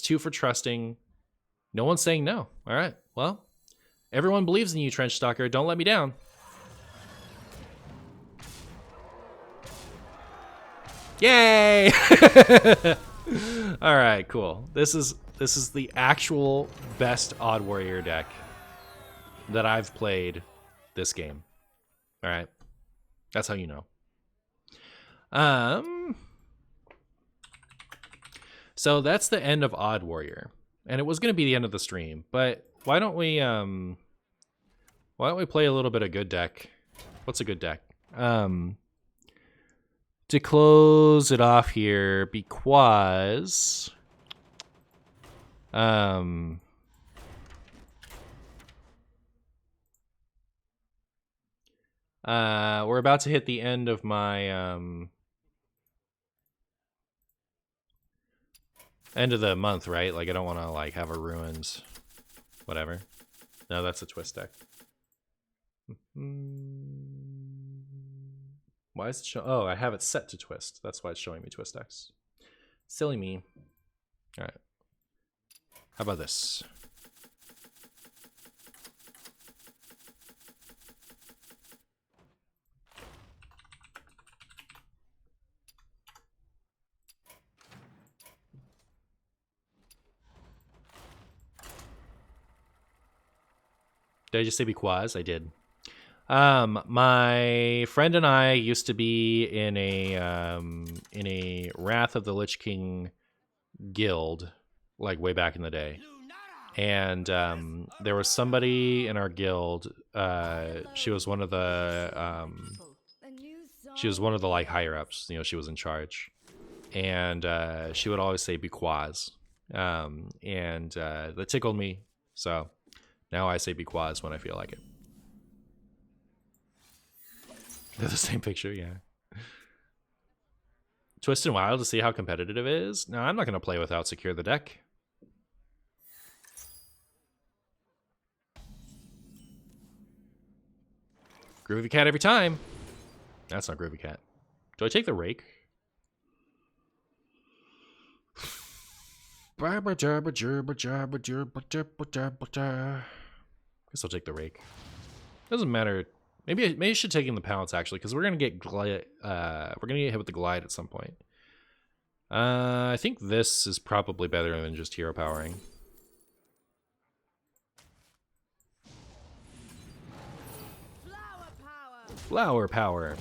2 for trusting. No one's saying no. All right. Well, everyone believes in you, Trench Stalker. Don't let me down. Yay! All right, cool. This is the actual best Odd Warrior deck that I've played this game. All right. That's how you know. So that's the end of Odd Warrior. And it was going to be the end of the stream, but why don't we play a little bit of good deck? What's a good deck? To close it off here, because we're about to hit the end of my end of the month, right? Like I don't want to like have a ruined whatever. No, that's a twist deck. Why is it show? Oh, I have it set to twist. That's why it's showing me twist decks. Silly me. All right. How about this? Did I just say because? I did. My friend and I used to be in a Wrath of the Lich King guild, like way back in the day. And there was somebody in our guild. She was one of the like higher ups. You know, she was in charge, and she would always say because, and that tickled me. So now I say because when I feel like it. They're the same picture, yeah. Twist and Wild to see how competitive it is. No, I'm not going to play without Secure the Deck. Groovy Cat every time. That's not Groovy Cat. Do I take the Rake? Guess I'll take the Rake. Doesn't matter. Maybe I should take in the Pounce actually, because we're gonna get hit with the Glide at some point. I think this is probably better than just hero powering. Flower power.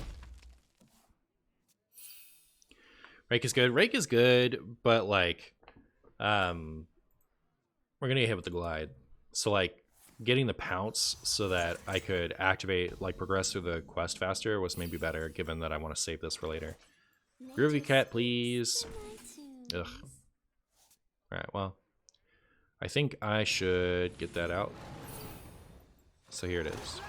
Rake is good. Rake is good, but like, we're gonna get hit with the Glide. So like, getting the Pounce so that I could activate, like progress through the quest faster was maybe better, given that I want to save this for later. Groovy Cat, please. Ugh. Alright, well, I think I should get that out. So here it is.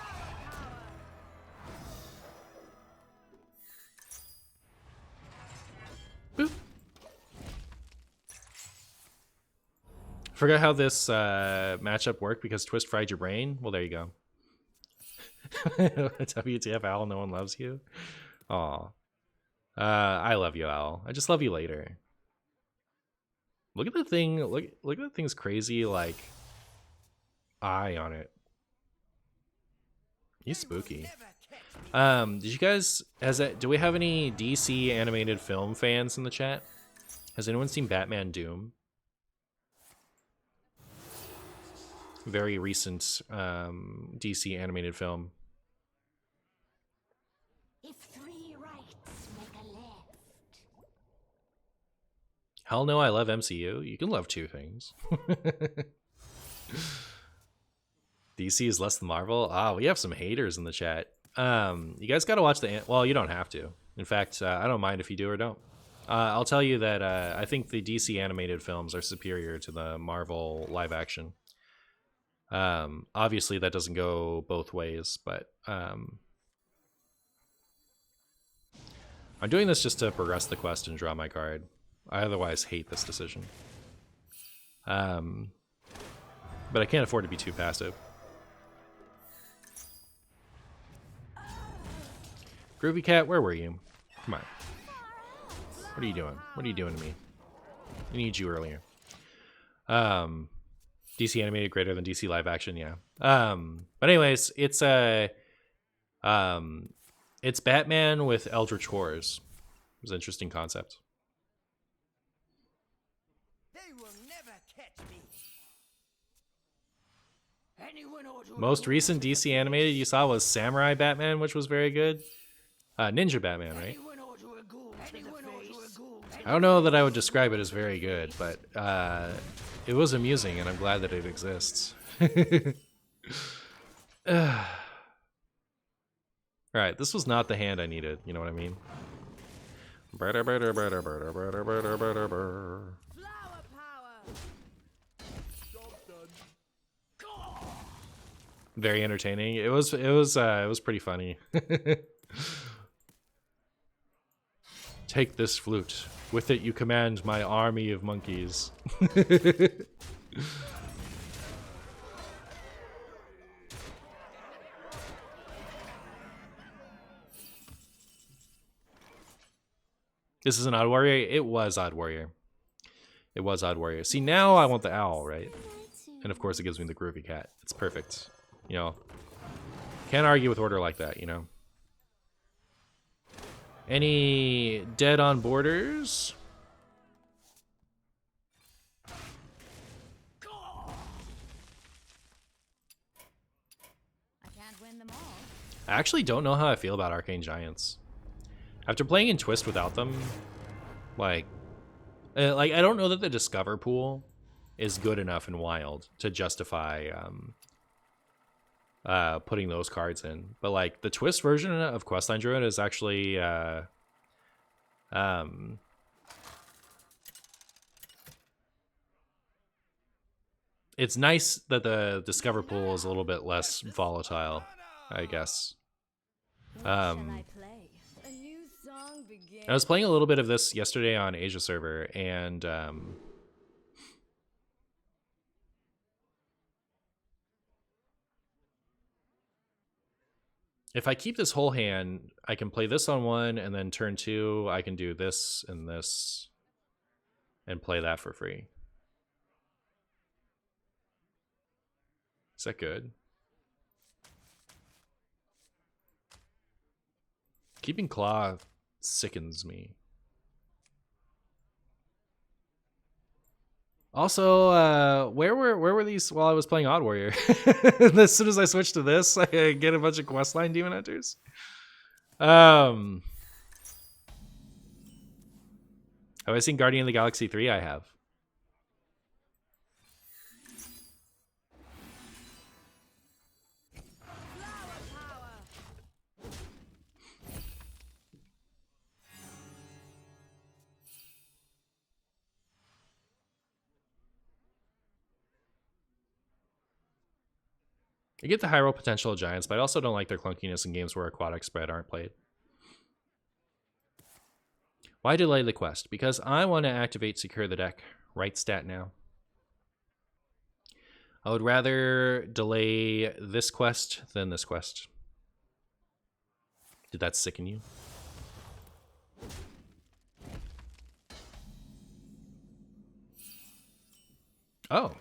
Boop. Forgot how this matchup worked because Twist fried your brain. Well, there you go. WTF, Al? No one loves you. Aw. I love you, Al. I just love you later. Look at the thing. Look at the thing's crazy like eye on it. He's spooky. Did you guys do we have any DC animated film fans in the chat? Has anyone seen Batman Doom? Very recent DC animated film. If three rights make a left. Hell no, I love MCU. You can love two things. DC is less than Marvel. Ah, we have some haters in the chat. You guys got to watch well, you don't have to. In fact, I don't mind if you do or don't. I'll tell you that I think the DC animated films are superior to the Marvel live action. Obviously, that doesn't go both ways, but I'm doing this just to progress the quest and draw my card. I otherwise hate this decision. But I can't afford to be too passive. Groovy Cat, where were you? Come on. What are you doing? What are you doing to me? I need you earlier. DC animated greater than DC live action, yeah. But anyways, it's Batman with Eldritch Horrors. It was an interesting concept. They will never catch me. Anyone ought to Most recent DC animated you saw was Samurai Batman, which was very good. Ninja Batman, right? Anyone ought to a ghoul to the face. I don't know that I would describe it as very good, but it was amusing, and I'm glad that it exists. Alright, this was not the hand I needed, you know what I mean? Flower power. Very entertaining. It was pretty funny. Take this flute. With it you command my army of monkeys. This is an Odd Warrior? It was Odd Warrior. It was Odd Warrior. See, now I want the owl, right? And of course it gives me the Groovy Cat. It's perfect. You know, can't argue with order like that, you know. Any dead on borders? I can't win them all. I actually don't know how I feel about Arcane Giants. After playing in Twist without them, like I don't know that the Discover pool is good enough in Wild to justify putting those cards in. But like the Twist version of Questline Druid is actually it's nice that the Discover pool is a little bit less volatile, I guess. What shall I play? A new song begins. I was playing a little bit of this yesterday on Asia server, and if I keep this whole hand, I can play this on one, and then turn two, I can do this and this, and play that for free. Is that good? Keeping Claw sickens me. Also, where were these while I was playing Odd Warrior? As soon as I switched to this, I get a bunch of questline demon hunters. Have I seen Guardian of the Galaxy 3? I have. I get the high roll potential of Giants, but I also don't like their clunkiness in games where aquatic spread aren't played. Why delay the quest? Because I want to activate Secure the Deck. Right stat now. I would rather delay this quest than this quest. Did that sicken you? Oh.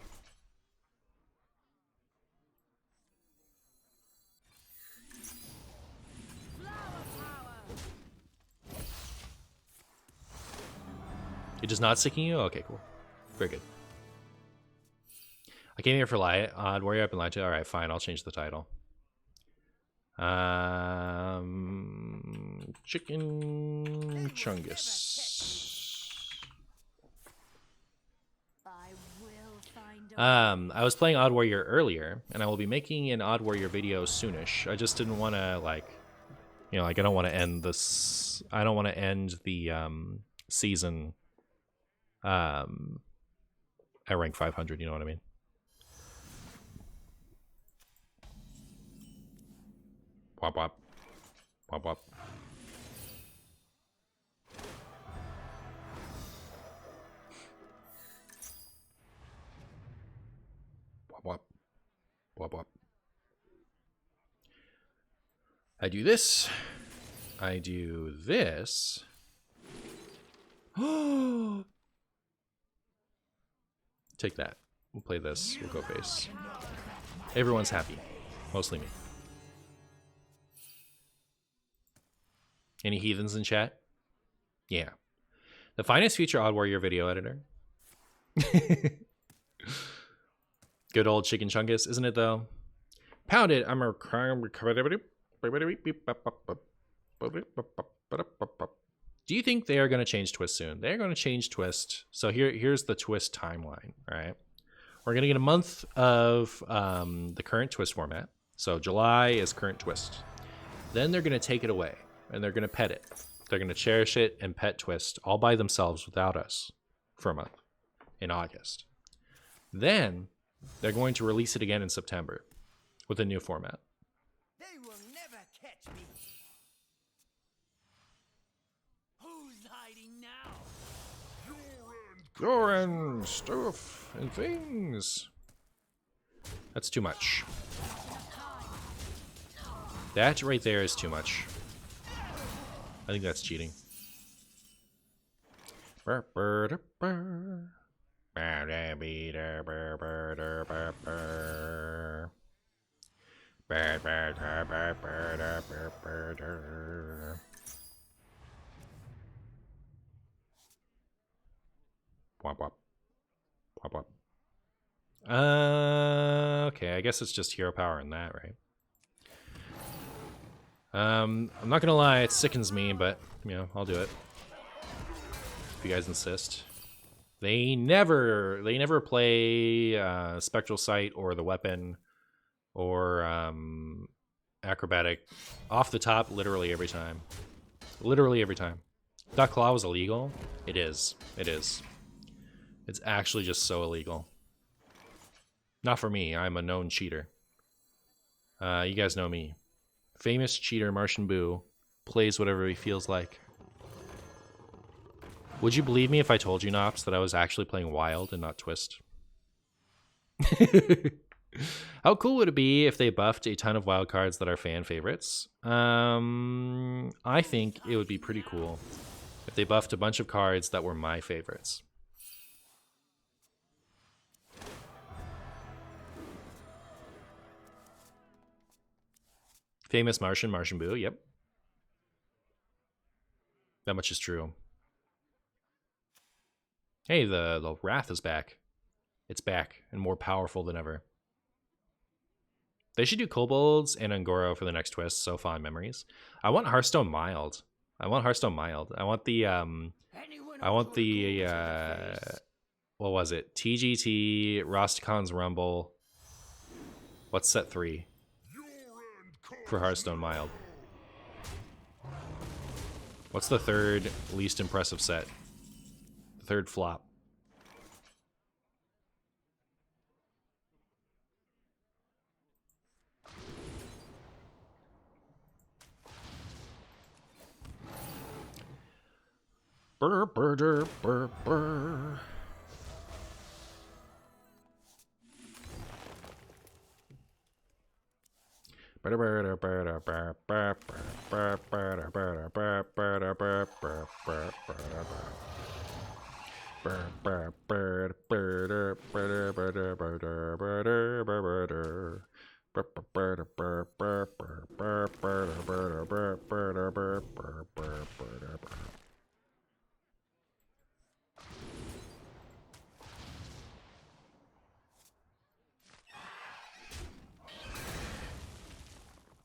It does not sicken you? Okay, cool. Very good. I came here for Odd Warrior. I've been lied to. All right, fine. I'll change the title. Chicken Chungus. I will find I was playing Odd Warrior earlier, and I will be making an Odd Warrior video soonish. I just didn't want to like I don't want to end this. I don't want to end the season at rank 500. You know what I mean? Wop wop, wop wop. Wop wop, wop wop. I do this. I do this. Take that. We'll play this. We'll go face. Everyone's happy. Mostly me. Any heathens in chat? Yeah. The finest future Odd Warrior video editor. Good old Chicken Chungus, isn't it though? Pound it. I'm a Do you think they are going to change Twist soon? They're going to change Twist. So here's the Twist timeline, all right? We're going to get a month of the current Twist format. So July is current Twist. Then they're going to take it away, and they're going to pet it. They're going to cherish it and pet Twist all by themselves without us for a month in August. Then they're going to release it again in September with a new format. They will never catch me. Who's hiding now? Your end stuff and things. That's too much. That right there is too much. I think that's cheating. Womp womp. Womp womp. Okay, I guess it's just hero power in that, right? I'm not gonna lie, it sickens me, but I'll do it. If you guys insist. They never play Spectral Sight or the weapon or acrobatic off the top literally every time. Literally every time. Duck Claw was illegal? It is. It is. It's actually just so illegal. Not for me, I'm a known cheater. You guys know me. Famous cheater Martian Boo plays whatever he feels like. Would you believe me if I told you, Nops, that I was actually playing Wild and not Twist? How cool would it be if they buffed a ton of wild cards that are fan favorites? I think it would be pretty cool if they buffed a bunch of cards that were my favorites. Famous Martian Boo, yep. That much is true. Hey, the Wrath is back. It's back and more powerful than ever. They should do Kobolds and Ungoro for the next Twist. So fond memories. I want Hearthstone Mild. I want the what was it? TGT, Rosticon's Rumble. What's set 3? For Hearthstone Mild. What's the third least impressive set? The third flop. Burr, burr, burr, burr.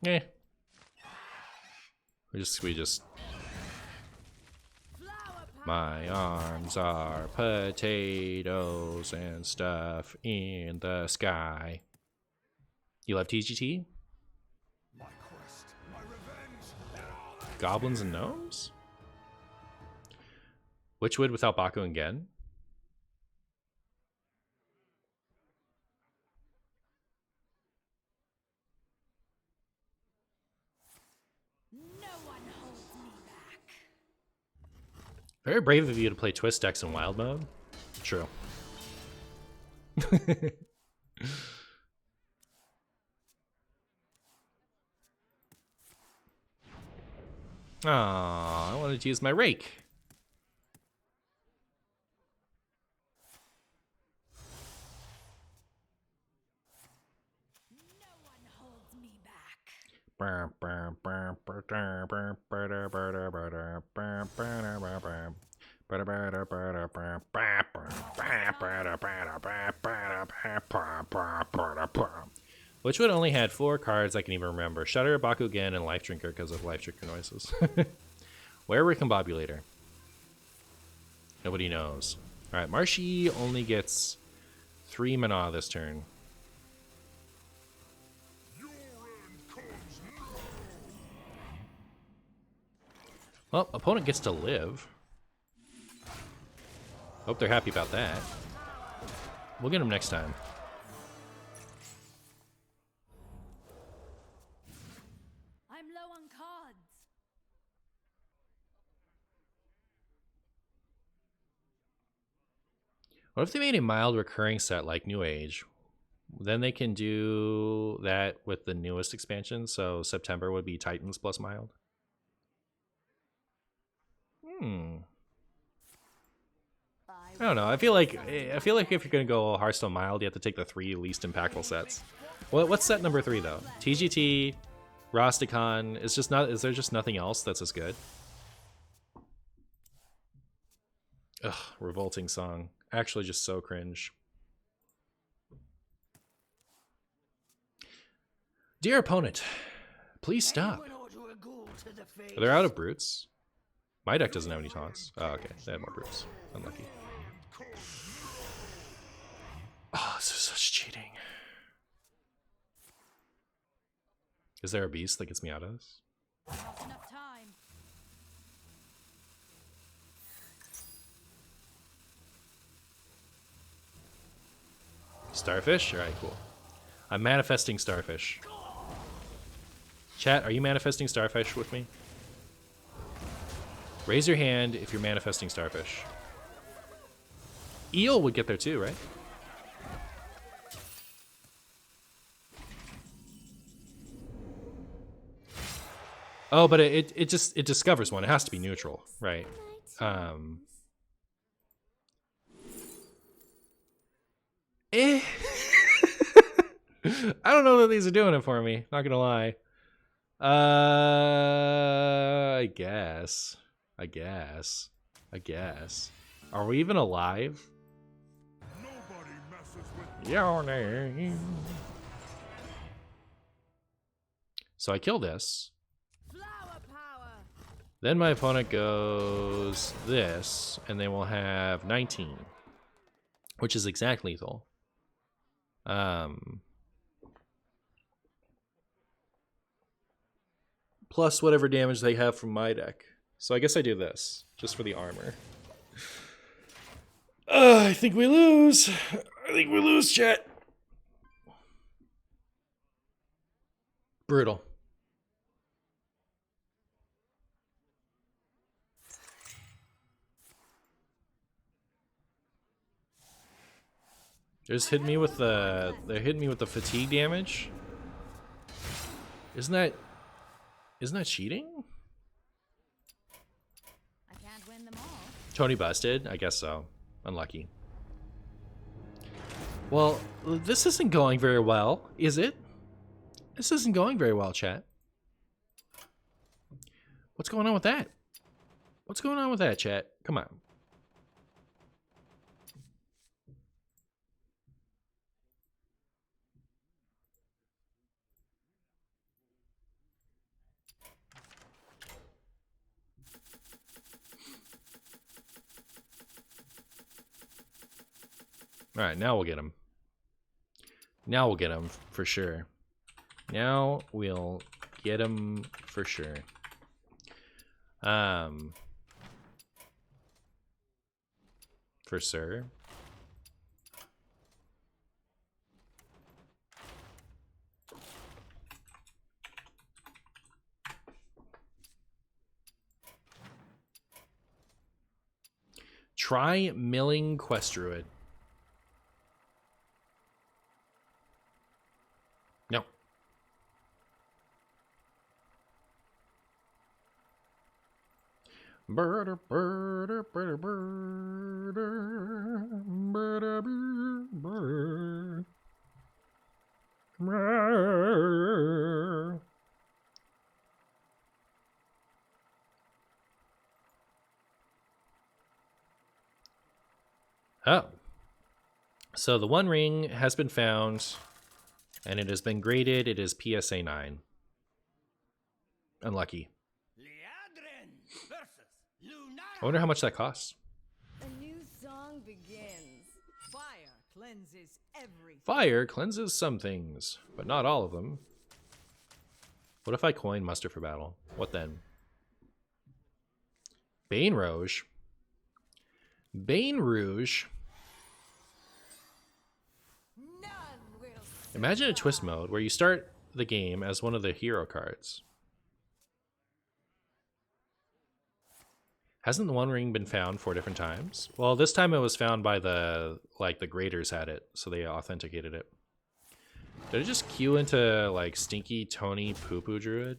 Yeah. We just my arms are potatoes and stuff in the sky. You love TGT? My quest, my revenge. Goblins and gnomes? Witchwood without Baku and Gen? No one holds me back. Very brave of you to play Twist decks in wild mode. True. Aw, I wanted to use my rake. No one holds me back. Witchwood only had 4 cards I can even remember. Shudder, Baku again, and Life Drinker because of Life Drinker noises. Where Recombobulator? Nobody knows. Alright, Marshy only gets 3 mana this turn. Well, opponent gets to live. Hope they're happy about that. We'll get them next time. I'm low on cards. What if they made a mild recurring set like New Age? Then they can do that with the newest expansion. So September would be Titans plus mild. I don't know. I feel like if you're gonna go Hearthstone mild, you have to take the 3 least impactful sets. What's set number 3 though? TGT, Rastakhan. Is there just nothing else that's as good? Ugh, revolting song. Actually, just so cringe. Dear opponent, please stop. They're out of brutes. My deck doesn't have any taunts. Oh, okay. They have more brutes. Unlucky. Oh, this is such cheating. Is there a beast that gets me out of this? Not enough time. Starfish? Alright, cool. I'm manifesting Starfish. Chat, are you manifesting Starfish with me? Raise your hand if you're manifesting Starfish. Eel would get there too, right? Oh, but it discovers one. It has to be neutral, right? I don't know that these are doing it for me. Not gonna lie. I guess. Are we even alive? Nobody messes with Your name. So I kill this. Flower power. Then my opponent goes this, and they will have 19, which is exact lethal. Plus whatever damage they have from my deck. So I guess I do this, just for the armor. I think we lose. Chat. Brutal. They're hitting me with the fatigue damage. Isn't that cheating? I can't win them all. Tony busted? I guess so. Unlucky. Well, this isn't going very well, is it? This isn't going very well, chat. What's going on with that? What's going on with that, chat? Come on. All right, now we'll get him. Now we'll get him for sure. Now we'll get him for sure. For sure. Try milling Quest Druid. No. Birder, birder, birder, birder, birder, birder, birder. Oh. So the One Ring has been found, and it has been graded. It is PSA 9. Unlucky. Liadrin versus Lunara. I wonder how much that costs. A new song begins. Fire cleanses everything. Fire cleanses some things, but not all of them. What if I coin Muster for Battle? What then? Bane Rouge. Bane Rouge. None will Imagine a twist mode where you start the game as one of the hero cards. Hasn't the One Ring been found 4 different times? Well, this time it was found by the graders had it, so they authenticated it. Did I just queue into like Stinky Tony Poo Poo Druid?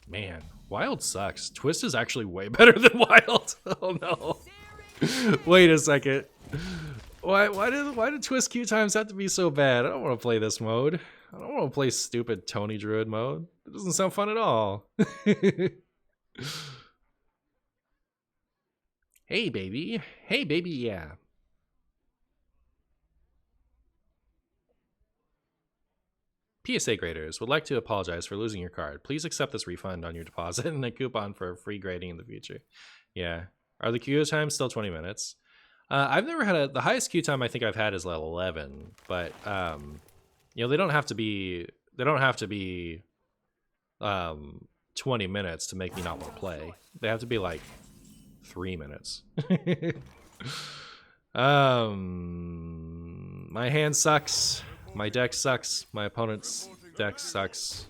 Man, Wild sucks. Twist is actually way better than Wild. Oh no. Wait a second. Why did Twist queue times have to be so bad? I don't want to play this mode. I don't want to play stupid Tony Druid mode. It doesn't sound fun at all. Hey baby. Hey baby, yeah. PSA graders would like to apologize for losing your card. Please accept this refund on your deposit and a coupon for free grading in the future. Yeah. Are the queue times still 20 minutes? I've never had the highest queue time I think I've had is level 11, but you know, they don't have to be 20 minutes to make me not want to play. They have to be like 3 minutes. My hand sucks. My deck sucks. My opponent's deck sucks.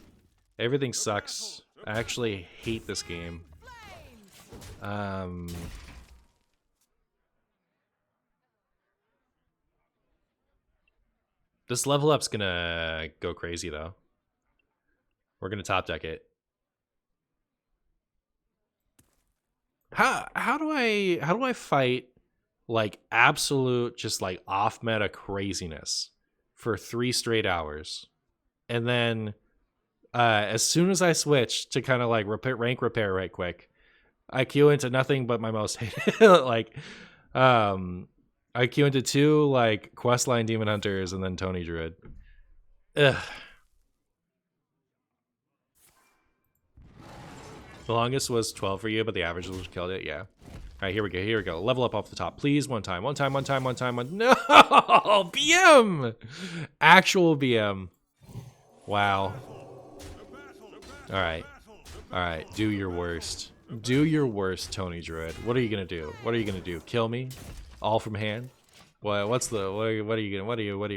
Everything sucks. I actually hate this game. This level up's gonna go crazy though. We're gonna top deck it. How do I fight like absolute just like off meta craziness for 3 straight hours, and then as soon as I switch to kind of like rank repair right quick, I queue into nothing but my most hated like I queue into 2 like questline demon hunters and then Tony Druid. Ugh. The longest was 12 for you, but the average was killed it. Yeah. All right, here we go. Here we go. Level up off the top, please. One time. No, BM. Actual BM. Wow. All right. Do your worst. Do your worst, Tony Druid. What are you gonna do? What are you gonna do? Kill me? All from hand? What are you gonna? What are you? I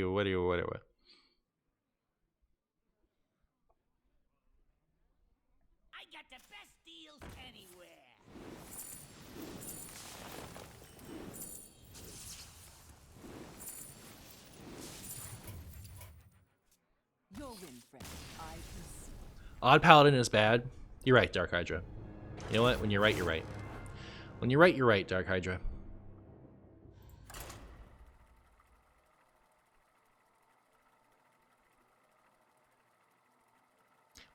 got the best deals anywhere. Your win, friend. I can see. Odd Paladin is bad. You're right, Dark Hydra. You know what? When you're right, you're right. When you're right, you're right, Dark Hydra.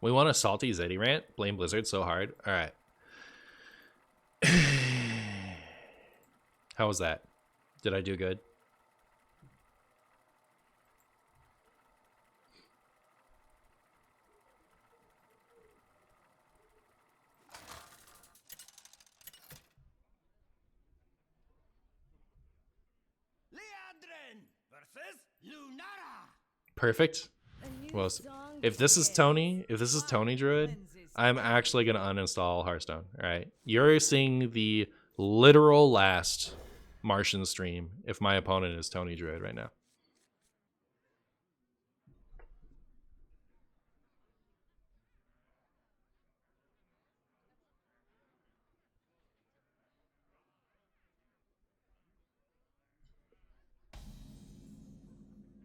We want a salty Zeddy rant? Blame Blizzard so hard? Alright. How was that? Did I do good? Liandrin versus Lunara. Perfect. A new Well, song if this is begins. Tony, if this is Tony Druid, I'm actually gonna uninstall Hearthstone. Alright. You're seeing the literal last Martian stream if my opponent is Tony Druid right now.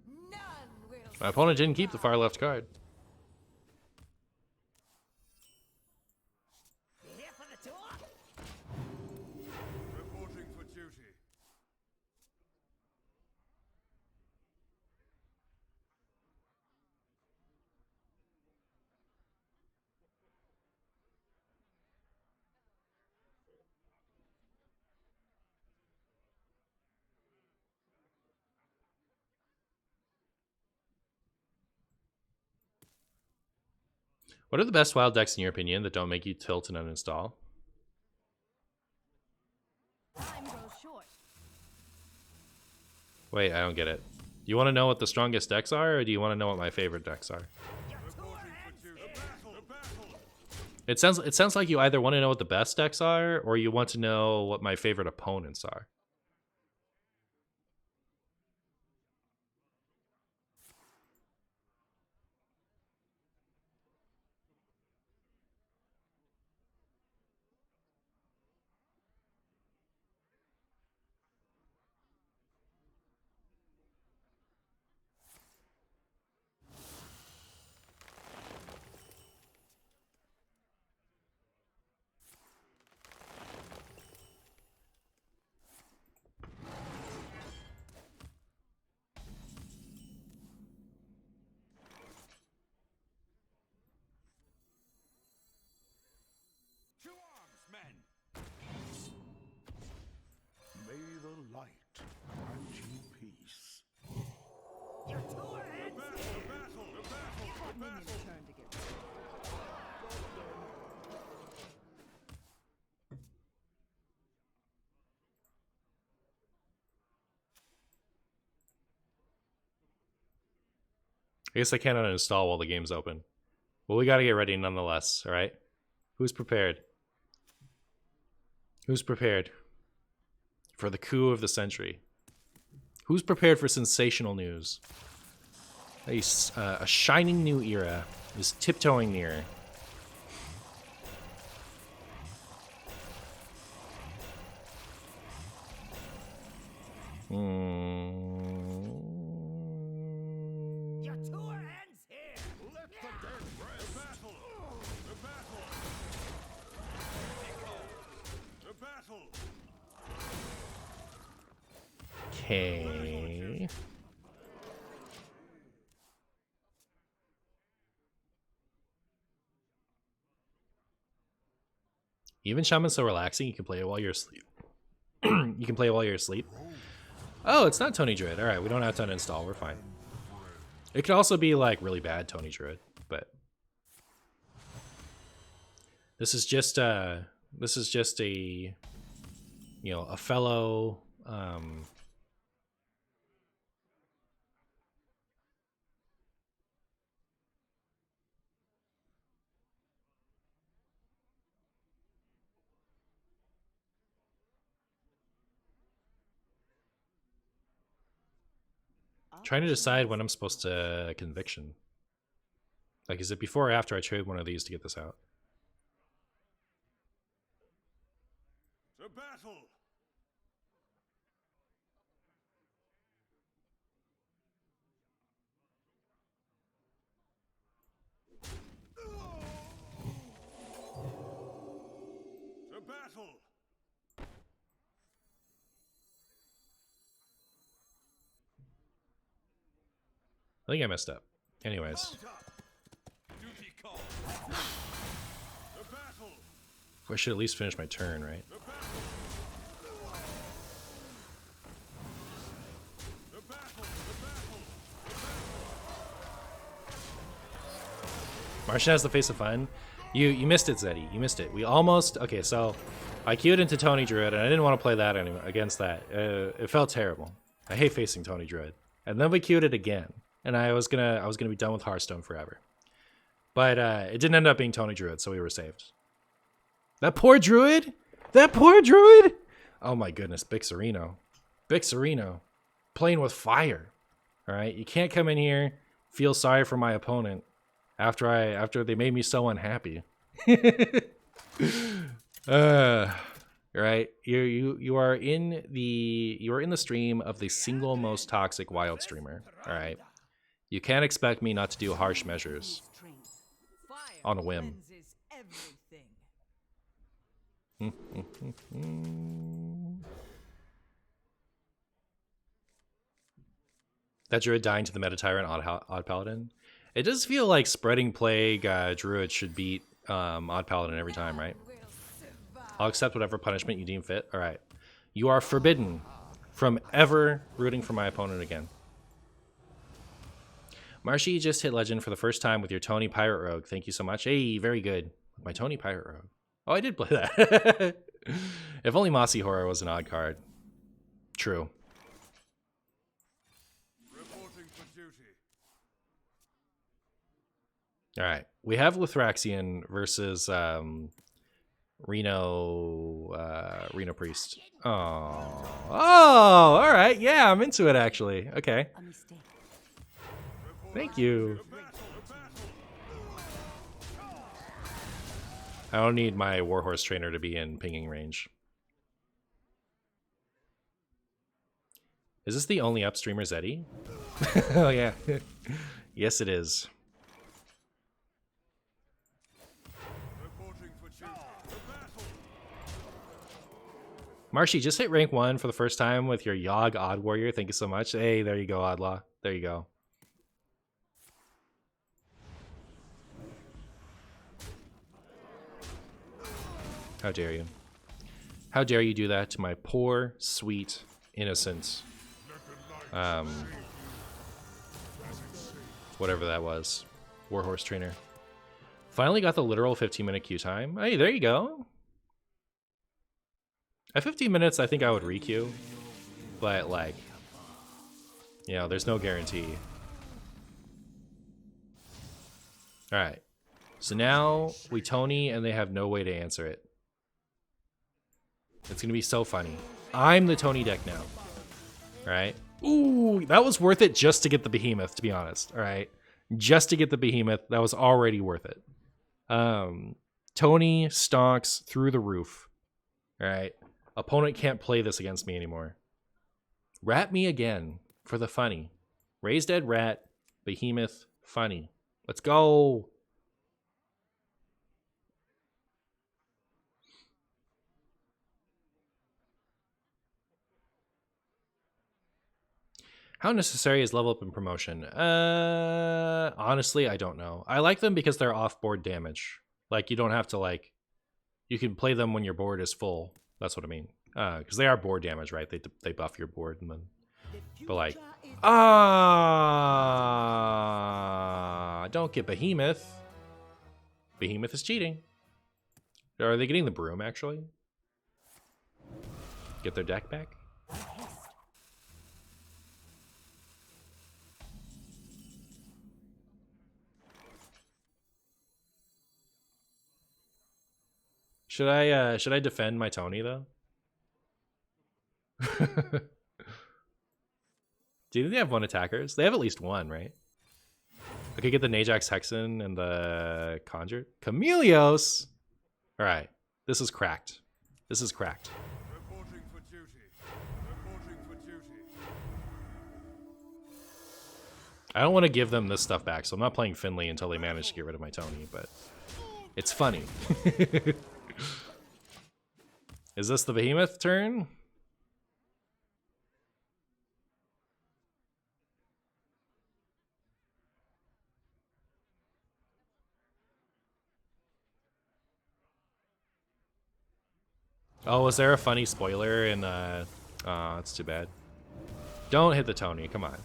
None will My opponent didn't keep the far left card. Here for the tour. Reporting for duty. What are the best wild decks in your opinion that don't make you tilt and uninstall? Time grows short. Wait, I don't get it. Do you want to know what the strongest decks are, or do you want to know what my favorite decks are? Reporting for duty. The battle. It sounds like you either want to know what the best decks are, or you want to know what my favorite opponents are. To arms, men. May the light grant you peace. Your tour ends here. Minions turn to get I guess I can't uninstall while the game's open. Well, we gotta get ready nonetheless, alright? Who's prepared? Who's prepared for the coup of the century? Who's prepared for sensational news? A shining new era is tiptoeing near. Your tour ends here. Let the dead rest. The battle. The battle. Okay. Even Shaman's so relaxing, you can play it while you're asleep. You can play it while you're asleep. Oh, it's not Tony Druid. Alright, we don't have to uninstall, we're fine. It could also be like really bad Tony Druid, but this is just a you know, a fellow trying to decide when I'm supposed to conviction. Like, is it before or after I trade one of these to get this out? The battle. battle! I think I messed up. Anyways. Mount up! Duty call. The battle! I should at least finish my turn, right? The battle! The battle! The battle! Martian has the face of fun. You missed it, Zeddy. You missed it. We almost... Okay, so I queued into Tony Druid, and I didn't want to play that against that. It felt terrible. I hate facing Tony Druid. And then we queued it again, and I was gonna be done with Hearthstone forever. But it didn't end up being Tony Druid, so we were saved. That poor Druid! That poor Druid! Oh my goodness, Bixarino. Bixarino. Playing with fire. Alright? You can't come in here, feel sorry for my opponent after they made me so unhappy. Right? You are in the stream of the single most toxic wild streamer. Alright? You can't expect me not to do harsh measures Fire on a whim. cleanses everything. That Druid dying to the Meta Tyrant Odd Paladin. It does feel like Spreading Plague Druid should beat Odd Paladin every time, right? I'll accept whatever punishment you deem fit. Alright. You are forbidden from ever rooting for my opponent again. Marshy just hit Legend for the first time with your Tony Pirate Rogue. Thank you so much. Hey, very good. My Tony Pirate Rogue. Oh, I did play that. If only Mossy Horror was an odd card. True. Reporting for duty. Alright. We have Lithraxian versus Reno Priest. Oh. Oh, alright. Yeah, I'm into it actually. Okay. A mistake. Thank you. I don't need my Warhorse trainer to be in pinging range. Is this the only upstreamer Zeddy? Oh yeah. Yes it is. Reporting for duty. The battle! Marshy, just hit rank 1 for the first time with your Yogg Odd Warrior. Thank you so much. Hey, there you go, Oddlaw. There you go. How dare you? How dare you do that to my poor, sweet, innocent, whatever that was, Warhorse trainer. Finally got the literal 15-minute queue time. Hey, there you go. At 15 minutes, I think I would re-queue, but like, you know, there's no guarantee. All right, so now we Tony, and they have no way to answer it. It's gonna be so funny. I'm the Tony deck now. Alright. Ooh, that was worth it just to get the Behemoth, to be honest. Alright. Just to get the Behemoth, that was already worth it. Tony stonks through the roof. Alright. Opponent can't play this against me anymore. Rat me again for the funny. Raise Dead Rat, Behemoth, funny. Let's go. How necessary is level up and promotion? Honestly, I don't know. I like them because they're off-board damage. Like, you don't have to, like... You can play them when your board is full. That's what I mean. Because they are board damage, right? They buff your board and then... But, like... Don't get Behemoth. Behemoth is cheating. Are they getting the broom, actually? Get their deck back? Should I defend my Tony though? Do you think they have one attackers? They have at least one, right? I could get the Najax Hexen and the Conjure. Chameleos! Alright. This is cracked. This is cracked. Reporting for duty. Reporting for duty. I don't want to give them this stuff back, so I'm not playing Finley until they manage to get rid of my Tony, but it's funny. Is this the behemoth turn? Oh, was there a funny spoiler in that's too bad. Don't hit the Tony, come on.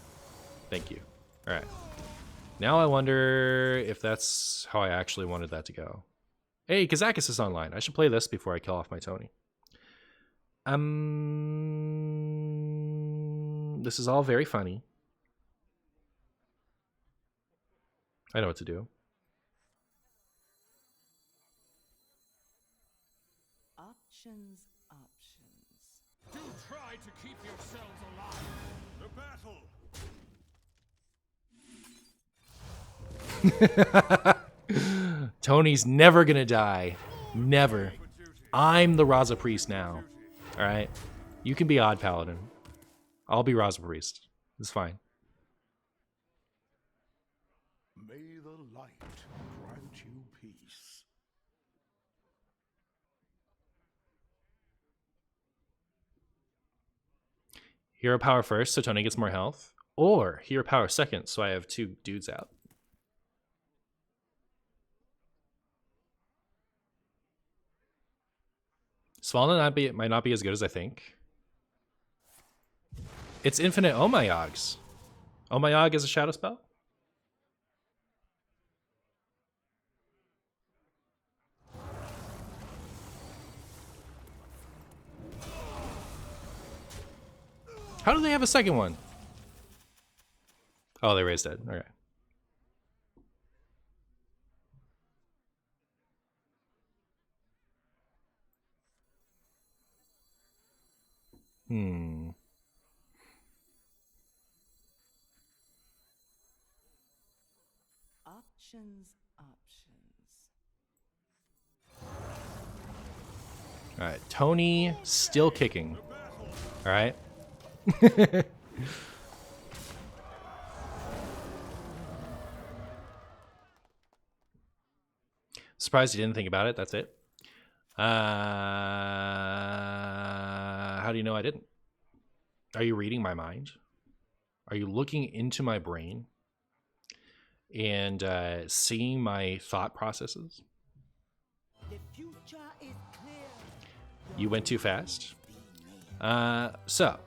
Thank you. Alright. Now I wonder if that's how I actually wanted that to go. Hey, Kazakis is online. I should play this before I kill off my Tony. This is all very funny. I know what to do. Options. Do try to keep yourselves alive. The battle. Tony's never gonna die. Never. I'm the Raza Priest now. Alright? You can be Odd Paladin. I'll be Raza Priest. It's fine. May the light grant you peace. Hero power first, so Tony gets more health. Or hero power second, so I have 2 dudes out. Svalna might not be as good as I think. It's infinite Omayogs. Omayog is a shadow spell? How do they have a second one? Oh, they raised it. Okay. Options. All right, Tony still kicking. All right. Surprised you didn't think about it. That's it. How do you know I didn't? Are you reading my mind? Are you looking into my brain and seeing my thought processes? The future is clear. You went too fast. So,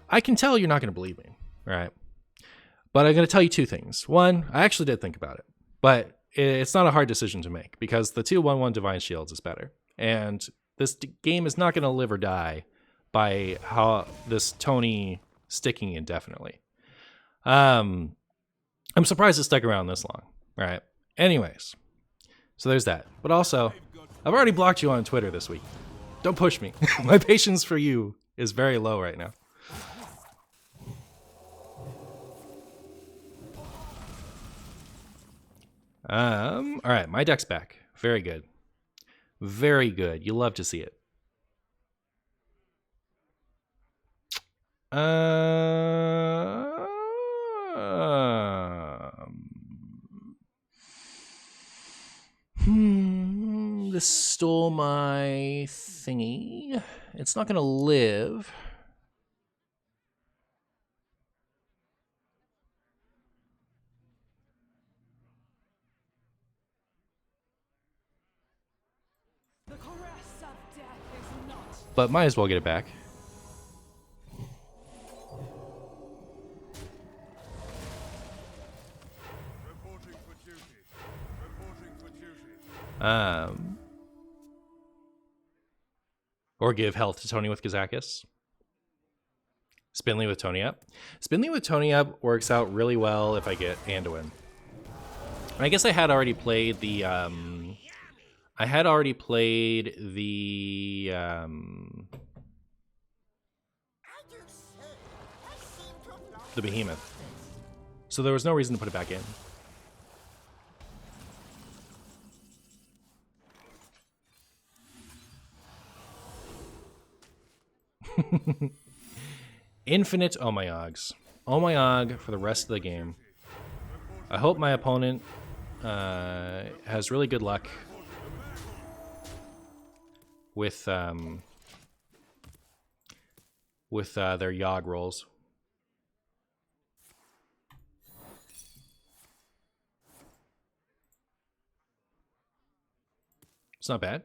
I can tell you're not going to believe me, right? But I'm going to tell you 2 things. One, I actually did think about it, but it's not a hard decision to make because the 2/1/1 Divine Shields is better. And this game is not going to live or die by how this Tony sticking indefinitely. I'm surprised it stuck around this long, right? Anyways, so there's that. But also, I've already blocked you on Twitter this week. Don't push me. My patience for you is very low right now. All right, my deck's back. Very good. Very good. You love to see it. This stole my thingy. It's not gonna live. The caress of death is not. But might as well get it back. Reporting for duty. Reporting for duty. Or give health to Tony with Kazakis. Spinley with Tony up. Spinley with Tony up works out really well if I get Anduin. I guess I had already played the the Behemoth. So there was no reason to put it back in. Infinite Omayogs. Omayog for the rest of the game. I hope my opponent has really good luck with their Yogg rolls. It's not bad.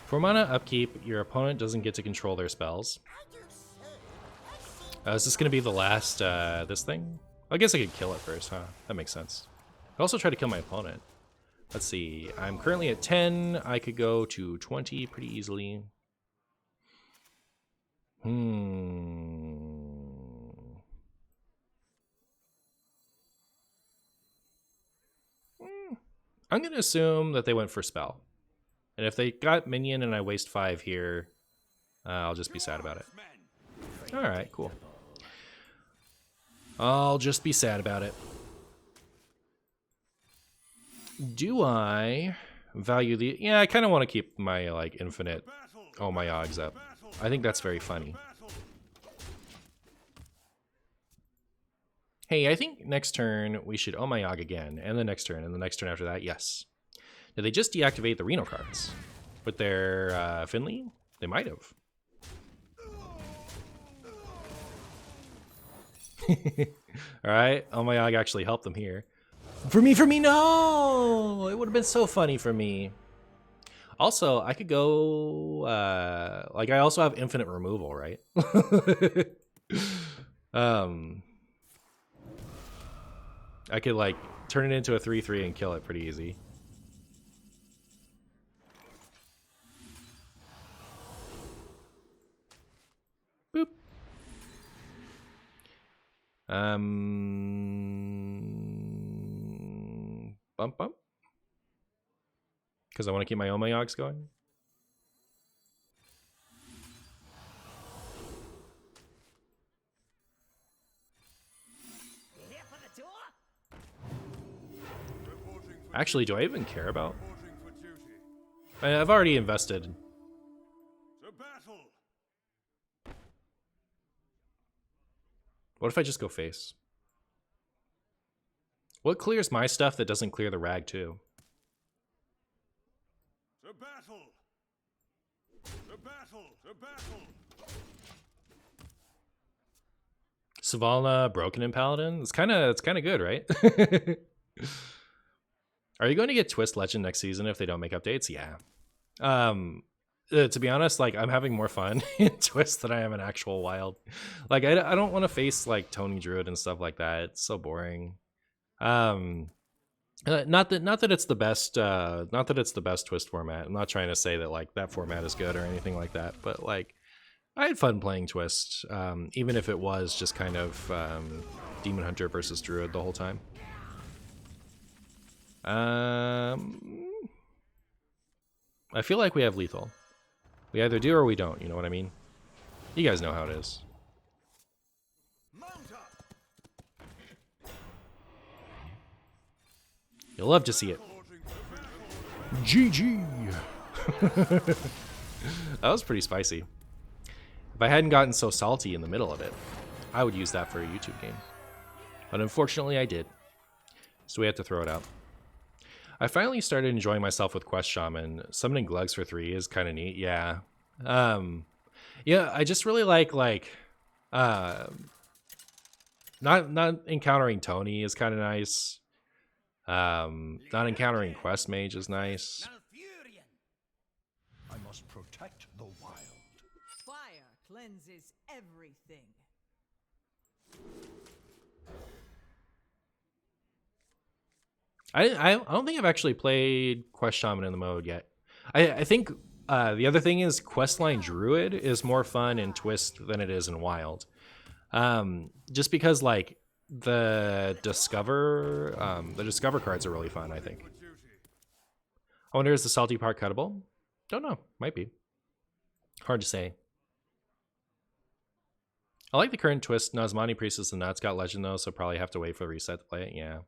For mana upkeep, your opponent doesn't get to control their spells. Is this going to be the last, this thing? I guess I could kill it first, huh? That makes sense. I also try to kill my opponent. Let's see. I'm currently at 10. I could go to 20 pretty easily. I'm going to assume that they went for spell. And if they got minion and I waste 5 here, I'll just be sad about it. Alright, cool. I'll just be sad about it. Do I value the... Yeah, I kind of want to keep my, like, infinite my Yoggs up. I think that's very funny. Hey, I think next turn we should my Yogg again, and the next turn, and the next turn after that, yes. Did they just deactivate the Reno cards? With their Finley? They might have. Alright, my Yogg actually helped them here. For me, no! It would have been so funny for me. Also, I could go... like, I also have infinite removal, right? I could, like, turn it into a 3/3 and kill it pretty easy. Boop. Bump, bump. Because I want to keep my Yoggs going. Actually, do I even care about? I've already invested. What if I just go face? What clears my stuff that doesn't clear the rag too? To battle! To battle! To battle! Svalna, Broken, and Paladin. It's kind of good, right? Are you going to get Twist Legend next season if they don't make updates? Yeah. To be honest, like, I'm having more fun in Twist than I am in actual Wild. Like, I don't want to face like Tony Druid and stuff like that. It's so boring. Not that it's the best. Not that it's the best Twist format. I'm not trying to say that like that format is good or anything like that. But like, I had fun playing Twist, even if it was just kind of Demon Hunter versus Druid the whole time. I feel like we have lethal. We either do or we don't, you know what I mean? You guys know how it is. You'll love to see it. GG! That was pretty spicy. If I hadn't gotten so salty in the middle of it, I would use that for a YouTube game. But unfortunately I did. So we had to throw it out. I finally started enjoying myself with Quest Shaman. Summoning Glugs for 3 is kind of neat, yeah. Yeah, I just really like not encountering Tony is kind of nice. Not encountering Quest Mage is nice. I must protect the wild. Fire cleanses everything. I don't think I've actually played Quest Shaman in the mode yet. I think the other thing is Questline Druid is more fun in Twist than it is in Wild. Just because like the Discover cards are really fun, I think. I wonder, is the salty part cuttable? Don't know. Might be. Hard to say. I like the current twist. Nazmani Priest is the nuts. Got legend though, so probably have to wait for the reset to play it. Yeah.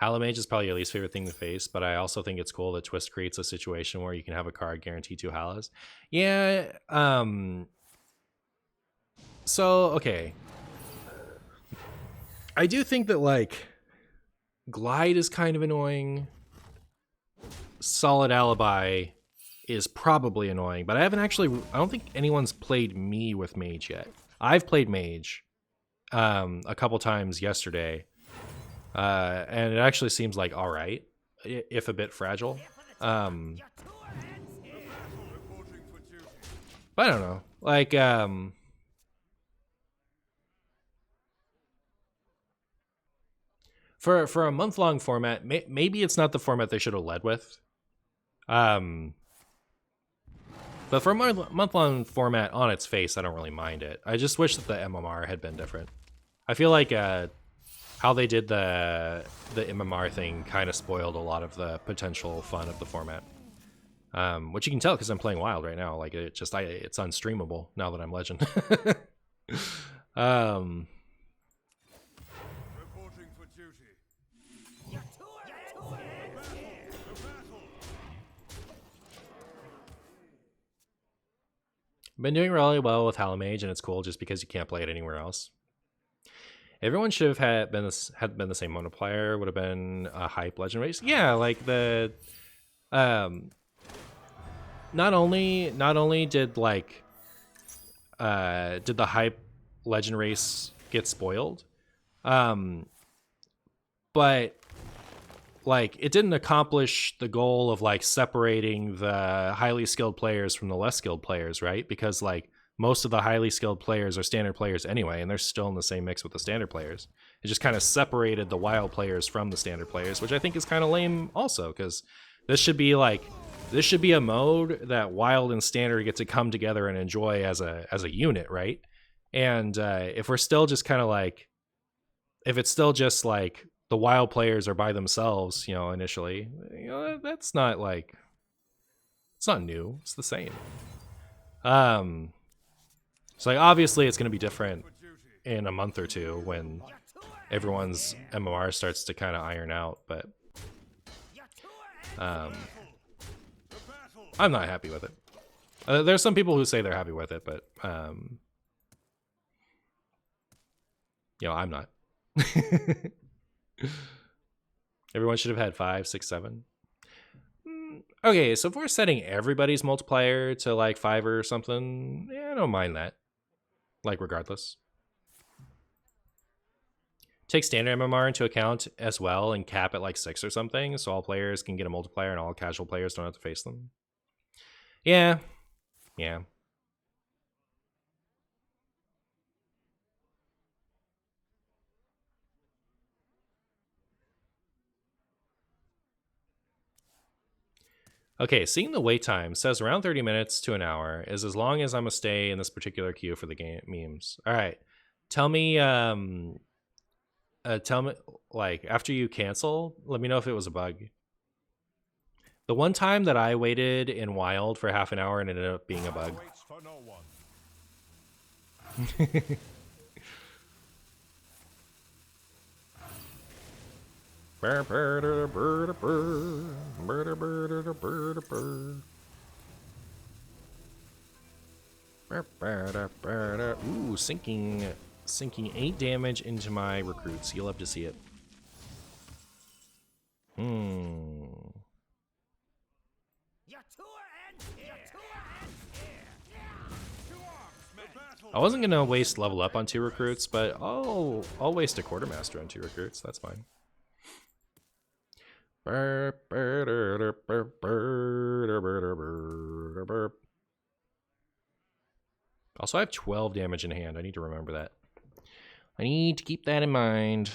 Hallamage is probably your least favorite thing to face, but I also think it's cool that Twist creates a situation where you can have a card guarantee 2 Hallas. Yeah. So okay. I do think that like Glide is kind of annoying. Solid Alibi is probably annoying, but I don't think anyone's played me with Mage yet. I've played Mage a couple times yesterday, and it actually seems like all right, if a bit fragile. But I don't know, like for a month-long format, maybe it's not the format they should have led with. But for a month-long format on its face, I don't really mind it. I just wish that the MMR had been different. I feel like how they did the MMR thing kind of spoiled a lot of the potential fun of the format. Which you can tell because I'm playing Wild right now. Like it's unstreamable now that I'm Legend. Reporting for duty. Been doing really well with Hallamage, and it's cool just because you can't play it anywhere else. Everyone should have been the same multiplier. Would have been a hype legend race. Yeah, like the not only did like did the hype legend race get spoiled, but like it didn't accomplish the goal of like separating the highly skilled players from the less skilled players, right? Because like most of the highly skilled players are standard players anyway, and they're still in the same mix with the standard players. It just kind of separated the wild players from the standard players, which I think is kind of lame also, because this should be a mode that wild and standard get to come together and enjoy as a unit, right? And if we're still just kind of like, if it's still just like the wild players are by themselves, you know, initially, you know, that's not like, it's not new. It's the same. So like obviously it's going to be different in a month or two when everyone's MMR starts to kind of iron out, but I'm not happy with it. There's some people who say they're happy with it, but you know, I'm not. Everyone should have had 5, 6, 7. Okay, so if we're setting everybody's multiplier to like 5 or something, yeah, I don't mind that. Like regardless. Take standard MMR into account as well and cap at like 6 or something, so all players can get a multiplier and all casual players don't have to face them. Yeah. Yeah. Okay, seeing the wait time says around 30 minutes to an hour is as long as I'm gonna stay in this particular queue for the game memes. All right, tell me like after you cancel, let me know if it was a bug. The one time that I waited in Wild for half an hour and it ended up being a bug. Waits for no one. Ooh, sinking 8 damage into my recruits. You'll love to see it. I wasn't gonna waste level up on 2 recruits, but I'll waste a quartermaster on 2 recruits. That's fine. Also, I have 12 damage in hand. I need to remember that. I need to keep that in mind.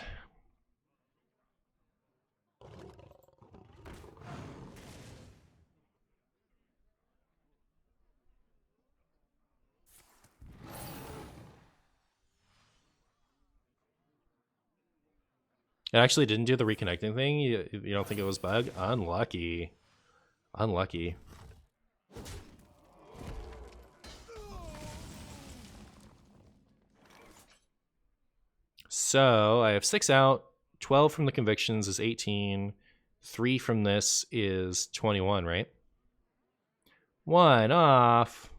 It actually didn't do the reconnecting thing? You don't think it was bug? Unlucky. Unlucky. So I have 6 out. 12 from the convictions is 18. 3 from this is 21, right? 1 off.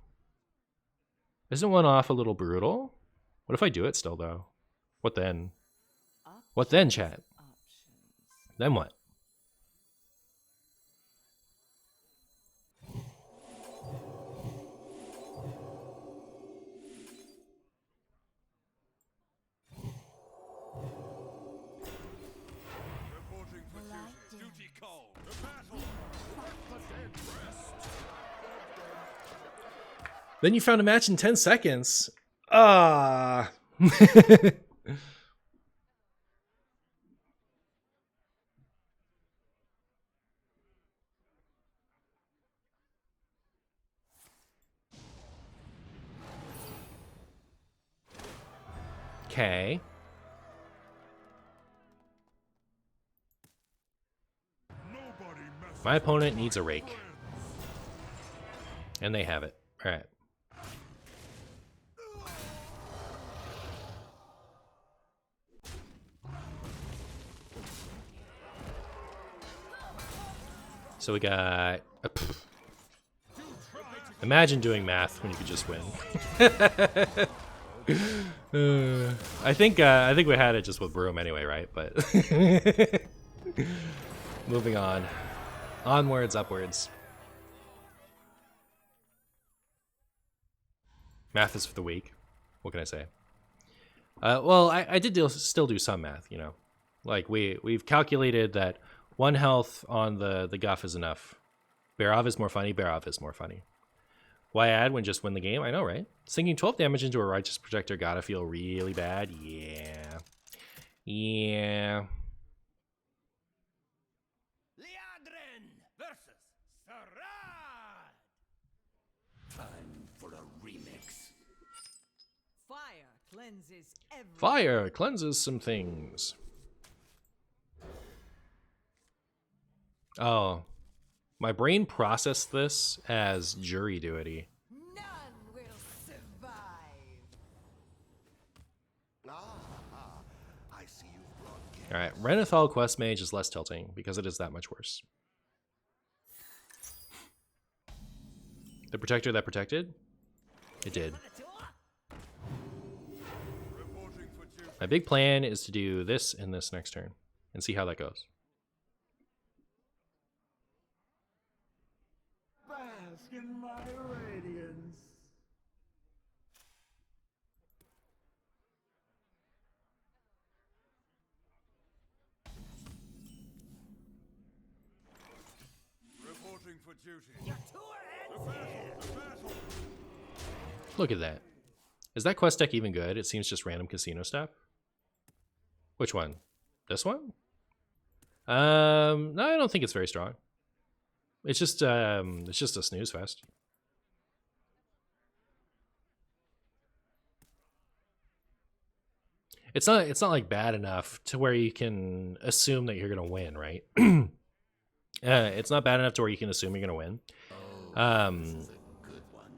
Isn't 1 off a little brutal? What if I do it still, though? What then? What then, chat? Then what? Reporting for duty. Duty call. The battle. The dead rest. Then you found a match in 10 seconds. Ah. Okay. Nobody messes My opponent needs a rake. And they have it. All right. So we got... Imagine doing math when you could just win. I think we had it just with Broom anyway, right? But moving on. Onwards, upwards. Math is for the weak. What can I say? Well, I did still do some math, you know. Like we've calculated that 1 health on the Guff is enough. Barov is more funny. Barov is more funny. Why add when just win the game? I know, right? Sinking 12 damage into a Righteous Protector gotta feel really bad. Yeah. Yeah. Liadrin versus Sarad. Time for a remix. Fire cleanses every. Fire cleanses some things. Oh. My brain processed this as jury duty. None will survive. I see you've brought guests. Alright, Renathal Quest Mage is less tilting because it is that much worse. The Protector that protected? It did. reporting for duty. My big plan is to do this in this next turn and see how that goes. Bask in my radiance. Reporting for duty. The battle. Look at that. Is that quest deck even good? It seems just random casino stuff. Which one? This one? No, I don't think it's very strong. It's just a snooze fest. It's not like bad enough to where you can assume that you're gonna win, right? It's not bad enough to where you can assume you're gonna win. Good one.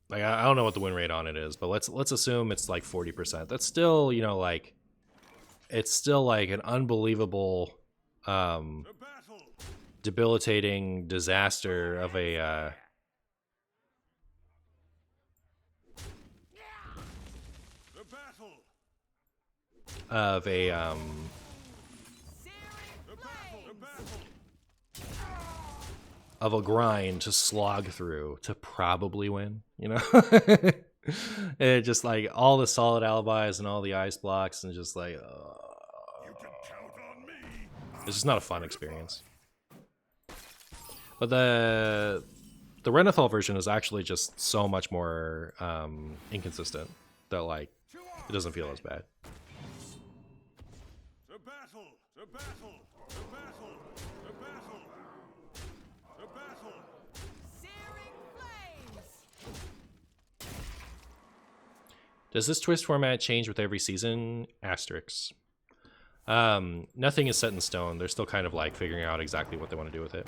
Like I don't know what the win rate on it is, but let's assume it's like 40%. That's still, you know, like it's still like an unbelievable The battle. debilitating disaster of a The battle. of a The battle. The battle. of a grind to slog through to probably win, you know. It just like all the solid alibis and all the ice blocks and just like You can count on me. it's just not a fun experience. But the Renathal version is actually just so much more inconsistent that like it doesn't feel as bad. The battle. The battle. The battle. The battle. The battle. Searing flames. Does this twist format change with every season? Asterisks. Nothing is set in stone. They're still kind of like figuring out exactly what they want to do with it.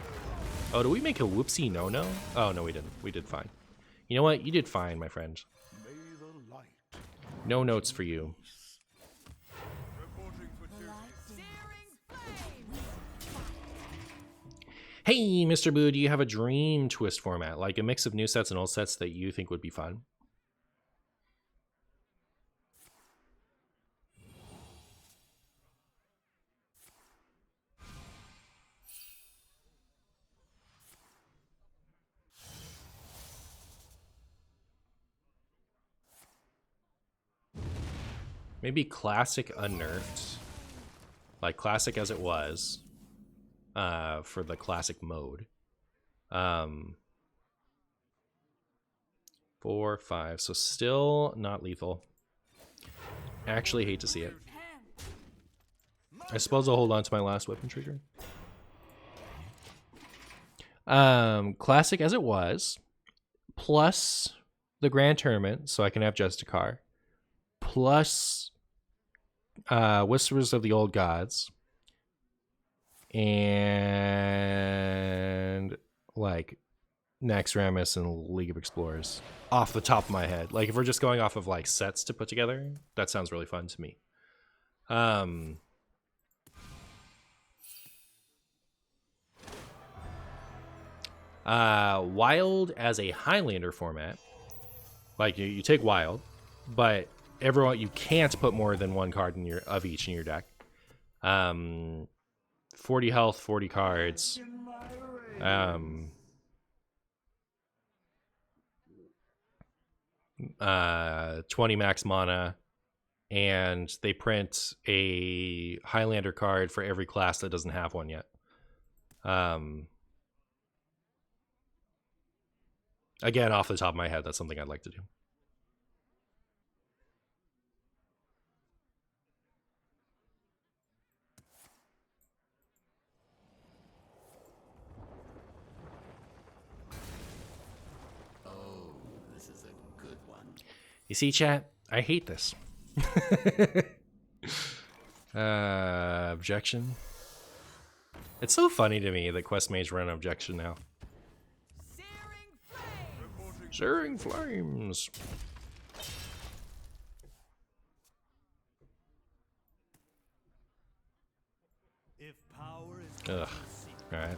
Oh, do we make a whoopsie no-no? Oh, no, we didn't. We did fine. You know what? You did fine, my friend. May the light No notes for you. Reporting for duty. Hey, Mr. Boo, do you have a dream twist format, like a mix of new sets and old sets that you think would be fun? Maybe classic unnerfed, like classic as it was, for the classic mode. 4, 5, so still not lethal. Actually hate to see it. I suppose I'll hold on to my last weapon trigger. Classic as it was, plus the Grand Tournament, so I can have Justicar, plus Whispers of the Old Gods, and like Naxxramas and League of Explorers off the top of my head. Like if we're just going off of like sets to put together, that sounds really fun to me. Wild as a Highlander format, like you take Wild, but everyone, you can't put more than one card in of each in your deck. 40 health, 40 cards. 20 max mana, and they print a Highlander card for every class that doesn't have one yet. Again, off the top of my head, that's something I'd like to do. This is a good one. You see, chat? I hate this. Objection. It's so funny to me that Quest Mage run objection now. Searing Flames. If power is Ugh. Alright.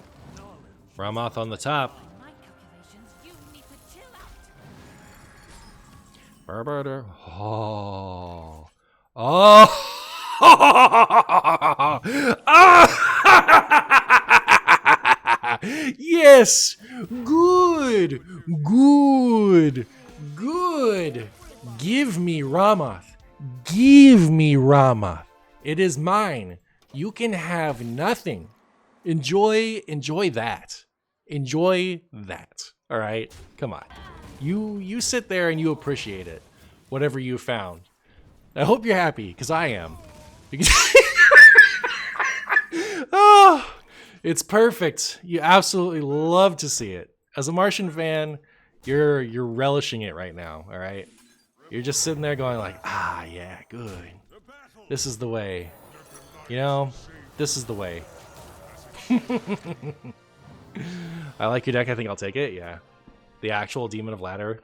Ramoth on the top. My calculations, you need to chill out. Barbarder. Oh. Oh. Yes. Good. Good. Good. Give me Ramoth. Give me Ramoth. It is mine. You can have nothing. Enjoy that. Enjoy that. All right? Come on. You sit there and you appreciate it. Whatever you found. I hope you're happy, because I am. Because oh, it's perfect. You absolutely love to see it. As a Martian fan, you're relishing it right now, all right? You're just sitting there going like, ah, yeah, good. This is the way. You know, this is the way. I like your deck. I think I'll take it. Yeah, the actual Demon of Ladder.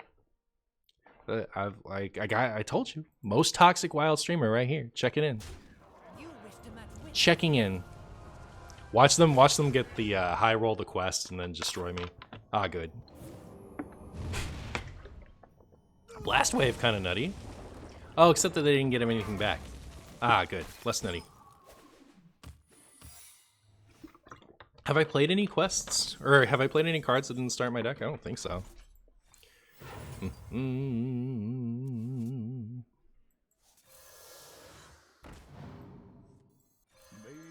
I told you, most toxic wild streamer right here. Check it in. Checking in. Watch them get the high roll the quest and then destroy me. Ah, good. Blast Wave kind of nutty. Oh, except that they didn't get him anything back. Ah, good. Less nutty. Have I played any quests? Or have I played any cards that didn't start my deck? I don't think so. May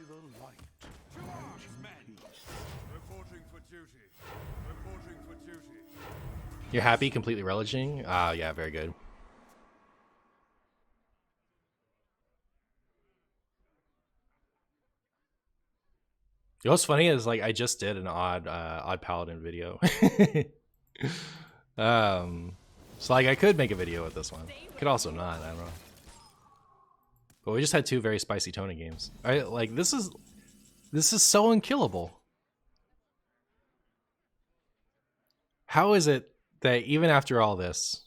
the light Charge, men! Reporting for duty. Reporting for duty. You're happy, completely relishing? Ah, yeah, very good. You know what's funny is like I just did an odd paladin video. So like I could make a video with this one. Could also not, I don't know. But we just had two very spicy Tona games. I like this is so unkillable. How is it that even after all this,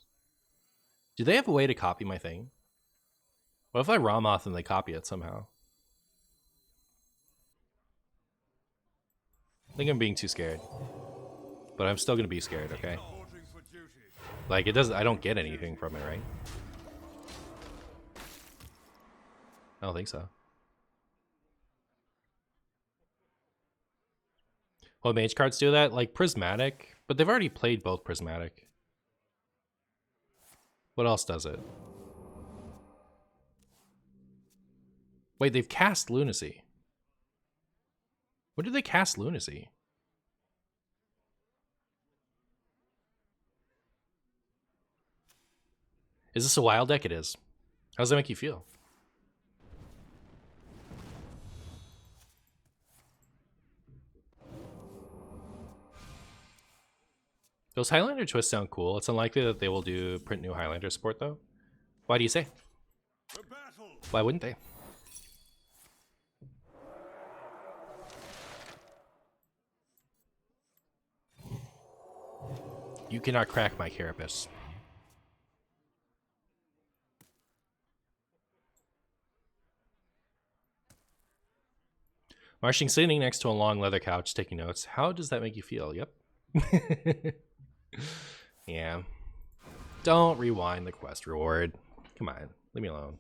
do they have a way to copy my thing? What if I Ramoth and they copy it somehow? I think I'm being too scared. But I'm still gonna be scared, okay? Reporting for duty. Like, it doesn't, I don't get anything from it, right? I don't think so. Well, mage cards do that? Like Prismatic, but they've already played both Prismatic. What else does it? Wait, they've cast Lunacy. When did they cast Lunacy? Is this a wild deck? It is. How does that make you feel? Those Highlander twists sound cool. It's unlikely that they will do print new Highlander support, though. Why do you say? The battle. Why wouldn't they? You cannot crack my carapace. Marshing sitting next to a long leather couch taking notes. How does that make you feel? Yep. Yeah. Don't rewind the quest reward. Come on, leave me alone.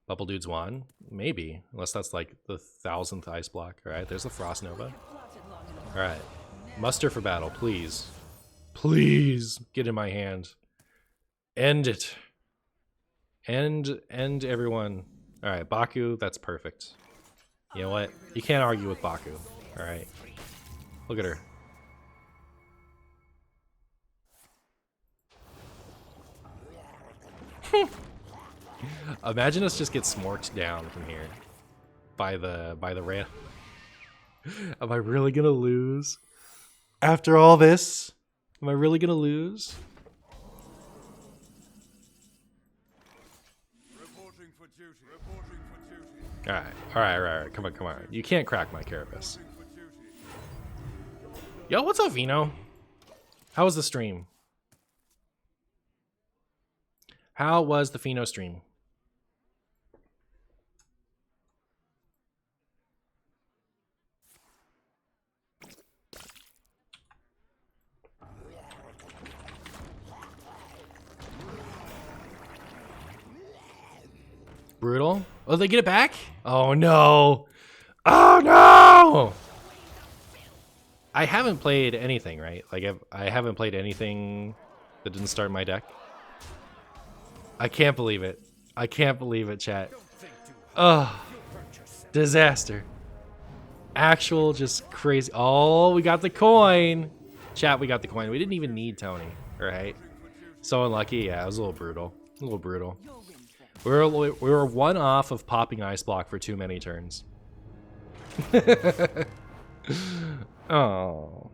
Bubble Dude's won? Maybe. Unless that's like the 1000th ice block. Alright, there's the Frost Nova. Alright. Muster for battle, please. Please get in my hand. End it. End everyone. Alright, Baku, that's perfect. You know what? You can't argue with Baku. Alright. Look at her. Imagine us just get smorked down from here by the ram. Am I really gonna lose? After all this? Am I really gonna lose? Reporting for duty. Reporting for duty. Alright. Come on. You can't crack my carapace. Reporting for duty. Yo, what's up, Vino? How was the stream? How was the Fino stream? Brutal. Oh, they get it back? Oh no. Oh no. I haven't played anything, right? Like I haven't played anything that didn't start my deck. I can't believe it. I can't believe it, chat. Ugh. Disaster. Actual just crazy. Oh, we got the coin. Chat, we got the coin. We didn't even need Tony, right? So unlucky. Yeah, it was a little brutal. A little brutal. We were one off of popping Ice Block for too many turns. Oh.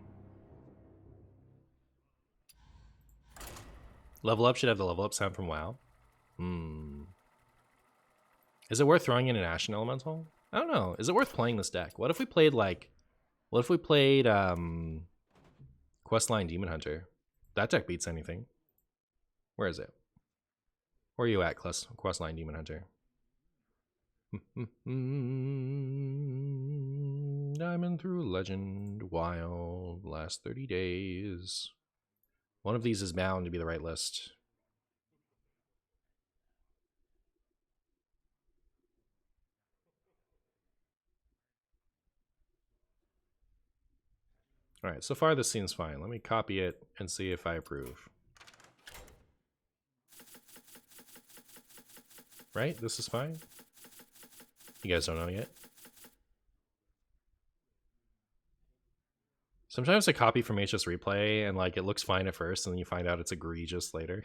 Level Up should have the level up sound from WoW. Is it worth throwing in an Ashen Elemental? I don't know. Is it worth playing this deck? What if we played Questline Demon Hunter? That deck beats anything. Where is it? Where are you at, Questline Demon Hunter? Diamond through Legend, Wild, last 30 days. One of these is bound to be the right list. Alright, so far this seems fine. Let me copy it and see if I approve. Right? This is fine? You guys don't know yet? Sometimes I copy from HS Replay and like it looks fine at first and then you find out it's egregious later.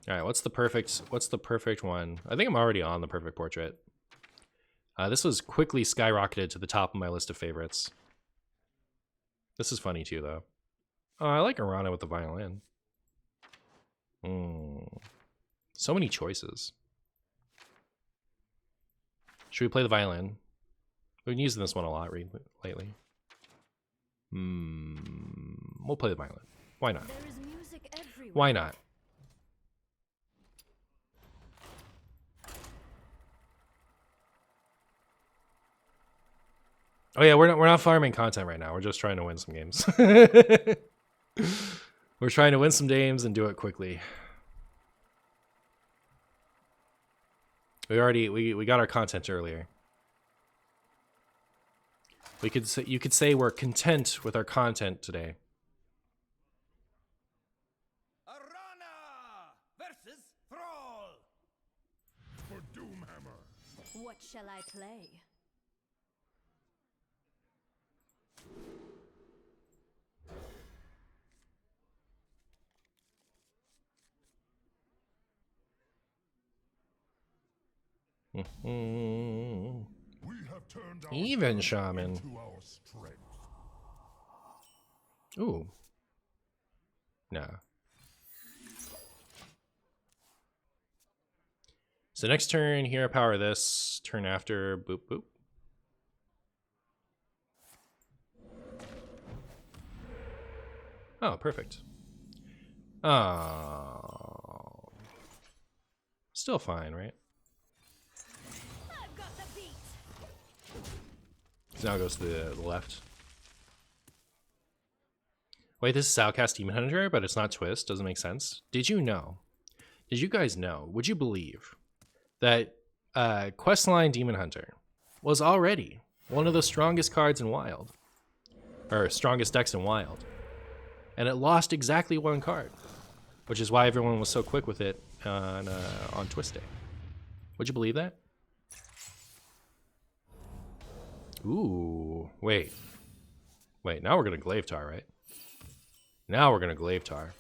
Alright, what's the perfect one? I think I'm already on the perfect portrait. This was quickly skyrocketed to the top of my list of favorites. This is funny too, though. Oh, I like Arana with the violin. So many choices. Should we play the violin? We've been using this one a lot lately. We'll play the violin. Why not? There is music everywhere. Why not? Oh yeah, we're not farming content right now. We're just trying to win some games. We're trying to win some games and do it quickly. We got our content earlier. You could say we're content with our content today. Arana versus Thrall. For Doomhammer. What shall I play? Mm. We have turned our Even shaman. to our strength. Ooh. Nah. So next turn, hero power this. Turn after, boop boop. Oh, perfect. Oh. Still fine, right? I've got the beat. So now it goes to the left. Wait, this is Outcast Demon Hunter, but it's not Twist. Doesn't make sense. Did you know? Did you guys know? Would you believe that Questline Demon Hunter was already one of the strongest cards in Wild? Or strongest decks in Wild. And it lost exactly one card. Which is why everyone was so quick with it on Twist Day. Would you believe that? Ooh, wait. Wait, now we're going to Glaive Tar, right? Now we're going to Glaive Tar.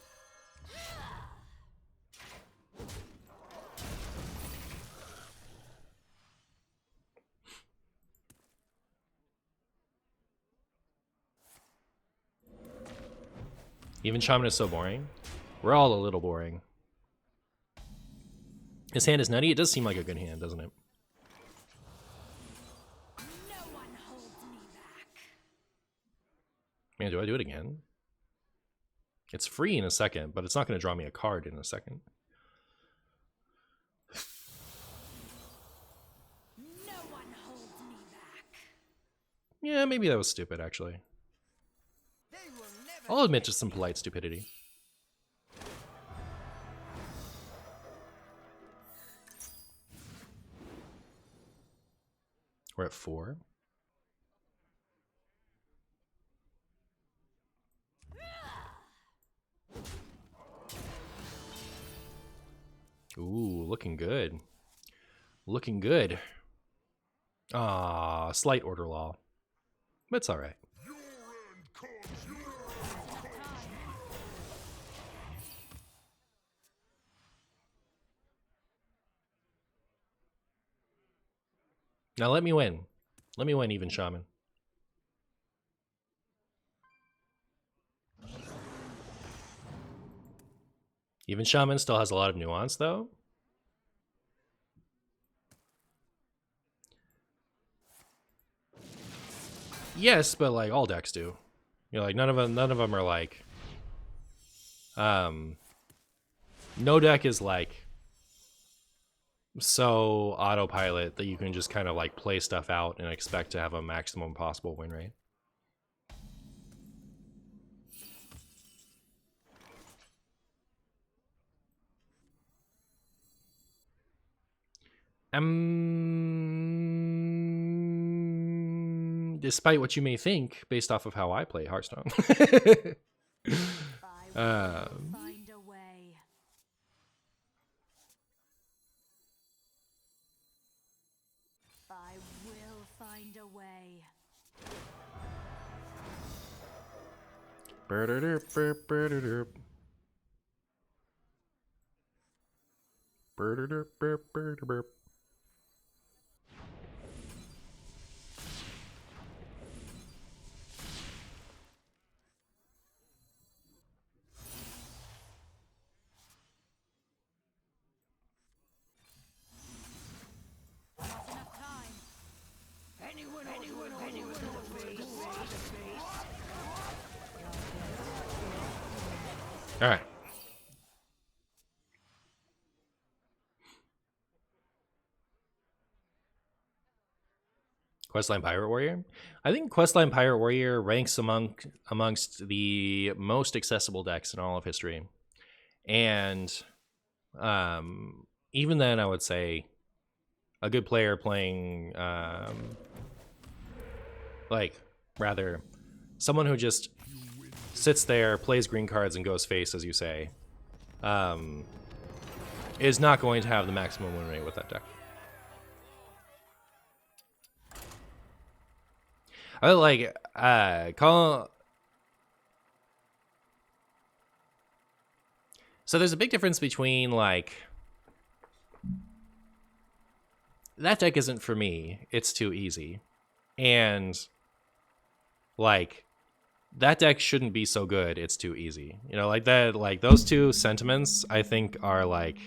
Even Shaman is so boring. We're all a little boring. His hand is nutty. It does seem like a good hand, doesn't it? No one holds me back. Man, do I do it again? It's free in a second, but it's not going to draw me a card in a second. No one holds me back. Yeah, maybe that was stupid, actually. They will never. I'll admit to some polite stupidity. We're at 4. Ooh, looking good. Looking good. Ah, slight order law. But it's alright. Your end comes, your end comes. Now let me win. Let me win, Even Shaman. Even Shaman still has a lot of nuance, though. Yes, but like all decks do. You know, like none of them are like. No deck is like so autopilot that you can just kind of like play stuff out and expect to have a maximum possible win rate. Despite what you may think, based off of how I play Hearthstone. I will find a way. I will find a way. Not enough time. Anyone, anyone, anyone. All right. Questline Pirate Warrior. I think Questline Pirate Warrior ranks amongst the most accessible decks in all of history, and even then, I would say a good player playing, rather, someone who just sits there, plays green cards, and goes face, as you say, is not going to have the maximum win rate with that deck. I like So there's a big difference between like that deck isn't for me, it's too easy, and like that deck shouldn't be so good, it's too easy. You know, like that, like those two sentiments I think are like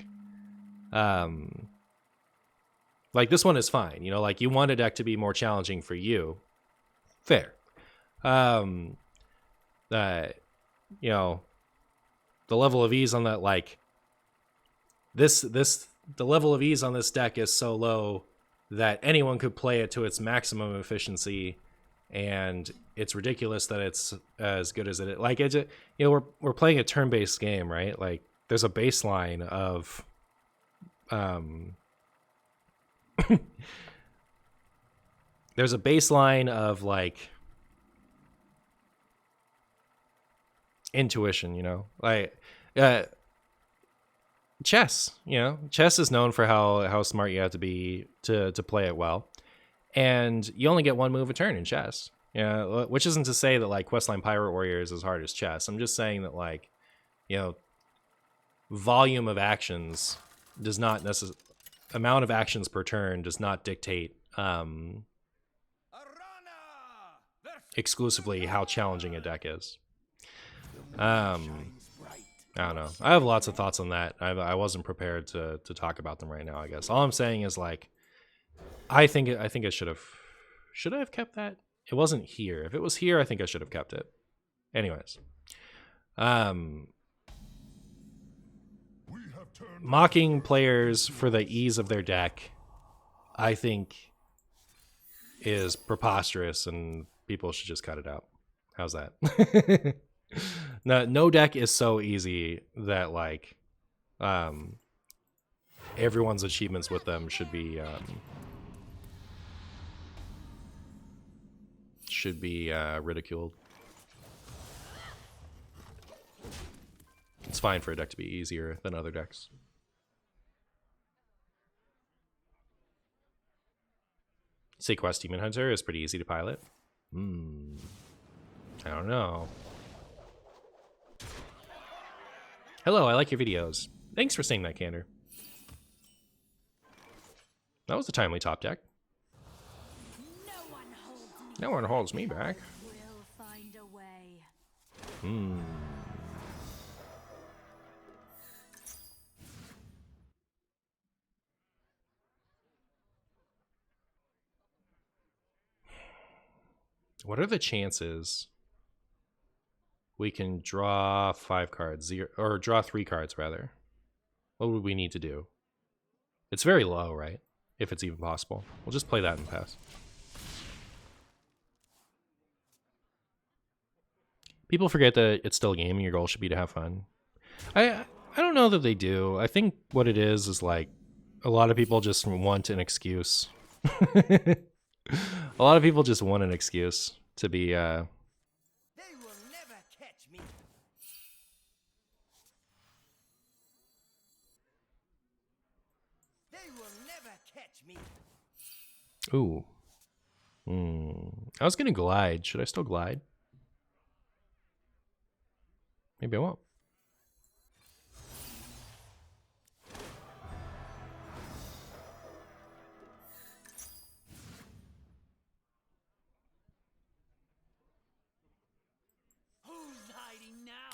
this one is fine. You know, like you want a deck to be more challenging for you. Fair. You know, the level of ease on that, like the level of ease on this deck is so low that anyone could play it to its maximum efficiency, and it's ridiculous that it's as good as it. Like it's, you know, we're playing a turn-based game, right? Like there's a baseline of there's a baseline of like intuition, you know, like chess. You know, chess is known for how smart you have to be to play it well, and you only get one move a turn in chess. Yeah, which isn't to say that like Questline Pirate Warrior is as hard as chess. I'm just saying that like, you know, volume of actions does not necessarily, amount of actions per turn does not dictate exclusively how challenging a deck is. I don't know. I have lots of thoughts on that. I wasn't prepared to talk about them right now, I guess. All I'm saying is like I think it should I have kept that? It wasn't here. If it was here, I think I should have kept it. Anyways. Mocking players for the ease of their deck, I think, is preposterous, and people should just cut it out. How's that? No deck is so easy that like everyone's achievements with them should be ridiculed. It's fine for a deck to be easier than other decks. Sequest Demon Hunter is pretty easy to pilot. I don't know. Hello, I like your videos. Thanks for saying that, Candor. That was a timely top deck. No one holds me back. We'll find a way. What are the chances we can draw 5 cards, or draw 3 cards rather? What would we need to do? It's very low, right? If it's even possible. We'll just play that and pass. People forget that it's still a game and your goal should be to have fun. I don't know that they do. I think what it is like a lot of people just want an excuse. A lot of people just want an excuse to be They will never catch me. They will never catch me. Ooh. I was gonna glide. Should I still glide? Maybe I won't.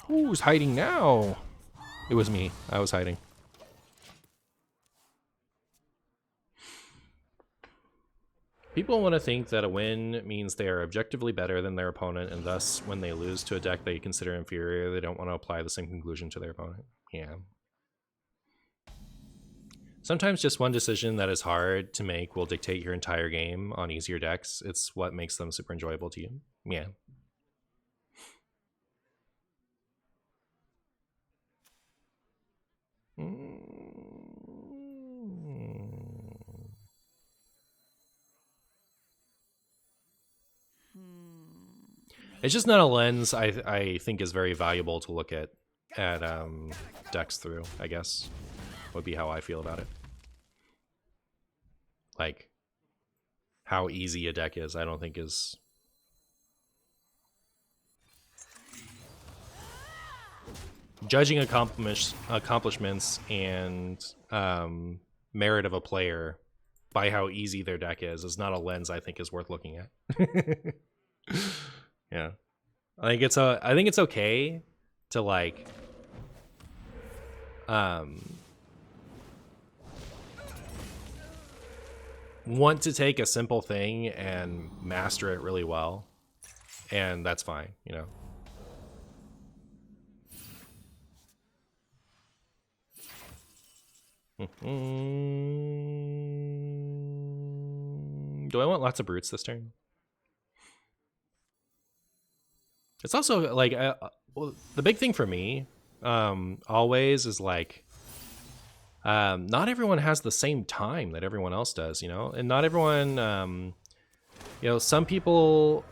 Who's hiding now? It was me. I was hiding. People want to think that a win means they are objectively better than their opponent, and thus, when they lose to a deck they consider inferior, they don't want to apply the same conclusion to their opponent. Yeah. Sometimes just one decision that is hard to make will dictate your entire game on easier decks. It's what makes them super enjoyable to you. Yeah. It's just not a lens I think is very valuable to look at decks through, I guess, would be how I feel about it. Like, how easy a deck is, I don't think is... Judging accomplishments and merit of a player by how easy their deck is not a lens I think is worth looking at. Yeah, I think it's okay to like want to take a simple thing and master it really well, and that's fine, you know. Do I want lots of brutes this turn? It's also like well, the big thing for me always is like not everyone has the same time that everyone else does, you know, and not everyone you know, some people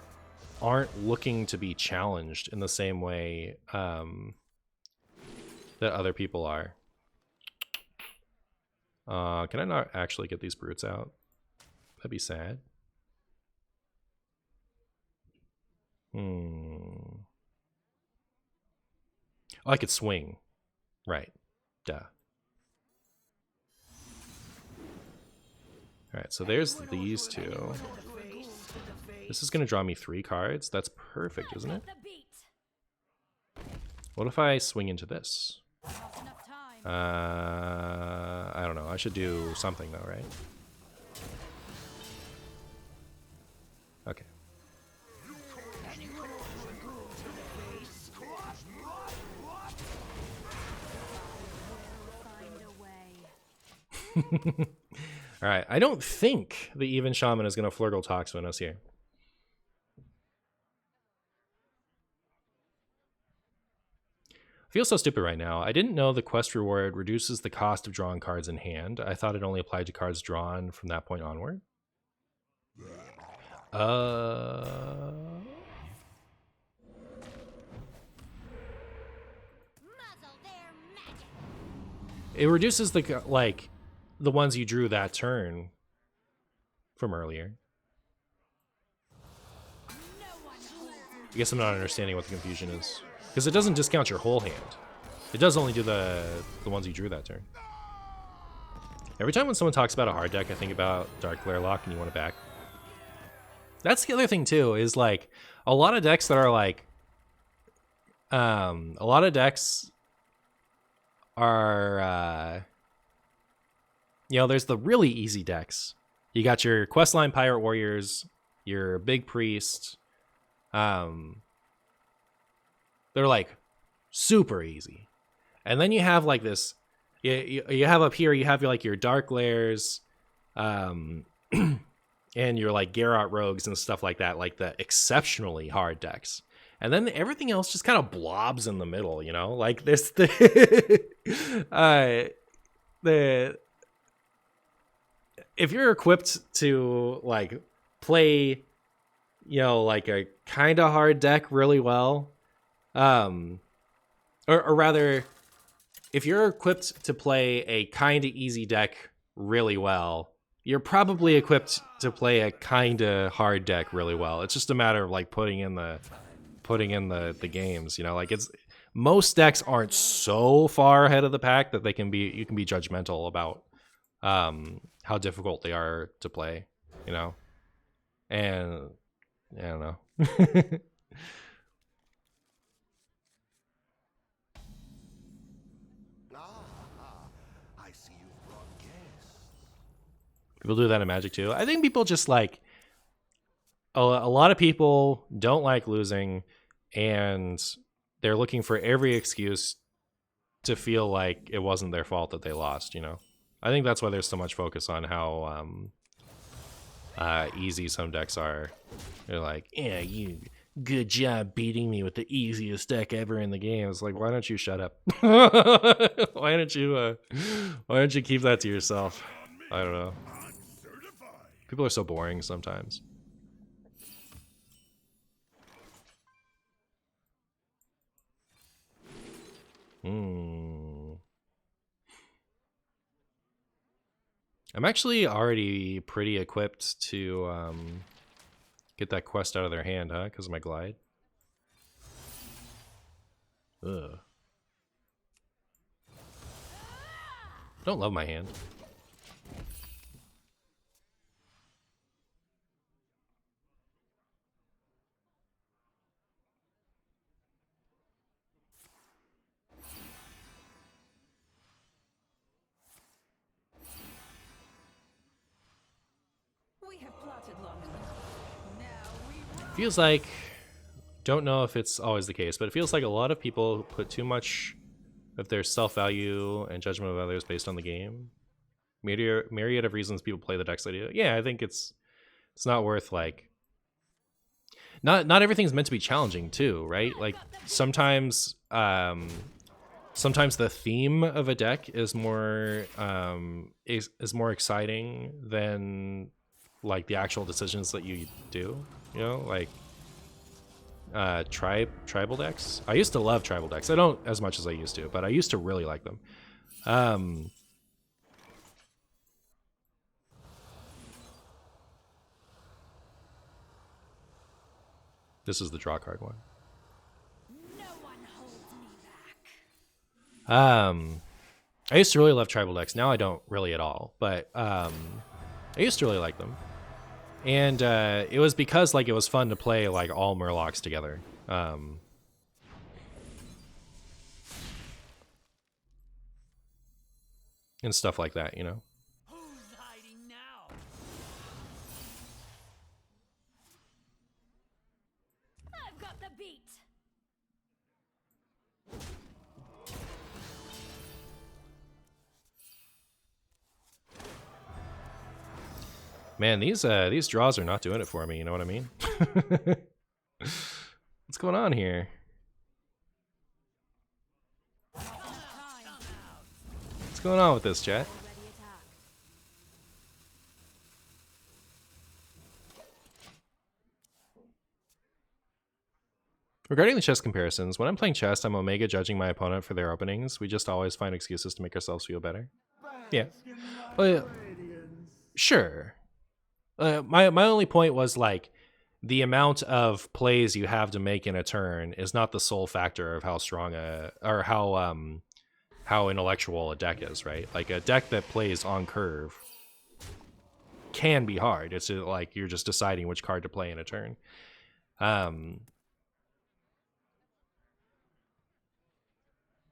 aren't looking to be challenged in the same way that other people are. Can I not actually get these brutes out? That'd be sad. Oh, I could swing. Right. Duh. Alright, so there's these two. This is going to draw me 3 cards. That's perfect, isn't it? What if I swing into this? I don't know. I should do something though, right? Okay. All right. I don't think the Even Shaman is going to Flurgle Toxin us here. I feel so stupid right now. I didn't know the quest reward reduces the cost of drawing cards in hand. I thought it only applied to cards drawn from that point onward. It reduces the, like, the ones you drew that turn from earlier. I guess I'm not understanding what the confusion is. Because it doesn't discount your whole hand. It does only do the ones you drew that turn. Every time when someone talks about a hard deck, I think about Darkglare Lock and you want it back. That's the other thing too, is like a lot of decks that are like a lot of decks are you know, there's the really easy decks. You got your Questline Pirate Warriors, your Big Priest, they're like super easy. And then you have like this, you have up here, you have like your Darkglairs, and your like Garrot Rogues and stuff like that, like the exceptionally hard decks. And then everything else just kind of blobs in the middle, you know? Like this, if you're equipped to like play, you know, like a kind of hard deck really well, or rather, if you're equipped to play a kind of easy deck really well, you're probably equipped to play a kind of hard deck really well. It's just a matter of like putting in the games, you know, like it's most decks aren't so far ahead of the pack that you can be judgmental about how difficult they are to play, you know. And I don't know. I see you've brought guests. People do that in Magic too. I think people just like a lot of people don't like losing, and they're looking for every excuse to feel like it wasn't their fault that they lost, you know? I think that's why there's so much focus on how easy some decks are. They're like, yeah, you good job beating me with the easiest deck ever in the game. It's like, why don't you shut up? Why don't you keep that to yourself? I don't know. People are so boring sometimes. I'm actually already pretty equipped to get that quest out of their hand, huh? Because of my glide. Ugh. Don't love my hand. We have plotted long enough. Now we run. Feels like, don't know if it's always the case, but it feels like a lot of people put too much of their self-value and judgment of others based on the game. Myriad of reasons people play the decks they do. Yeah, I think it's not worth, like, not everything's meant to be challenging too, right? Like sometimes the theme of a deck is more is more exciting than like the actual decisions that you do, you know, like tribal decks. I used to love tribal decks. I don't as much as I used to, but I used to really like them. This is the draw card one. No one holds me back. I used to really love tribal decks. Now I don't really at all, but I used to really like them. And it was because like it was fun to play like all Murlocs together. And stuff like that, you know. Who's hiding now? I've got the beat. Man, these draws are not doing it for me, you know what I mean? What's going on here? What's going on with this, chat? Ready attack. Regarding the chess comparisons, when I'm playing chess, I'm Omega judging my opponent for their openings. We just always find excuses to make ourselves feel better. Yeah. Well, sure. My only point was like the amount of plays you have to make in a turn is not the sole factor of how strong or how intellectual a deck is, right? Like a deck that plays on curve can be hard. It's like you're just deciding which card to play in a turn.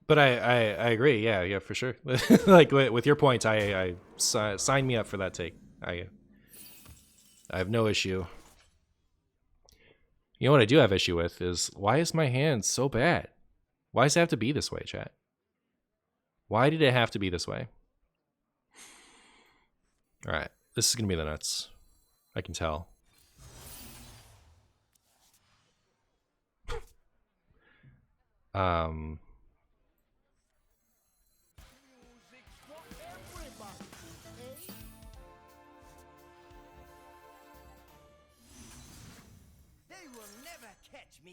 But I agree. Yeah, for sure. Like with your points, I sign me up for that take. I have no issue. You know what I do have issue with is why is my hand so bad? Why does it have to be this way, chat? Why did it have to be this way? All right, this is gonna be the nuts. I can tell. They will never catch me.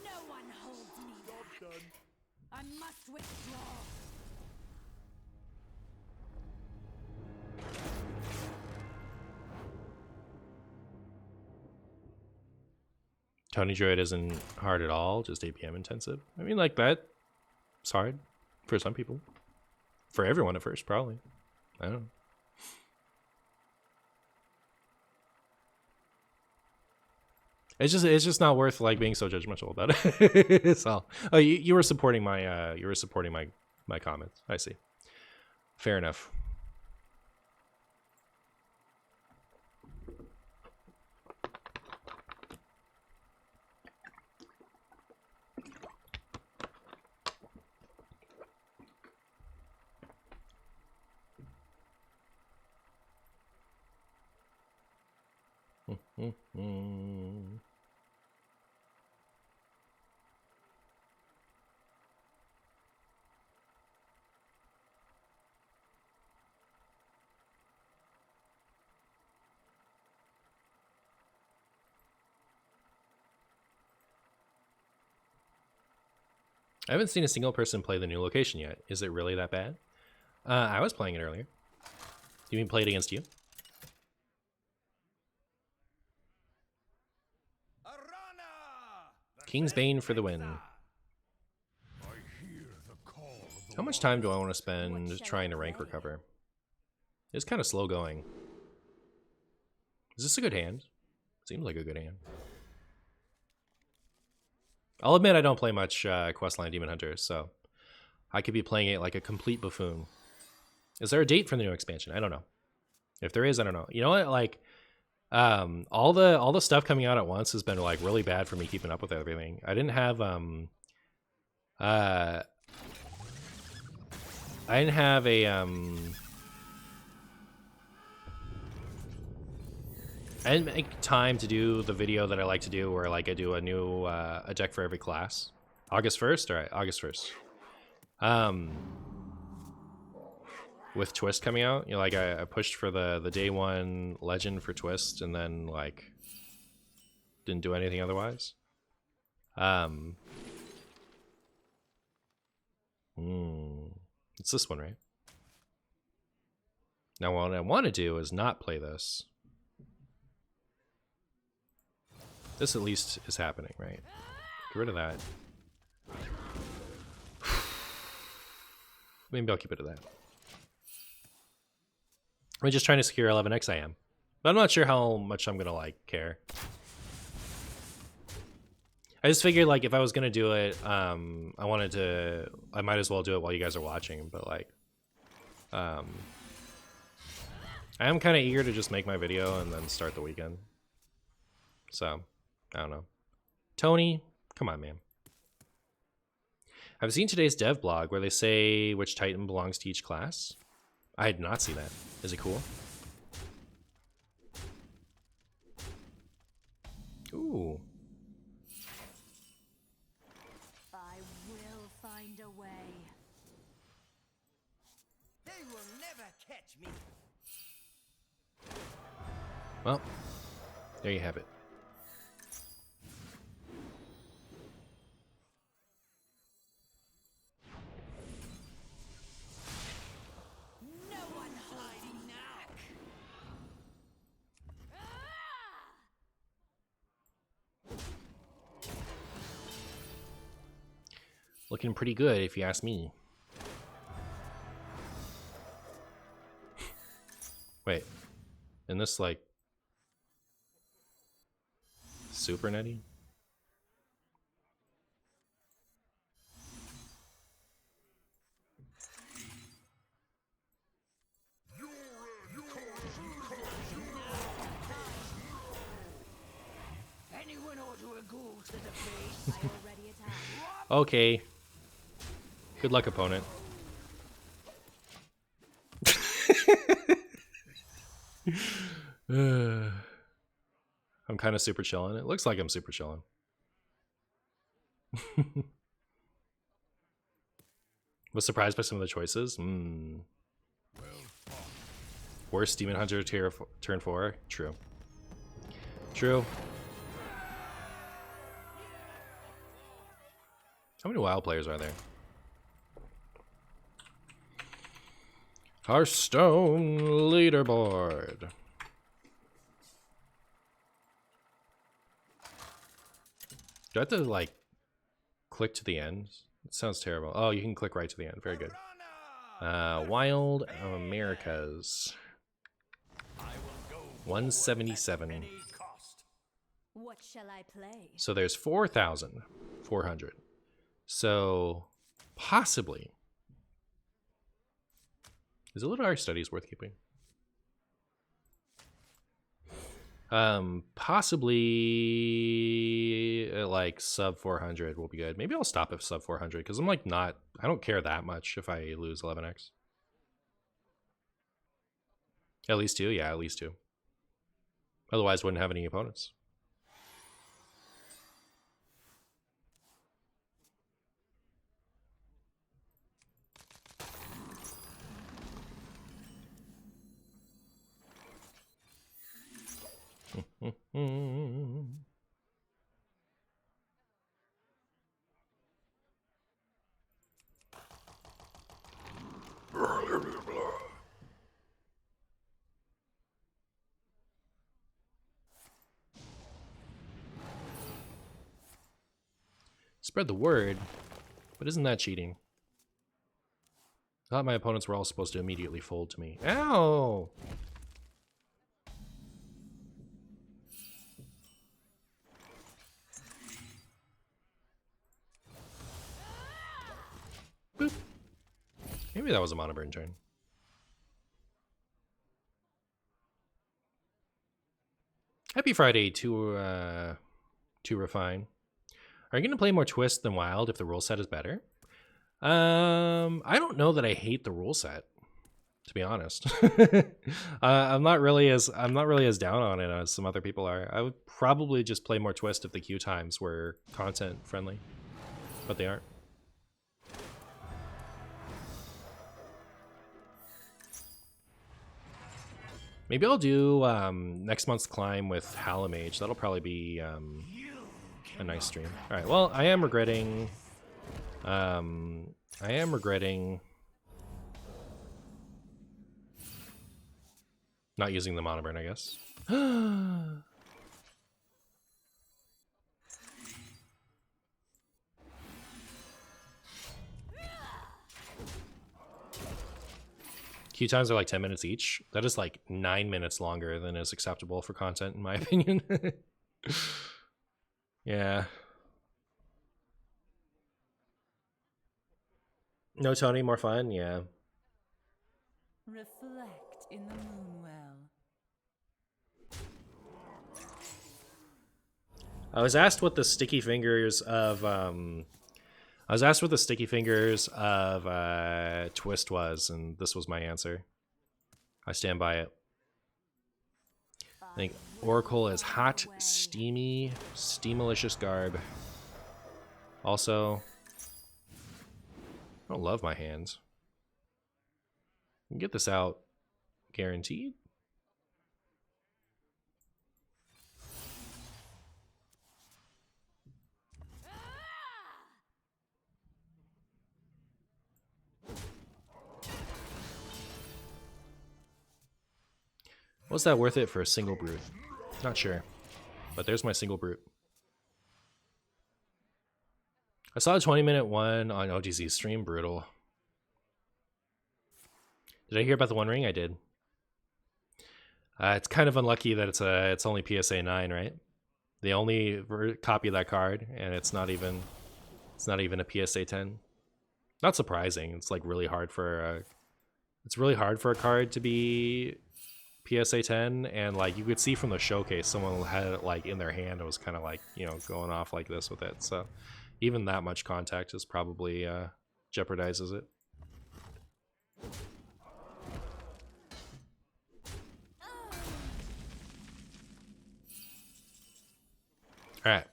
No one holds me back. I must withdraw. Tony Druid isn't hard at all, just APM intensive. I mean, like that, it's hard for some people. For everyone at first, probably. I don't know. It's just not worth like being so judgmental about it. It's all. Oh, you were supporting my my comments. I see. Fair enough. I haven't seen a single person play the new location yet. Is it really that bad? I was playing it earlier. You mean play it against you? King's Bane for the win. How much time do I want to spend trying to rank recover? It's kind of slow going. Is this a good hand? Seems like a good hand. I'll admit I don't play much Questline Demon Hunter, so I could be playing it like a complete buffoon. Is there a date for the new expansion? I don't know. If there is, I don't know. You know what? Like, all the stuff coming out at once has been like really bad for me keeping up with everything. I didn't have I didn't have a I didn't make time to do the video that I like to do where like I do a new a deck for every class. August 1st? All right, August 1st. With Twist coming out, you know, like I pushed for the day one legend for Twist and then like didn't do anything otherwise. It's this one, right? Now what I want to do is not play this. This at least is happening, right? Get rid of that. Maybe I'll keep it at that. I'm just trying to secure 11x I am. But I'm not sure how much I'm gonna like care. I just figured like if I was gonna do it, I might as well do it while you guys are watching, but like I am kinda eager to just make my video and then start the weekend. So I don't know. Tony, come on, man. I've seen today's dev blog where they say which Titan belongs to each class. I did not see that. Is it cool? Ooh. I will find a way. They will never catch me. Well, there you have it. No one hiding now. Looking pretty good if you ask me. Wait. And this like super netty? Anyone ought to go to the place. I already attacked. Okay. Good luck, opponent. I'm kind of super chilling. It looks like I'm super chilling. Was surprised by some of the choices. Worst Demon Hunter turn 4. True. True. How many WoW players are there? Hearthstone leaderboard. Do I have to like click to the end? It sounds terrible. Oh, you can click right to the end. Very good. Wild Americas. 177. What shall I play? So there's 4,400. So possibly Is Illidari Studies worth keeping? Possibly like sub 400 will be good. Maybe I'll stop at sub 400 because I'm like I don't care that much if I lose 11x. At least 2, yeah, at least 2. Otherwise, wouldn't have any opponents. Spread the word, but isn't that cheating? I thought my opponents were all supposed to immediately fold to me. Ow! Boop. Maybe that was a mono burn turn. Happy Friday to Refine. Are you going to play more Twist than Wild if the rule set is better? I don't know that I hate the rule set, to be honest. I'm not really as down on it as some other people are. I would probably just play more Twist if the queue times were content friendly, but they aren't. Maybe I'll do next month's climb with Halimage. That'll probably be a nice stream. All right. Well, I am regretting not using the mono burn, I guess. Queue times are like 10 minutes each. That is like 9 minutes longer than is acceptable for content, in my opinion. Yeah. No Tony, more fun? Yeah. Reflect in the moonwell. I was asked what the sticky fingers of Twist was, and this was my answer. I stand by it. I think Oracle is hot, steamy, steamalicious garb. Also, I don't love my hands. I can get this out guaranteed. Was that worth it for a single brute? Not sure. But there's my single brute. I saw a 20-minute one on OGZ's stream. Brutal. Did I hear about the One Ring? I did. It's kind of unlucky that it's only PSA 9, right? They only copy that card, and it's not even a PSA 10. Not surprising. It's like really hard for a card to be PSA 10, and like you could see from the showcase, someone had it like in their hand and was kind of like, you know, going off like this with it. So even that much contact is probably jeopardizes it. All right.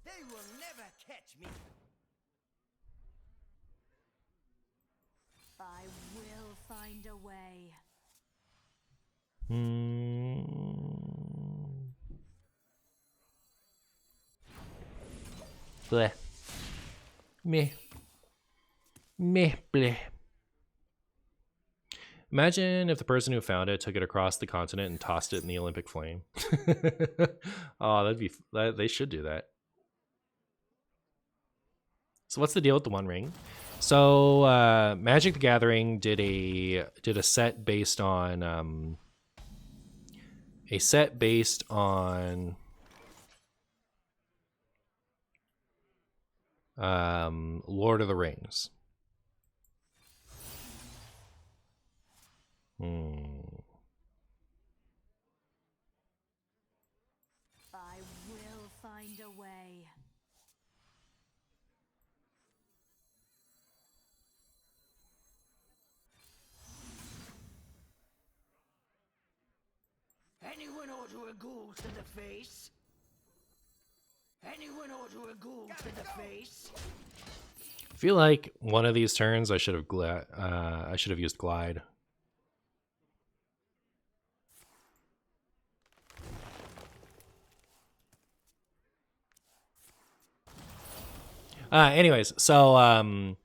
They will never catch me. I will find a way. Bleh. Meh. Meh, bleh. Imagine if the person who found it took it across the continent and tossed it in the Olympic flame. Oh, they should do that. So what's the deal with the One Ring? So Magic the Gathering did a set based on Lord of the Rings. I will find a way. Anyone order a ghoul to the face? Anyone order a ghoul to the face? I feel like one of these turns I should have used Glide. Anyways, so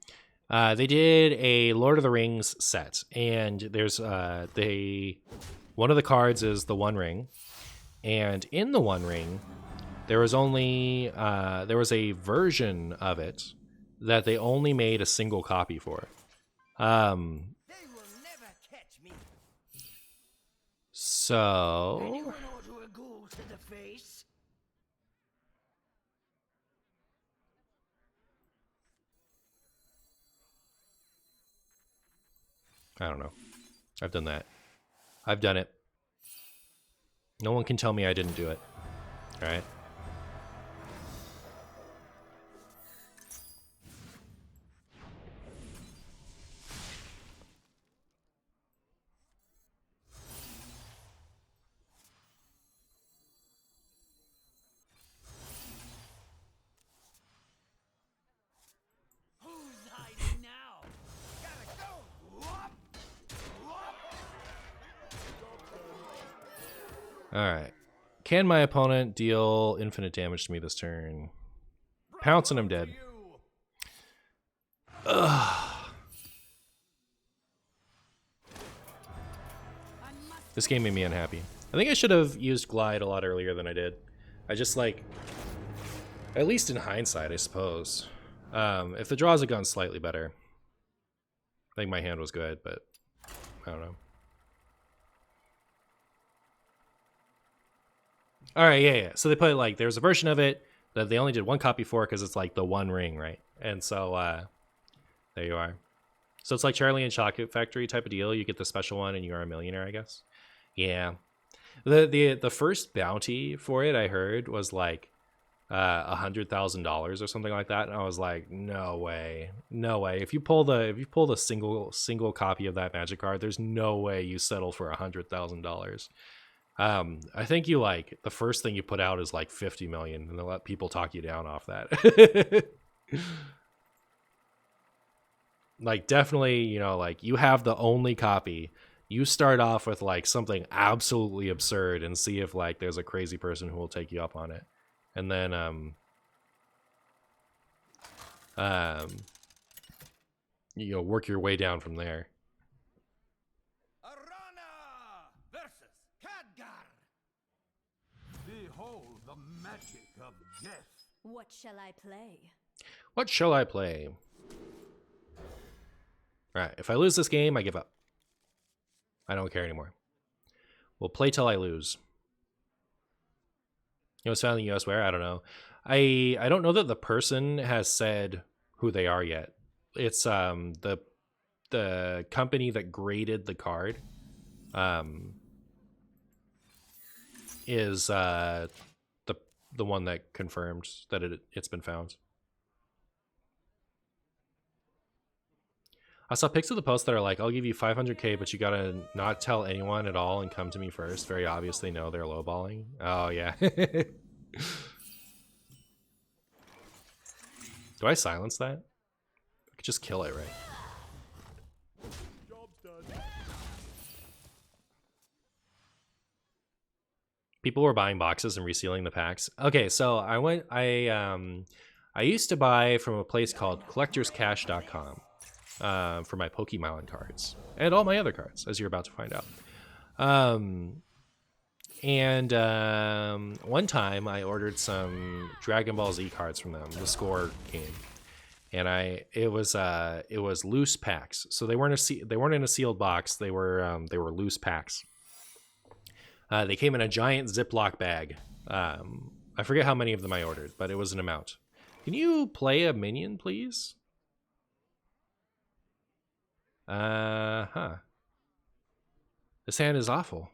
they did a Lord of the Rings set, and there's one of the cards is the One Ring, and in the One Ring, there was a version of it that they only made a single copy for. They will never catch me. So Anyone order a ghoul to the face? I don't know. I've done that. I've done it. No one can tell me I didn't do it. All right. Who's hiding now? Gotta go. Whoop. All right. Can my opponent deal infinite damage to me this turn? Pounce and I'm dead. Ugh. This game made me unhappy. I think I should have used Glide a lot earlier than I did. I just like, at least in hindsight, I suppose. If the draws had gone slightly better, I think my hand was good, but I don't know. All right, yeah. So they put like, there's a version of it that they only did one copy for because it's like the One Ring, right? And so there you are. So it's like Charlie and Chocolate Factory type of deal. You get the special one and you are a millionaire, I guess. Yeah. The first bounty for it I heard was like $100,000 or something like that, and I was like, no way. If you pull the single copy of that Magic card, there's no way you settle for $100,000. I think you like the first thing you put out is like 50 million, and they'll let people talk you down off that. Like definitely, you know, like you have the only copy. You start off with like something absolutely absurd and see if like there's a crazy person who will take you up on it. And then you know, work your way down from there. Arana versus Khadgar. Behold the magic of death. What shall I play? What shall I play? Alright, if I lose this game, I give up. I don't care anymore. We'll play till I lose. You know what's found in the US where? I don't know. I don't know that the person has said who they are yet. It's the company that graded the card is the one that confirmed that it's been found. I saw pics of the post that are like, I'll give you 500K, but you gotta not tell anyone at all and come to me first. Very obvious they know they're lowballing. Oh, yeah. Do I silence that? I could just kill it, right? Job's done. People were buying boxes and resealing the packs. Okay, so I used to buy from a place called collectorscash.com. for my Pokemon cards and all my other cards, as you're about to find out. One time I ordered some Dragon Ball Z cards from them. The score came, and it was loose packs. So they weren't in a sealed box. They were loose packs. They came in a giant Ziploc bag. I forget how many of them I ordered, but it was an amount. Can you play a minion, please? This hand is awful.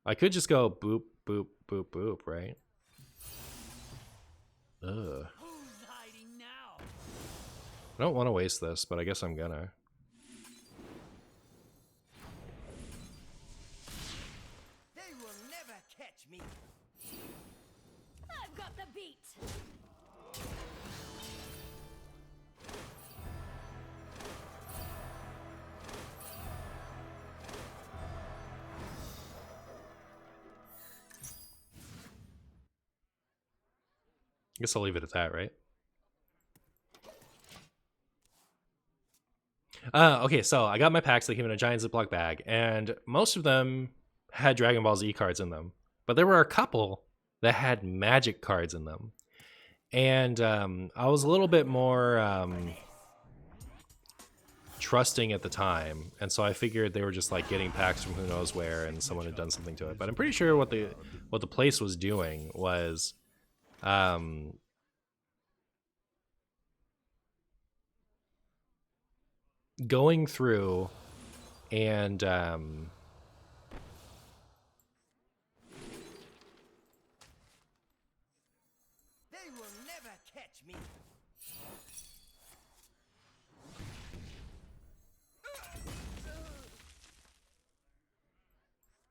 I could just go boop, boop, boop, boop, right? Ugh. Who's hiding now? I don't want to waste this, but I guess I'm gonna. They will never catch me. I've got the beat. I guess I'll leave it at that, right? Okay, so I got my packs. They came in a giant Ziploc bag, and most of them had Dragon Ball Z cards in them. But there were a couple that had Magic cards in them. And I was a little bit more trusting at the time. And so I figured they were just like getting packs from who knows where, and someone had done something to it. But I'm pretty sure what the place was doing was going through and They will never catch me.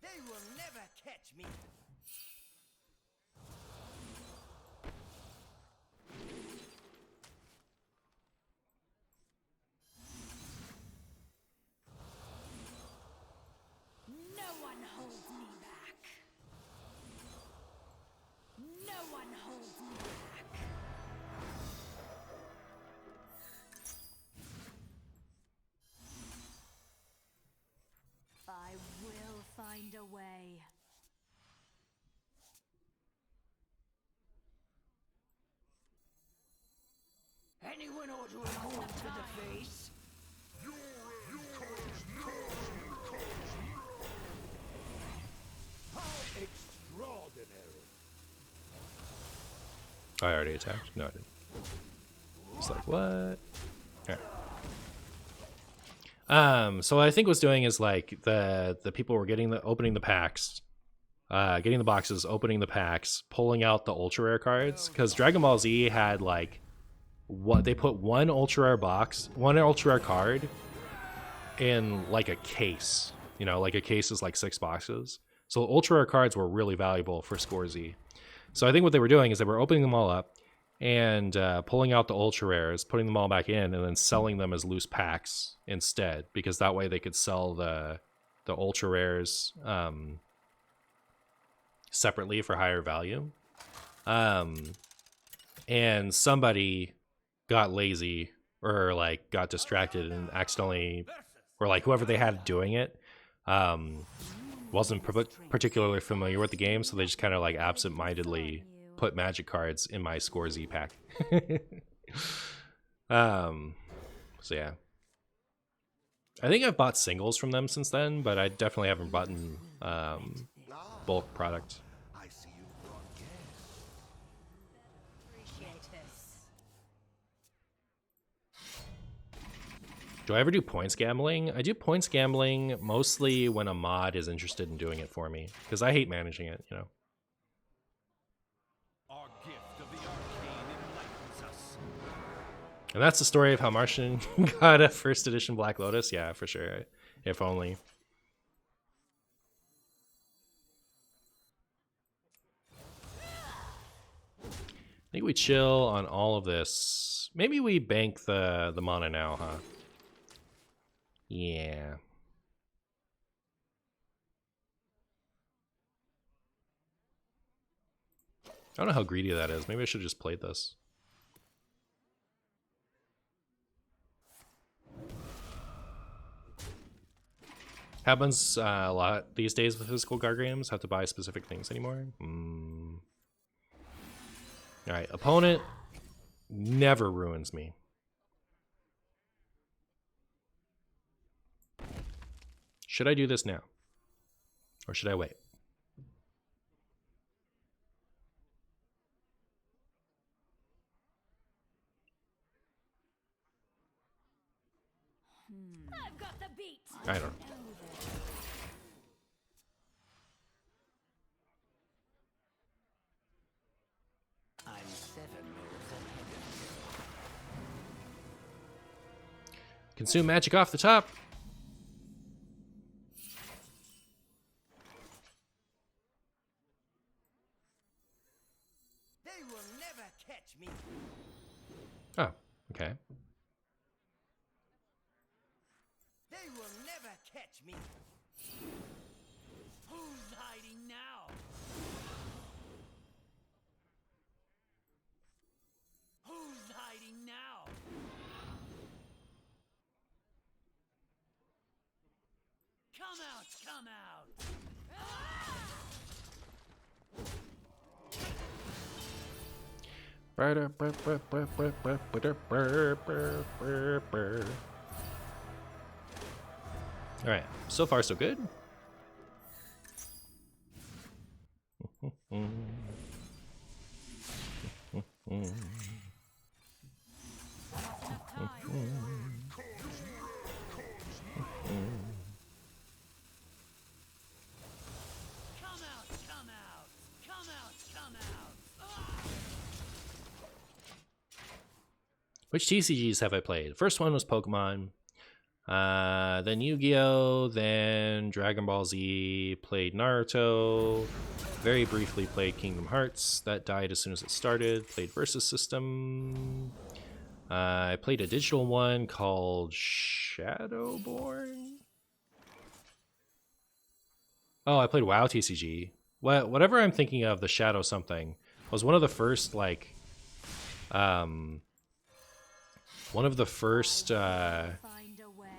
They will never catch me. No one holds me back. No one holds me back. I will find a way. Anyone ordering more to the face? How extraordinary. I already attacked. No, I didn't. It's like, what? Alright. So what I think was doing is like the people were opening the packs, getting the boxes, opening the packs, pulling out the ultra rare cards, because Dragon Ball Z had like what they put one ultra rare card in like a case. You know, like a case is like 6 boxes. So ultra rare cards were really valuable for Score Z. So I think what they were doing is they were opening them all up and pulling out the ultra rares, putting them all back in, and then selling them as loose packs instead, because that way they could sell the ultra rares separately for higher value. And somebody got lazy or like got distracted and accidentally, or like whoever they had doing it wasn't particularly familiar with the game, so they just kind of like absent-mindedly put Magic cards in my Score Z pack. So yeah, I think I've bought singles from them since then, but I definitely haven't bought bulk product. I see you've brought guests. Appreciate this. Do I ever do points gambling? I do points gambling mostly when a mod is interested in doing it for me, because I hate managing it, you know. Our gift of the arcane enlightens us. And that's the story of how Martian got a first edition Black Lotus. Yeah, for sure. If only. I think we chill on all of this. Maybe we bank the mana now, huh? Yeah. I don't know how greedy that is. Maybe I should have just played this. Happens a lot these days with physical card games. Have to buy specific things anymore. All right, opponent never ruins me. Should I do this now? Or should I wait? I've got the beat. I don't know. I'm 7 moves ahead of Consume magic off the top. you. They will never catch me. Oh, okay. They will never catch me. Who's hiding now? Who's hiding now? Come out, come out. All right, so far so good. Come out, come out. Come out, come out. Which TCGs have I played? First one was Pokemon, then Yu-Gi-Oh, then Dragon Ball Z, played Naruto, very briefly played Kingdom Hearts, that died as soon as it started, played Versus System, I played a digital one called Shadowborn. Oh, I played WoW TCG. Whatever I'm thinking of, the Shadow something, was one of the first, like, one of the first, Find a way.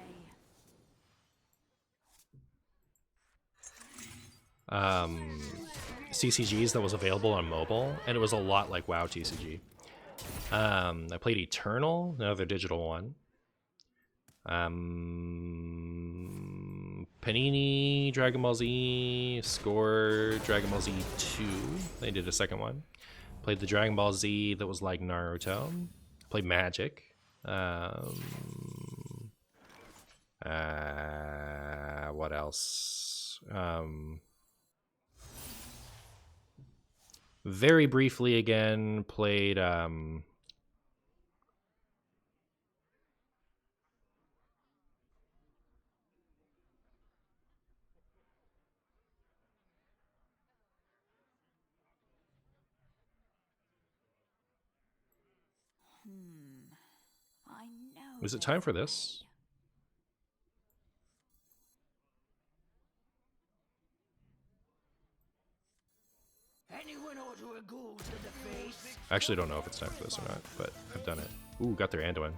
CCGs that was available on mobile, and it was a lot like WoW TCG. I played Eternal, another digital one. Panini, Dragon Ball Z, Score, Dragon Ball Z 2. They did a second one. Played the Dragon Ball Z that was like Naruto. Played Magic. What else? Very briefly again played I know. was it time for this? Anyone order a ghoul to the face? I actually don't know if it's time for this or not, but I've done it. Ooh, got their Anduin.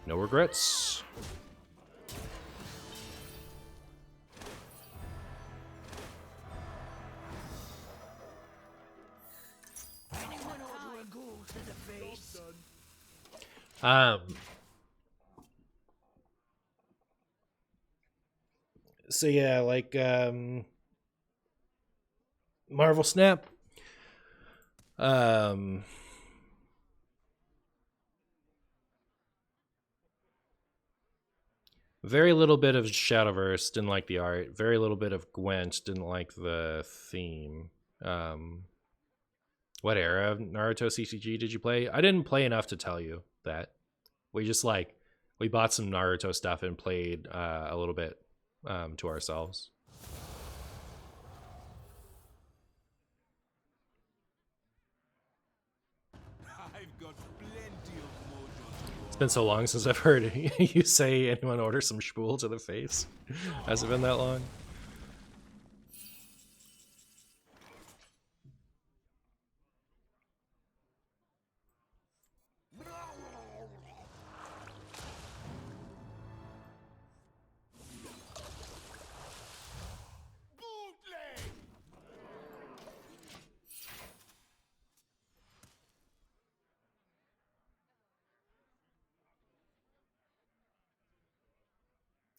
No regrets. Anyone order a ghoul to the face? So yeah, like Marvel Snap. Very little bit of Shadowverse, didn't like the art. Very little bit of Gwent, didn't like the theme. What era of Naruto CCG did you play? I didn't play enough to tell you that. We just we bought some Naruto stuff and played a little bit to ourselves. I've got plenty of mojo. It's been so long since I've heard you say anyone order some Shpool to the face. Has it been that long?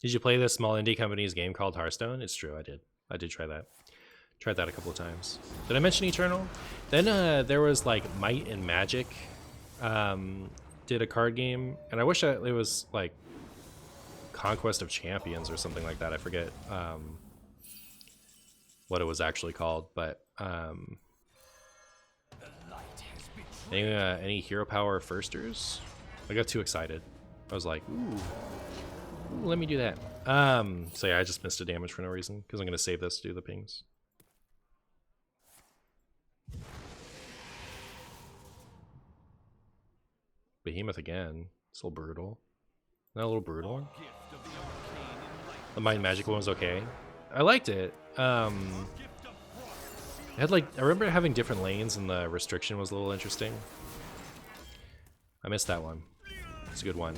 Did you play this small indie company's game called Hearthstone? It's true, I did. I did try that. Tried that a couple of times. Did I mention Eternal? Then there was like Might and Magic did a card game, and I wish it was like Conquest of Champions or something like that. I forget what it was actually called, but any Hero Power firsters? I got too excited. I was like, ooh, let me do that. So yeah, I just missed a damage for no reason because I'm gonna save this to do the pings. Behemoth again. It's a little brutal. Not a little brutal. The Might and Magic one was okay. I liked it. It had like, I remember having different lanes and the restriction was a little interesting. I missed that one. It's a good one.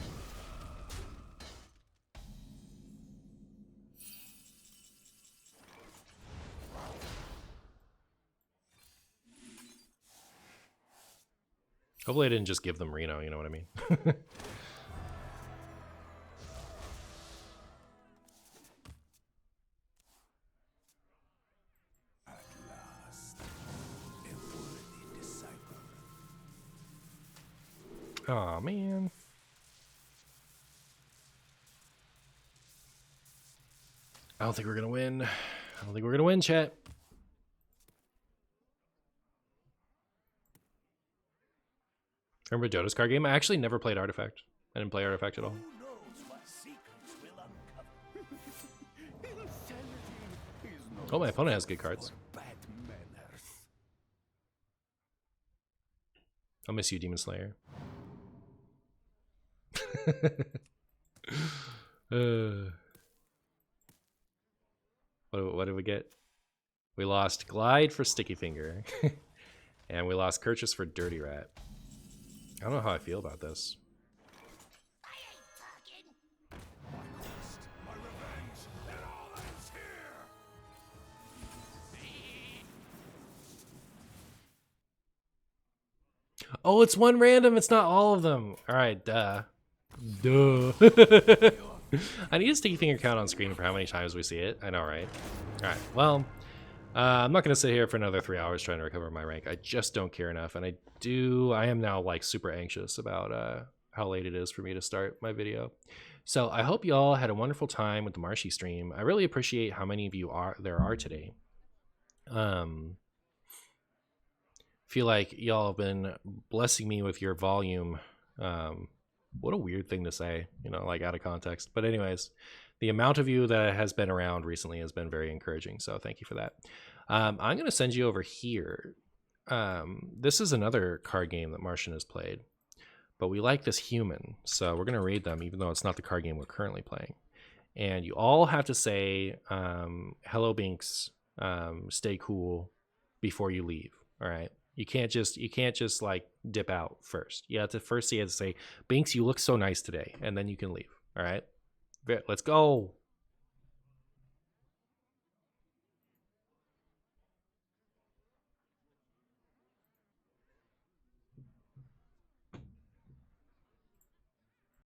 Hopefully I didn't just give them Reno, you know what I mean? Aw, man. I don't think we're gonna win. I don't think we're gonna win, chat. Remember Dota's card game? I actually never played Artifact. I didn't play Artifact at all. Who knows what secrets will uncover? Insanity is no Oh, my opponent has good cards. bad manners. I'll miss you, Demon Slayer. What did we get? We lost Glide for Sticky Finger. And we lost Kirchhoff for Dirty Rat. I don't know how I feel about this. My quest, my revenge, and all that's here. Oh, it's one random. It's not all of them. All right, duh. Duh. I need a Sticky Finger count on screen for how many times we see it. I know, right? All right, well, I'm not going to sit here for another 3 hours trying to recover my rank. I just don't care enough. And I am now like super anxious about how late it is for me to start my video. So I hope y'all had a wonderful time with the Marshy stream. I really appreciate how many of you there are today. Feel like y'all have been blessing me with your volume. What a weird thing to say, you know, like out of context. But anyways, the amount of you that has been around recently has been very encouraging. So thank you for that. I'm going to send you over here. This is another card game that Martian has played, but we like this human. So we're going to raid them, even though it's not the card game we're currently playing. And you all have to say, hello, Binks, stay cool before you leave. All right. You can't just like dip out first. You have to say, Binks, you look so nice today. And then you can leave. All right. Let's go.